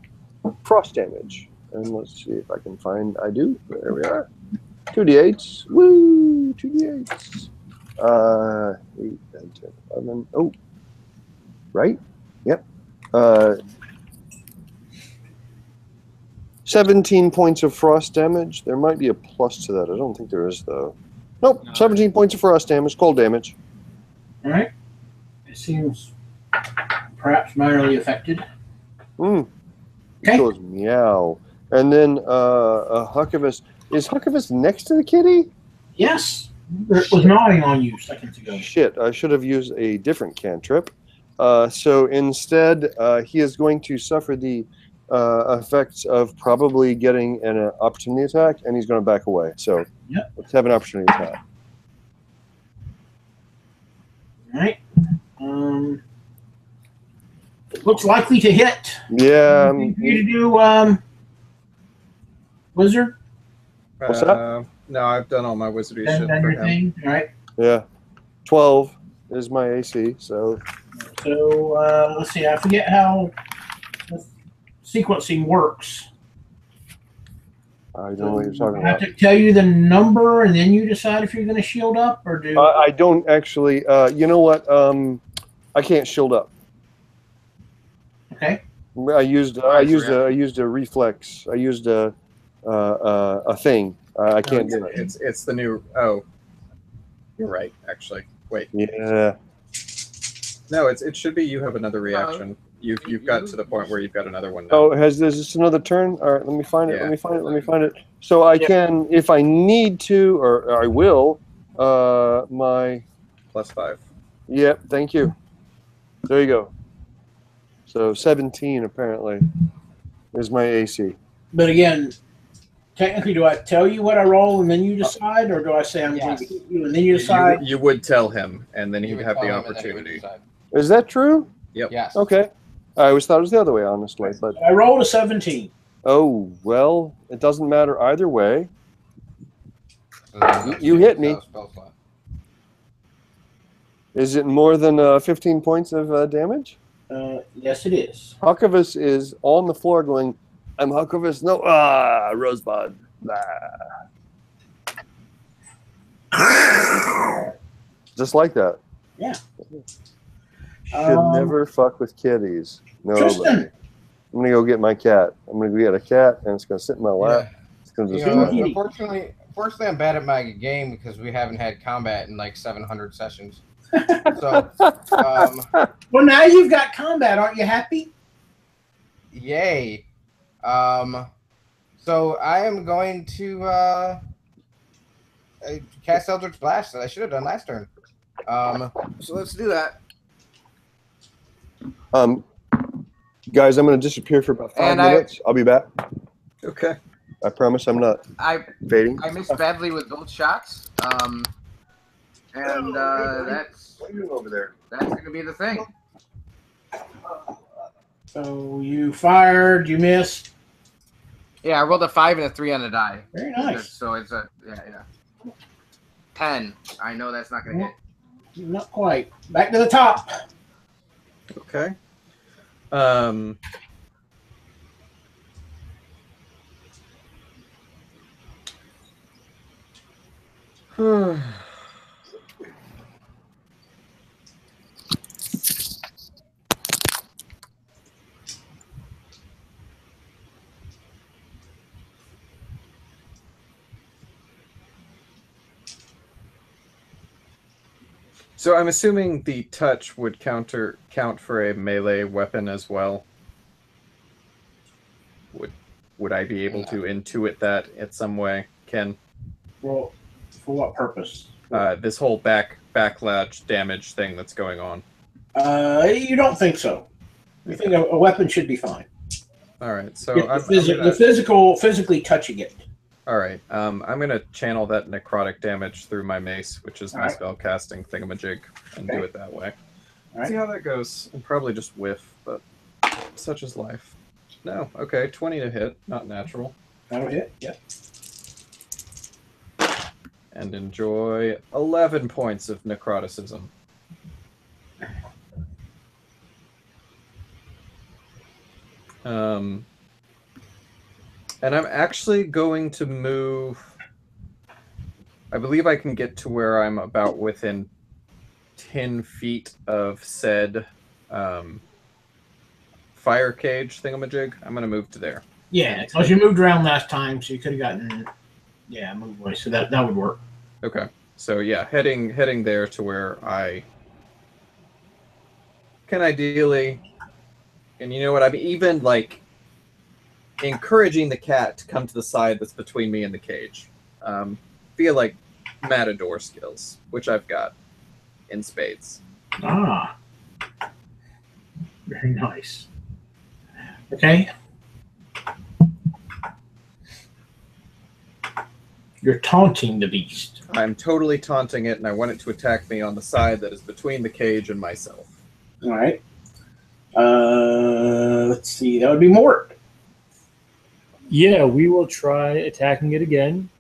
frost damage. And let's see if I can find. I do. There we are. 2d8s. Woo! 2d8s. 8, 10, 11. Oh. Right? Yep. 17 points of frost damage. There might be a plus to that. I don't think there is, though. Nope. 17 points of frost damage. Cold damage. All right. It seems perhaps minorly affected. Okay. Okay. Goes meow. And then Huckabus. Is Huckabus next to the kitty? Yes. It was gnawing on you seconds ago. Shit, I should have used a different cantrip. So instead, he is going to suffer the effects of probably getting an opportunity attack, and he's going to back away. So let's have an opportunity attack. All right. It looks likely to hit. Yeah. Anything for you to do, Wizard? What's that? No, I've done all my wizardry Done shit for your him. thing. All right. Yeah. 12 is my AC, so. So let's see. I forget how sequencing works. I don't know what you're talking I have about. to tell you the number, and then you decide if you're going to shield up or do. I don't actually. You know what? I can't shield up. Okay. I used a reflex. I used a thing. I can't do it. It's the new. Oh, you're right. Actually, wait. Yeah. No, it should be. You have another reaction. You've got to the point where you've got another one now. Oh, is this another turn? All right, let me find it. Yeah. Let me find it. So I can, if I need to, or I will, my. +5. Yep. Thank you. There you go. So 17 apparently is my AC. But again, technically, do I tell you what I roll and then you decide, or do I say I'm going to hit you and then you decide? You would tell him, and then he'd would have tell the him and then he would opportunity. decide. Is that true? Yes. Okay. I always thought it was the other way, honestly. But I rolled a 17. oh well, it doesn't matter either way. So then You hit me. spell slot. Is it more than 15 points of damage? Yes, it is. Huckabus is on the floor going, I'm Huckabus. No, Rosebud. Just like that. Yeah. Should never fuck with kitties. No. Tristan. I'm going to go get my cat. I'm going to get a cat, and it's going to sit in my lap. It's going to just. Unfortunately, Firstly, I'm bad at my game because we haven't had combat in like 700 sessions. So, Well, now you've got combat. Aren't you happy? yay. So I am going to cast Eldritch Blast that I should have done last turn. So let's do that. Guys, I'm going to disappear for about 5 And minutes. I'll be back. Okay. I promise I'm not I fading. missed badly with both shots. And that's What are you doing over there? going to be the thing. So you fired, you missed. Yeah, I rolled a 5 and a 3 on the die. Very nice. So it's a 10. I know that's not going to hit. Not quite. Back to the top. Okay. So I'm assuming the touch would count for a melee weapon as well. Would I be able to intuit that in some way, Ken? Well, for what purpose? This whole backlash damage thing that's going on. You don't think so. You think a weapon should be fine. All right, so Physically touching it. all right. I'm gonna channel that necrotic damage through my mace, which is my spell casting thingamajig, and do it that way. All See right. how that goes. And probably just whiff, but such is life. No, okay, 20 to hit, not natural. That'll hit. Yep. And enjoy 11 points of necroticism. And I'm actually going to move. I believe I can get to where I'm about within 10 feet of said fire cage thingamajig. I'm going to move to there. Yeah, because you moved around last time, so you could have gotten. Yeah, move away. So that would work. Okay. So yeah, heading there to where I can ideally, and you know what, I'm even like encouraging the cat to come to the side that's between me and the cage. Feel like matador skills, which I've got in spades. Ah, very nice. Okay. You're taunting the beast. I'm totally taunting it, and I want it to attack me on the side that is between the cage and myself. All right. Let's see. That would be Mort. Yeah, we will try attacking it again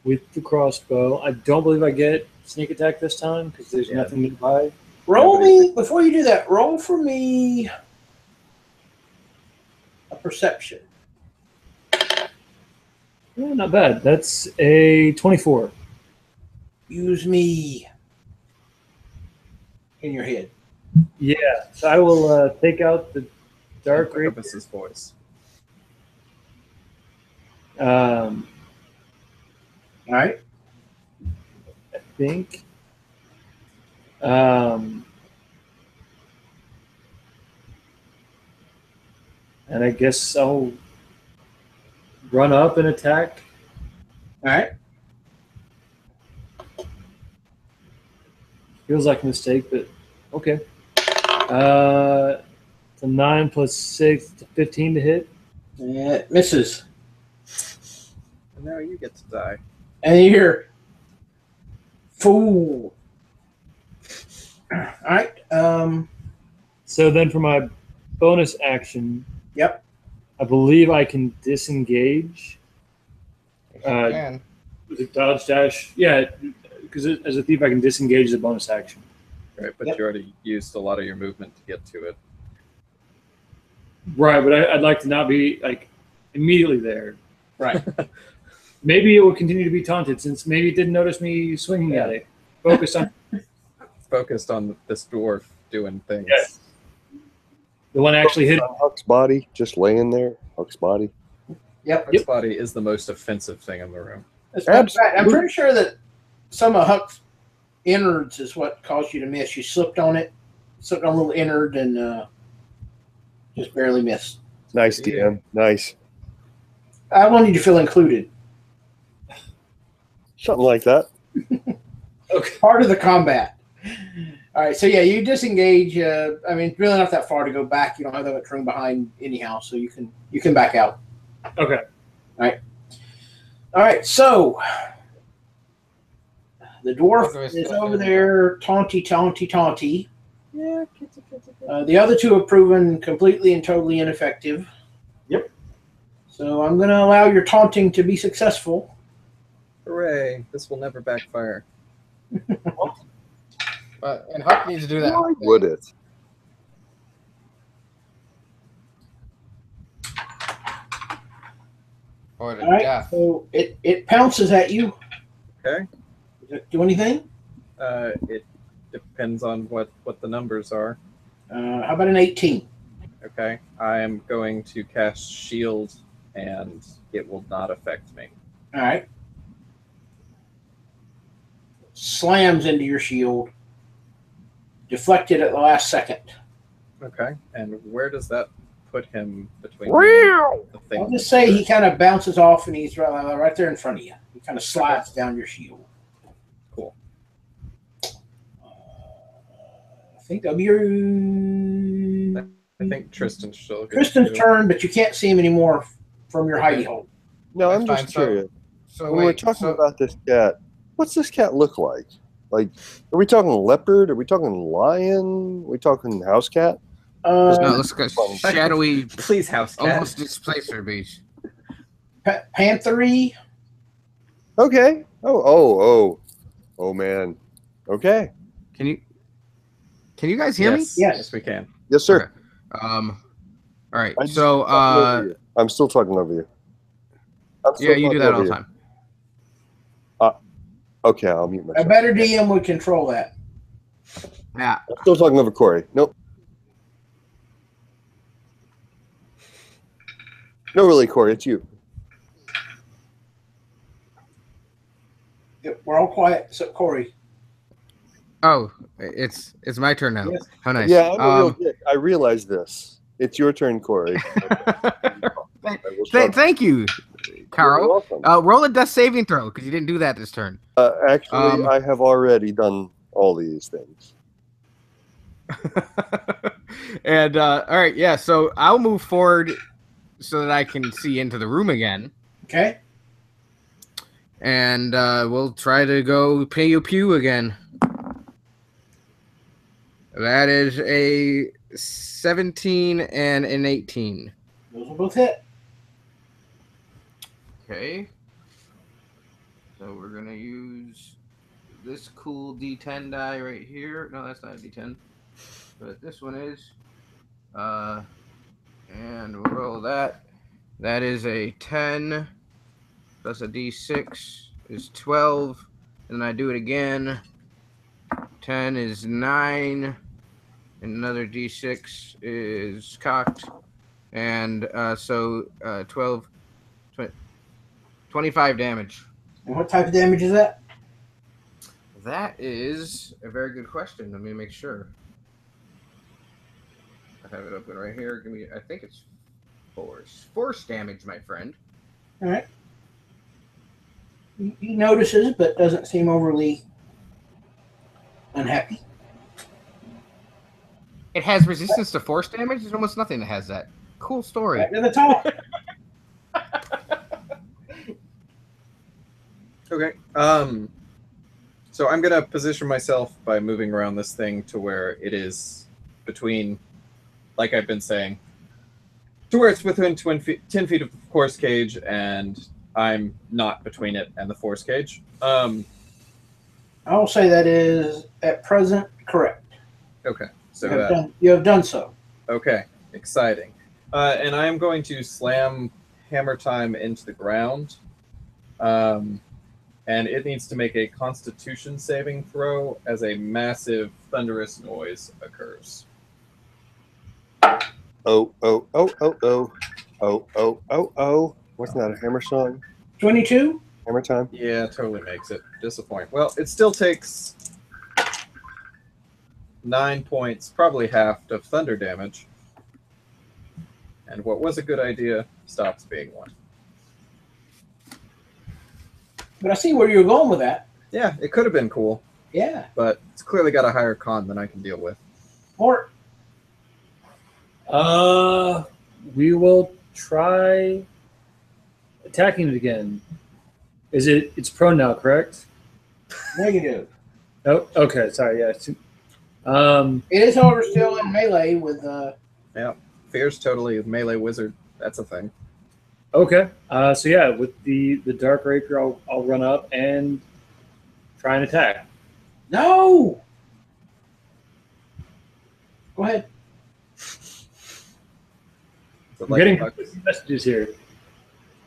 with the crossbow. I don't believe I get sneak attack this time because there's nothing nearby. Roll me, before you do that, roll for me a perception. Yeah, not bad. That's a 24. Use me in your head. Yeah, so I will take out the dark rapier. Purpose's voice. All right. I think. And I guess I'll run up and attack. All right. Feels like a mistake, but okay. It's a 9 plus 6, 15 to hit. It misses. And now you get to die. And you hear, fool. All right. So then for my bonus action, Yep. I believe I can disengage. Man. With a dodge dash. Yeah, because as a thief, I can disengage as a bonus action. Right, but Yep. you already used a lot of your movement to get to it. Right, but I'd like to not be like immediately there. Right. Maybe it will continue to be taunted since maybe it didn't notice me swinging at it. Focused on Focused on this dwarf doing things. Yes. The one actually hit. Huck's body just laying there. Huck's body. Yep. Huck's body is the most offensive thing in the room. That's not bad. I'm Absolutely. pretty sure that some of Huck's innards is what caused you to miss. You slipped on it, slipped on a little innard, and just barely missed. Nice, DM. Nice. I wanted you to feel included. Something like that. Okay. Part of the combat. All right, so yeah, you disengage. I mean, really not that far to go back. You don't have that much room behind anyhow, so you can back out. Okay. All right, so the dwarf is over there, taunty. Yeah. The other two have proven completely and totally ineffective. Yep. So I'm going to allow your taunting to be successful. Hooray! This will never backfire. And Huck needs to do that. Why would it? Or the All right, death. so it pounces at you. Okay. Does it do anything? It depends on what the numbers are. How about an 18? Okay. I am going to cast shield, and it will not affect me. All right. Slams into your shield. Deflected at the last second. Okay. And where does that put him between the thing? I'll just say he kind of bounces off and he's right there in front of you. He kind of slides down your shield. Cool. I think that'll be your I think Tristan's still. Tristan's turn, but you can't see him anymore from your hidey hole. No, I'm That's just fine. curious. So When we're wait, talking about this cat, what's this cat look like? Like, are we talking leopard? Are we talking lion? Are we talking house cat? No, let's go Fun. shadowy, Please, house cat. almost displacer beast. Panthery. Okay. Oh, man. Okay. Can you guys hear me? Yes. Yes. Yes, we can. Yes, sir. Okay. All right. I just So, talking over you. I'm still talking over you. I'm still yeah, you do talking that over all the you. time. Okay, I'll mute A myself. better DM would control that. Yeah. I'm still talking over Corey. Nope. No, really, Corey, it's you. We're all quiet except Corey. Oh, it's my turn now. Yes. How nice. Yeah, I'm a real dick. I realize this. It's your turn, Corey. I will start- Thank you, You're Carl. welcome. Roll a death saving throw because you didn't do that this turn. Actually, I have already done all these things. And all right, yeah. So I'll move forward so that I can see into the room again, Okay. and we'll try to go pew pew again. That is a 17 and an 18. Those will both hit. Okay. So we're gonna use this cool D10 die right here. No, that's not a D10, but this one is. And we'll roll that. That is a 10 plus a D6 is 12. And then I do it again. 10 is 9. And another D6 is cocked. And so 12, 25 damage. And what type of damage is that? That is a very good question. Let me make sure. I have it open right here. Give me. I think it's force damage, my friend. All right. He notices, but doesn't seem overly unhappy. It has resistance to force damage. There's almost nothing that has that. Cool story. Back to the top. Okay. So I'm gonna position myself by moving around this thing to where it is between, like I've been saying, to where it's within 10 feet of the force cage, and I'm not between it and the force cage. I will say that is at present correct. Okay. So You have done so. okay, exciting. And I am going to slam Hammer Time into the ground. And it needs to make a Constitution saving throw as a massive thunderous noise occurs. Oh. What's that, a hammer song? 22. Hammer time. Yeah, totally makes it. Disappoint. Well, it still takes 9 points, probably half, of thunder damage. And what was a good idea stops being one. But I see where you're going with that. Yeah, it could have been cool, Yeah. but it's clearly got a higher con than I can deal with. Mort. We will try attacking it again. It's prone now, correct? Negative. Oh, okay. Sorry. Yeah. It is, however, still in melee with. Yeah, Fear's totally a melee wizard. That's a thing. Okay. So yeah, with the dark rapier, I'll run up and try and attack. No. Go ahead. But I'm getting like, messages here.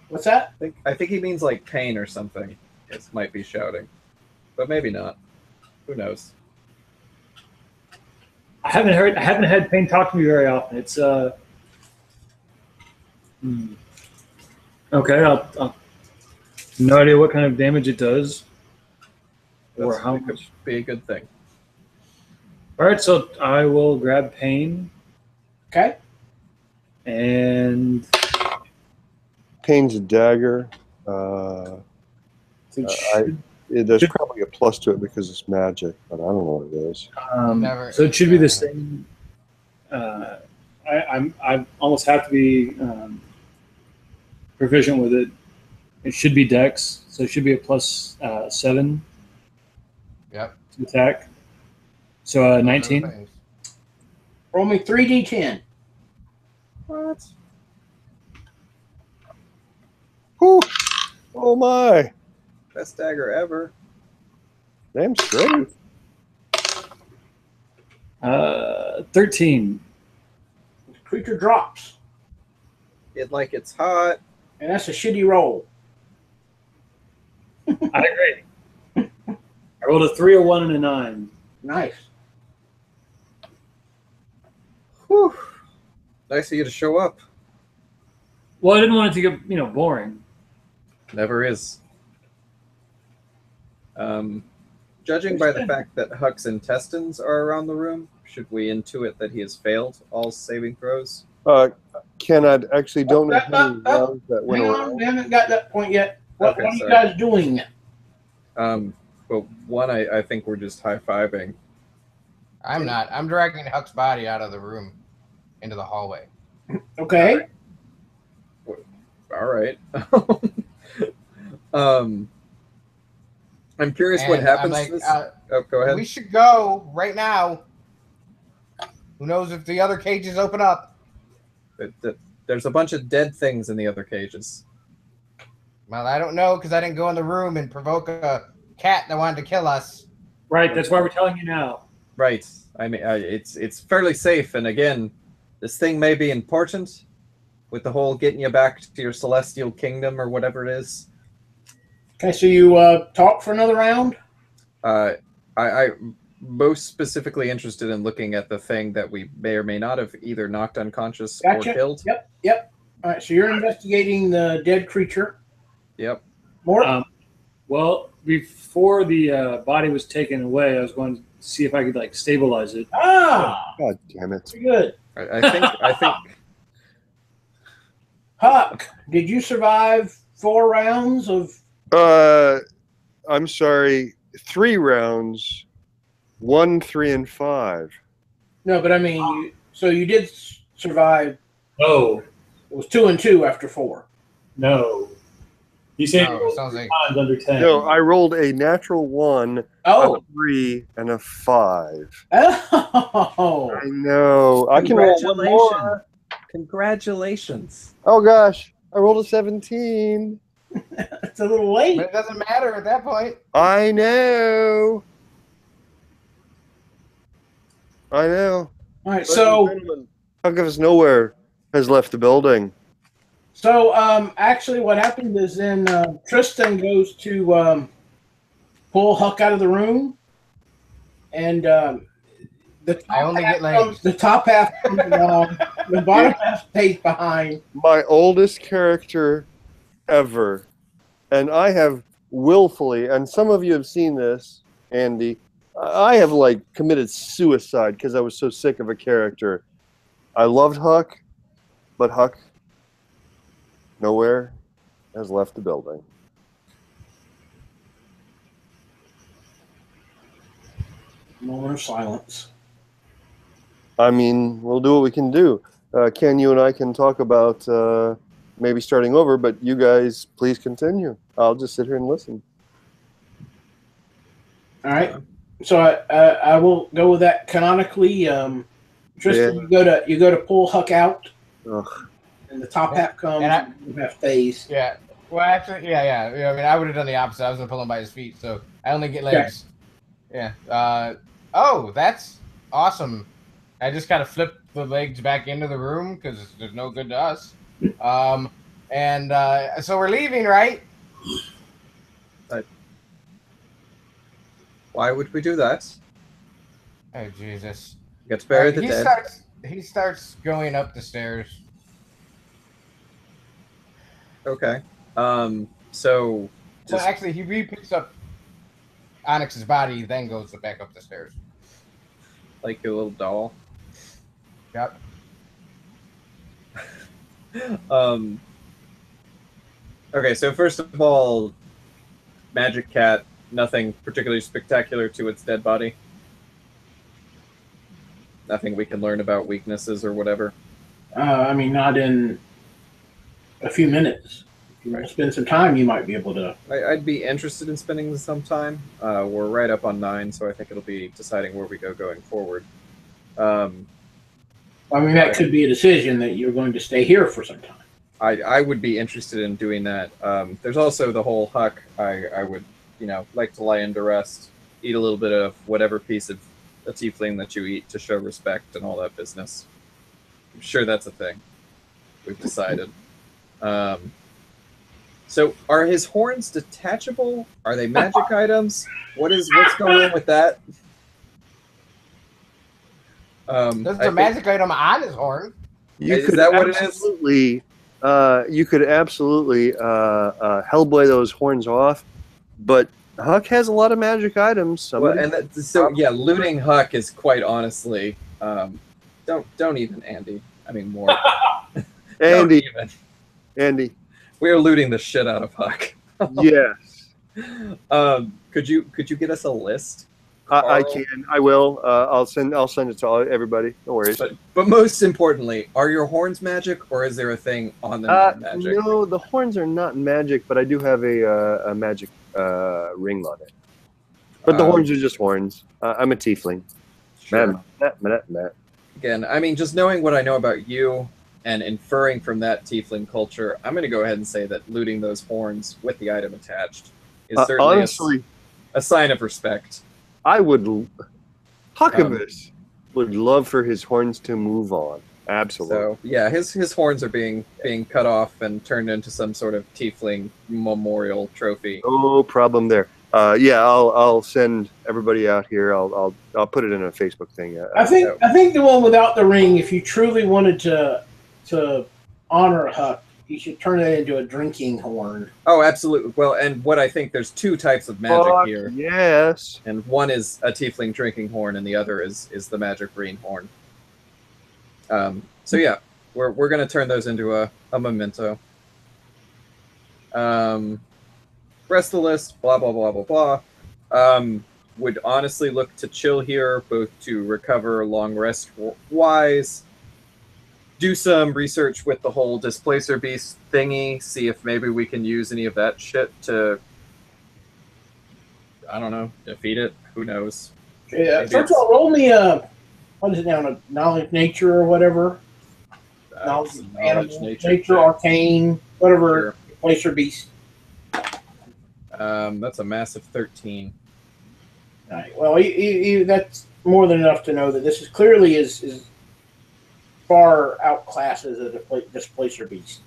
What's that? I think he means like pain or something. It might be shouting, but maybe not. Who knows? I haven't had Pain talk to me very often. It's Okay. I'll no idea what kind of damage it does, or That's, how it could much. be a good thing. All right, so I will grab Pain Okay. and Pain's a dagger. There's probably a plus to it because it's magic, but I don't know what it is. Never- so it should be the same. I almost have to be proficient with it. It should be Dex, so it should be a plus 7 Yep. to attack. So 19. Roll me 3d10. What? Whew. Oh my! Best dagger ever. Damn straight. 13. The creature drops, It like it's hot. and that's a shitty roll. I agree. I rolled a 3, a 1, and a 9. Nice. Whew. Nice of you to show up. Well, I didn't want it to get boring. Never is. Judging by the fact that Huck's intestines are around the room, should we intuit that he has failed all saving throws? Ken, I actually don't know how many rounds that went Hang on, around. we haven't got that point yet. What Okay, are you sorry. guys doing? Well, one, I think we're just high-fiving. I'm not. I'm dragging Huck's body out of the room into the hallway. Okay. All right. I'm curious what And happens I'm like, to this. Oh, go ahead. we should go right now. Who knows if the other cages open up? There's a bunch of dead things in the other cages. Well, I don't know because I didn't go in the room and provoke a cat that wanted to kill us. Right, that's why we're telling you now. Right. I mean, it's fairly safe. And again, this thing may be important with the whole getting you back to your celestial kingdom or whatever it is. Okay, so you talk for another round? I'm most specifically interested in looking at the thing that we may or may not have either knocked unconscious Gotcha. or killed. Yep. All right, so you're investigating the dead creature. Yep. More? Well, before the body was taken away, I was going to see if I could stabilize it. Ah, God damn it! very good. I think Huck, did you survive 4 rounds of? I'm sorry. 3 rounds. 1, 3, and 5. No, but I mean, so you did survive. No, It was 2 and 2 after 4. no. You said Oh, it sounds like times under 10. No, I rolled a natural 1, Oh, a 3, and a 5. oh, I know. I can roll one more. Congratulations. Oh gosh, I rolled a 17. it's a little late. but it doesn't matter at that point. I know. I know. All right, Ladies so and gentlemen, Huck of Us Nowhere has left the building. actually, what happened is then Tristan goes to pull Huck out of the room, and the I only get the top half comes along, the bottom half stays behind. My oldest character ever. And I have willfully, and some of you have seen this, Andy. I have like committed suicide because I was so sick of a character. I loved Huck, but Huck nowhere has left the building. Moment of silence. I mean, we'll do what we can do. Ken, you and I can talk about maybe starting over, but you guys please continue. I'll just sit here and listen. All right. So I will go with that canonically. Tristan, you go to pull Huck out, Ugh. and the top half comes, And and you have phase. Yeah. Well, actually, yeah. I mean, I would have done the opposite. I was gonna pull him by his feet, so I only get legs. Yeah. Oh, that's awesome. I just kind of flipped the legs back into the room because there's no good to us. And so we're leaving, right? Why would we do that? Oh Jesus! Get to bury the dead. He starts going up the stairs. Okay. Well, So just actually, he picks up Onyx's body, then goes back up the stairs. like your little doll. Yep. Okay, so first of all, Magic Cat, nothing particularly spectacular to its dead body. Nothing we can learn about weaknesses or whatever. I mean, not in a few minutes. If you want to spend some time, you might be able to. I'd be interested in spending some time. We're right up on 9, so I think it'll be deciding where we go going forward. I mean, that could be a decision that you're going to stay here for some time. I would be interested in doing that. There's also the whole Huck. I would, like to lie in to rest, eat a little bit of whatever piece of a tiefling that you eat to show respect and all that business. I'm sure that's a thing. We've decided. So are his horns detachable? Are they magic items? What's going on with that? There's a magic item on his horn. Is that what it is? You could absolutely Hellboy those horns off, but Huck has a lot of magic items. Looting Huck is quite honestly, don't even, Andy. I mean, more. Andy, we are looting the shit out of Huck. Yes. Could you get us a list? I can. I will. I'll send it to everybody. No worries. But most importantly, are your horns magic, or is there a thing on them that magic? No, the horns are not magic, but I do have a magic ring on it. But the horns are just horns. I'm a tiefling. Sure. Matt. Again, I mean, just knowing what I know about you and inferring from that tiefling culture, I'm going to go ahead and say that looting those horns with the item attached is certainly honestly, a sign of respect. Huckamus would love for his horns to move on. Absolutely. So yeah, his horns are being cut off and turned into some sort of tiefling memorial trophy. No problem there. I'll send everybody out here. I'll put it in a Facebook thing. I think the one without the ring, if you truly wanted to honor Huck, you should turn it into a drinking horn. Oh, absolutely. Well, and what I think, there's 2 types of magic here. Yes. And one is a tiefling drinking horn, and the other is the magic green horn. So yeah, we're gonna turn those into a memento. Rest of the list, blah blah blah blah blah. Would honestly look to chill here, both to recover long rest wise. Do some research with the whole Displacer Beast thingy, see if maybe we can use any of that shit to, I don't know, defeat it. Who knows? Yeah. First of all, roll me what is it now? Knowledge, nature, or whatever. Knowledge, animal, nature, arcane, whatever. Displacer Beast. That's a massive 13. All right. Well, that's more than enough to know that this is clearly is far outclasses a Displacer Beast.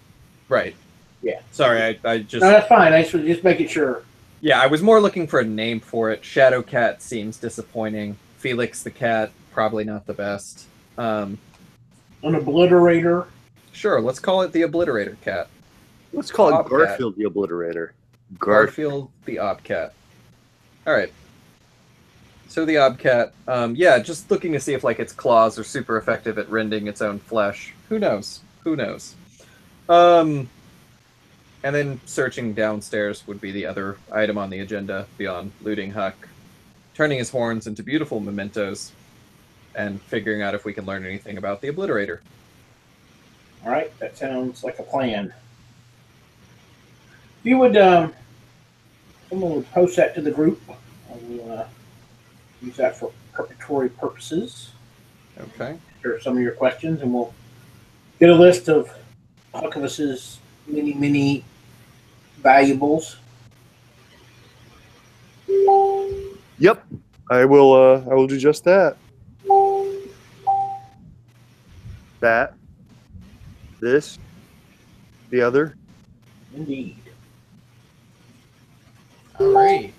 Right. Yeah. Sorry, I just... No, that's fine. I was just making sure. Yeah, I was more looking for a name for it. Shadow Cat seems disappointing. Felix the Cat, probably not the best. An Obliterator. Sure, let's call it the Obliterator Cat. Let's call it Bobcat. Garfield the Obliterator. Garfield the Obcat. All right. So the Obcat, yeah, just looking to see if like its claws are super effective at rending its own flesh. Who knows? Who knows? And then searching downstairs would be the other item on the agenda beyond looting Huck, turning his horns into beautiful mementos, and figuring out if we can learn anything about the Obliterator. All right, that sounds like a plan. If you would, someone would post that to the group. I will use that for preparatory purposes. Okay. Answer some of your questions, and we'll get a list of Huckabus's many valuables. Yep, I will do just that. That, this, the other. Indeed. All right.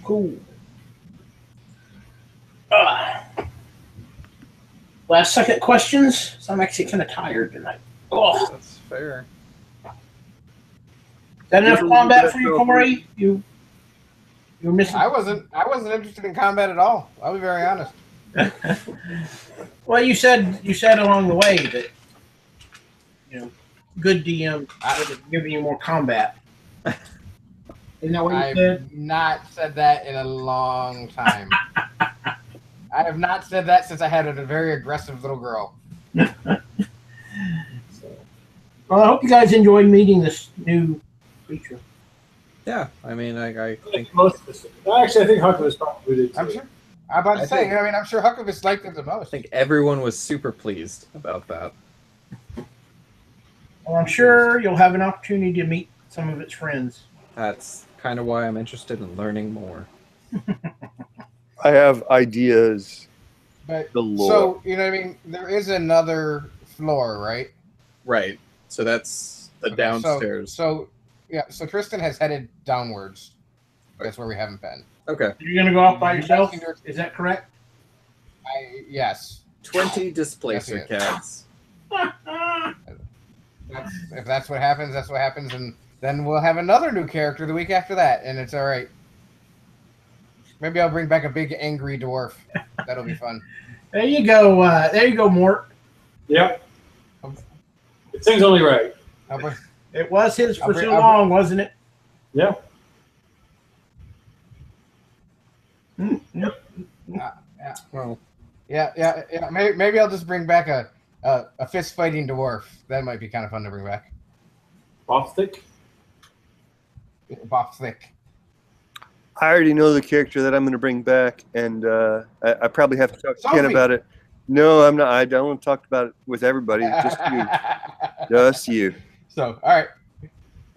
Cool. Last second questions. So I'm actually kind of tired tonight. Oh, is That's fair. that enough combat for you, Corey? You're missing. I wasn't interested in combat at all. I'll be very honest. Well, you said along the way that good DM would have given you more combat. Isn't that what you said? I've not said that in a long time. I have not said that since I had a very aggressive little girl. Well, I hope you guys enjoyed meeting this new creature. Yeah, I mean, I think Most of this. Actually, I think Huckabus probably did too. I'm sure. I'm about to say. I mean, I'm sure Huckabus liked it the most. I think everyone was super pleased about that. Well, I'm sure you'll have an opportunity to meet some of its friends. That's kind of why I'm interested in learning more. I have ideas. But The lore. so you know, what I mean, there is another floor, right? Right. So that's the Okay, downstairs. So so Tristan has headed downwards. That's where we haven't been. Okay. You're going to go off by yourself? Is that correct? Yes. 20 displacer That's cats. If that's what happens, that's what happens, and then we'll have another new character the week after that, and it's all right. Maybe I'll bring back a big angry dwarf. That'll be fun. There you go, Mort. Yep. It seems only right. It was his for so I'll long, wasn't it? Yeah. Well, Yeah. Maybe I'll just bring back a fist fighting dwarf. That might be kind of fun to bring back. Bopstick? Bob Thick. I already know the character that I'm going to bring back, and I probably have to talk to Ken Sophie. about it. No, I'm not. I don't want to talk about it with everybody. Just you. Just you. So, all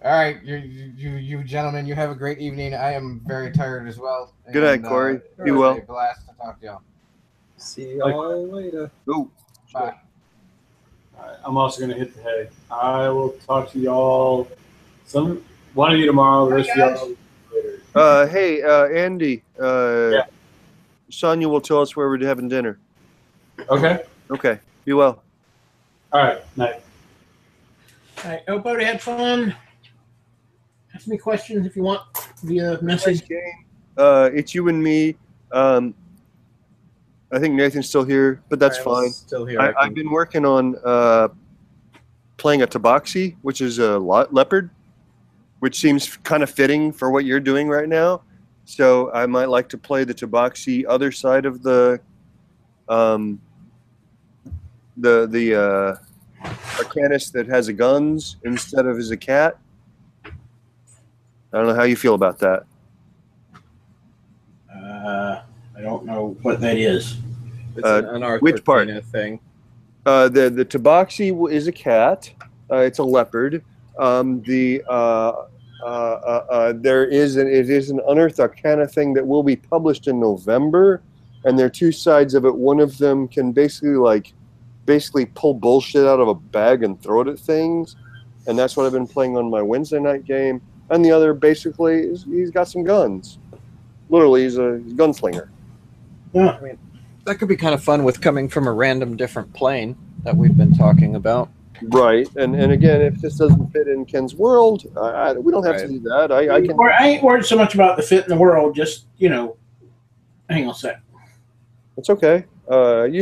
right, you gentlemen, you have a great evening. I am very tired as well. Good night, Corey. It You was well. a blast to talk to y'all. see y'all later. Ooh. Bye. All right, I'm also going to hit the hay. I will talk to y'all, one of you tomorrow, the rest of y'all later. Hey, Andy. Yeah. Sonia will tell us where we're having dinner. Okay. Okay. Be well. All right. Night. All right, hope everybody had fun. Ask me questions if you want via message. It's you and me. I think Nathan's still here, but that's fine. Still here. I've been working on playing a tabaxi, which is a leopard, which seems kind of fitting for what you're doing right now. So I might like to play the tabaxi other side of the Arcanist that has a guns instead of as a cat. I don't know how you feel about that. I don't know what that is. It's an Arthur which part? Pena thing. The tabaxi is a cat. It's a leopard. It is an Unearthed Arcana thing that will be published in November, and there are two sides of it. One of them can basically pull bullshit out of a bag and throw it at things, and that's what I've been playing on my Wednesday night game. And the other basically is he's got some guns. Literally, he's a gunslinger. Yeah. I mean, that could be kind of fun with coming from a random different plane that we've been talking about. Right, and again, if this doesn't fit in Ken's world, we don't have to Right. do that. I can. Or I ain't worried so much about the fit in the world. Just hang on a sec. It's okay. You